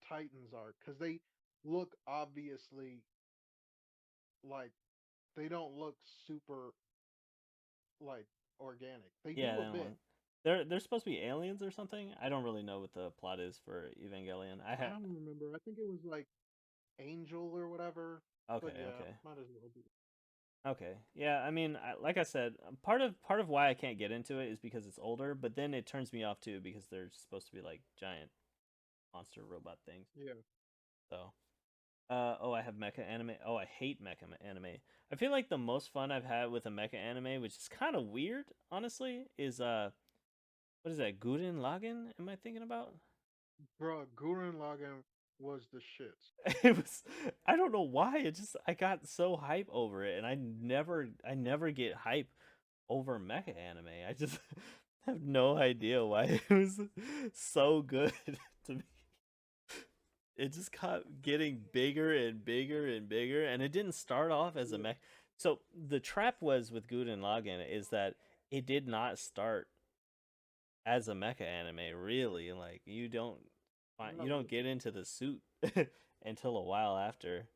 Titans are, because they look obviously like they don't look super like organic. They Yeah, do they a don't bit. look. They're supposed to be aliens or something. I don't really know what the plot is for Evangelion. I I have. don't remember. I think it was like Angel or whatever. Okay, But yeah, okay, might as well be. okay. Yeah, I mean, like I said, part of why I can't get into it is because it's older. But then it turns me off too because they're supposed to be like giant monster robot things. Yeah. So, oh, I have mecha anime. Oh, I hate mecha anime. I feel like the most fun I've had with a mecha anime, which is kind of weird, honestly, is what is that? Gurren Lagann? Am I thinking about? Bro, Gurren Lagann was the shits. It was, I don't know why, it just I got so hype over it, and I never get hype over mecha anime. I just have no idea why it was so good to me. It just kept getting bigger and bigger and bigger, and it didn't start off as a Yeah. mech. So the trap was with Gurren Lagann is that it did not start as a mecha anime, really. Like you Not don't really. get into the suit until a while after.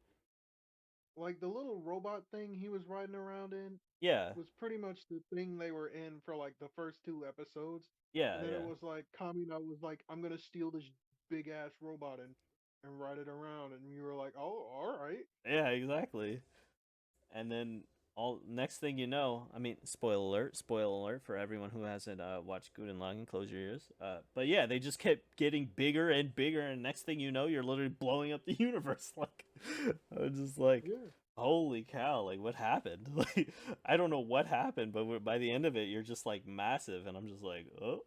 Like the little robot thing he was riding around in Yeah, was pretty much the thing they were in for like the first two episodes. yeah, And then it yeah, was like Kamina was like, I'm gonna steal this big ass robot and ride it around, and you were like, oh, all right. yeah, exactly. And then all next thing you know, I mean, spoiler alert for everyone who hasn't watched Gurren Lagann. Close your ears. But yeah, they just kept getting bigger and bigger, and next thing you know, you're literally blowing up the universe. Like, I was just like, Yeah. holy cow! Like, what happened? Like, I don't know what happened, but by the end of it, you're just like massive, and I'm just like, oh.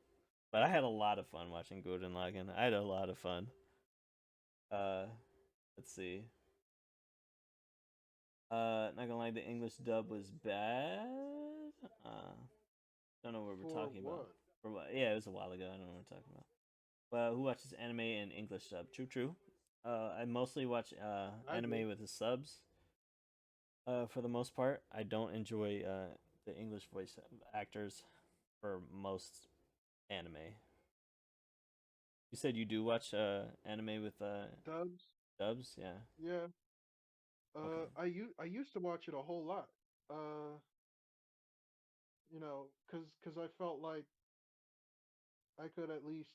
But I had a lot of fun watching Gurren Lagann. I had a lot of fun. Uh, let's see. Not gonna lie, the English dub was bad. Don't know what we're For talking about. what? For what? Yeah, it was a while ago. I don't know what we're talking about. Well, who watches anime in English dub? True, true. I mostly watch I do. anime with the subs. For the most part, I don't enjoy the English voice actors for most anime. You said you do watch anime with Dubs. dubs, yeah. Yeah. Okay. I used to watch it a whole lot. Uh, cause I felt like I could at least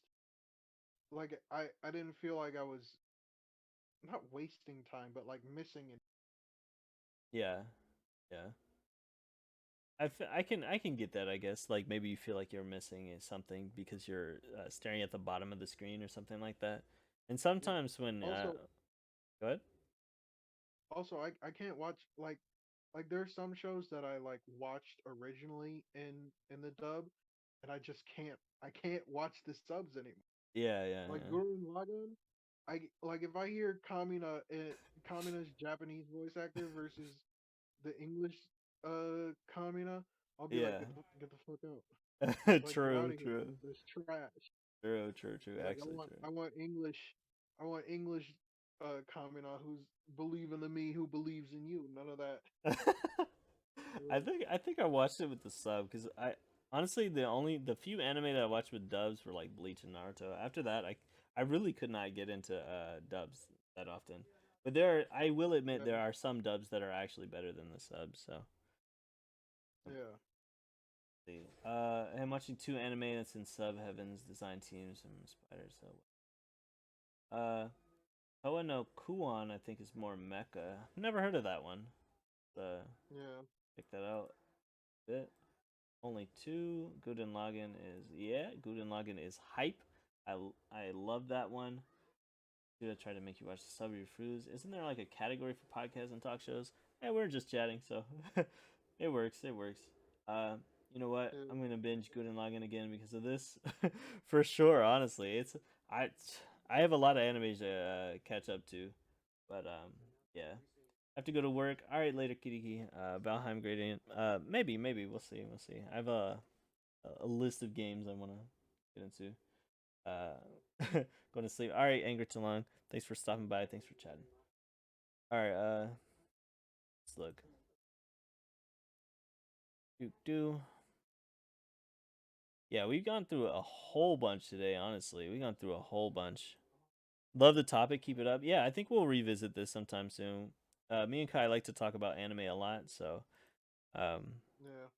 like I didn't feel like I was not wasting time, but like missing it. Yeah, yeah. I can get that, I guess. Like maybe you feel like you're missing something because you're staring at the bottom of the screen or something like that. And Yeah. sometimes when Also, go ahead. I can't watch like there's some shows that I like watched originally in the dub, and I can't watch the subs anymore. Yeah, yeah, Like yeah. Gurren Lagann, I like if I hear Kamina's Japanese voice actor versus the English Kamina, I'll be like, Yeah. get the fuck out. Like get out True, of here. true. That's trash. True. Like Actually true. I want English Kamina who's believing in me who believes in you. None of that. I Uh, think I think I watched it with the sub because I honestly the few anime that I watched with dubs were like Bleach and Naruto. After that, I really could not get into dubs that often. But I will admit yeah, there are some dubs that are actually better than the subs. So yeah. let's see, I'm watching two anime that's in sub heavens design teams and spiders. So Hoa no Kuon, I think, is more mecha. Never heard of that one. Yeah. Check that out. Bit. Only two. Guten Lagen Guten Lagen is hype. I love that one. Dude, I tried to make you watch the Subway Fruits. Isn't there like a category for podcasts and talk shows? Hey, we're just chatting, so it works. It works. Uh, you know what? Yeah. I'm gonna binge Guten Lagen again because of this, for sure. Honestly, I I have a lot of anime to catch up to, but yeah, I have to go to work. All right, later, Kitty. Valheim Gradient. Maybe we'll see. We'll see. I have a list of games I want to get into. Going to sleep. All right, Anger Too Long. Thanks for stopping by. Thanks for chatting. All right, let's look. Do. Yeah, we've gone through a whole bunch today. Honestly, we've gone through a whole bunch. Love the topic. Keep it up. Yeah, I think we'll revisit this sometime soon. Me and Kai like to talk about anime a lot, so um, Yeah.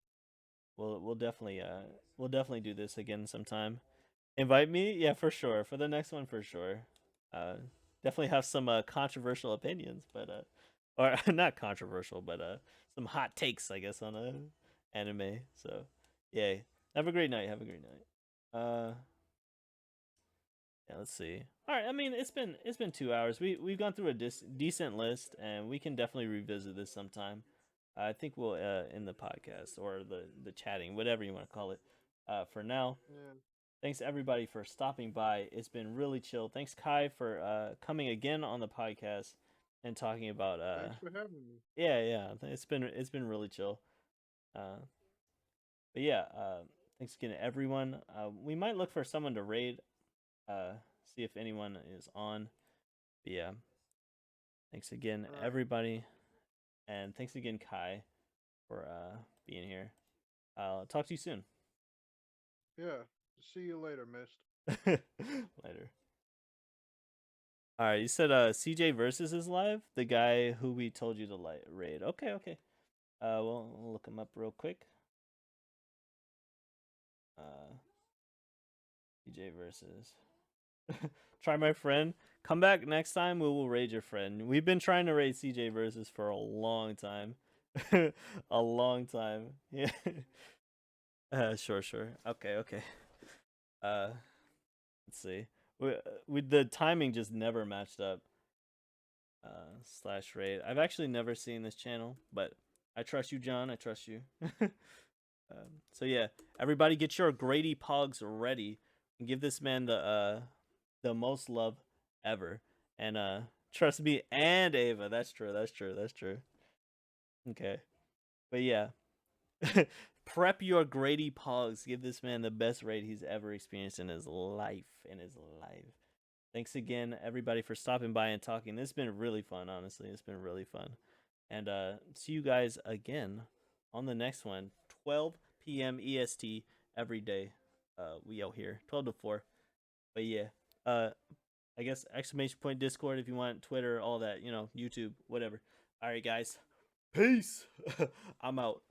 we'll definitely do this again sometime. Invite me, yeah, for sure. For the next one, for sure. Uh, Definitely have some controversial opinions, but or not controversial, but some hot takes, I guess, on anime. So, yay! Have a great night. Have a great night. Yeah, let's see. All right, I mean, it's been 2 hours. We've gone through a decent list, and we can definitely revisit this sometime. I think we'll in the podcast or the chatting, whatever you want to call it. For now, Yeah. thanks everybody for stopping by. It's been really chill. Thanks Kai for coming again on the podcast and talking about Thanks for having me. yeah. It's been really chill. Uh, but yeah, thanks again to everyone. We might look for someone to raid. Uh, See if anyone is on. But yeah, thanks again All right. everybody, and thanks again Kai for being here. I'll talk to you soon. Yeah. See you later, Mist. Later. All right, you said CJ versus is live. The guy who we told you to raid. Okay. We'll look him up real quick. Uh, CJ versus. Try my friend. Come back next time. We will raid your friend. We've been trying to raid CJ versus for a long time. A long time. Yeah. Sure. Okay. Uh, let's see. We the timing just never matched up. Slash raid. I've actually never seen this channel, but I trust you, John. I trust you. So yeah, everybody get your Grady Pogs ready and give this man the most love ever. And trust me and Ava. That's true. Okay. But yeah. Prep your Grady Pogs. Give this man the best raid he's ever experienced in his life. Thanks again, everybody, for stopping by and talking. This has been really fun, honestly. It's been really fun. And see you guys again on the next one, 12 p.m. EST every day. We out here, 12 to 4. But yeah, I guess exclamation point Discord if you want, Twitter, all that, YouTube, whatever. All right, guys. Peace. I'm out.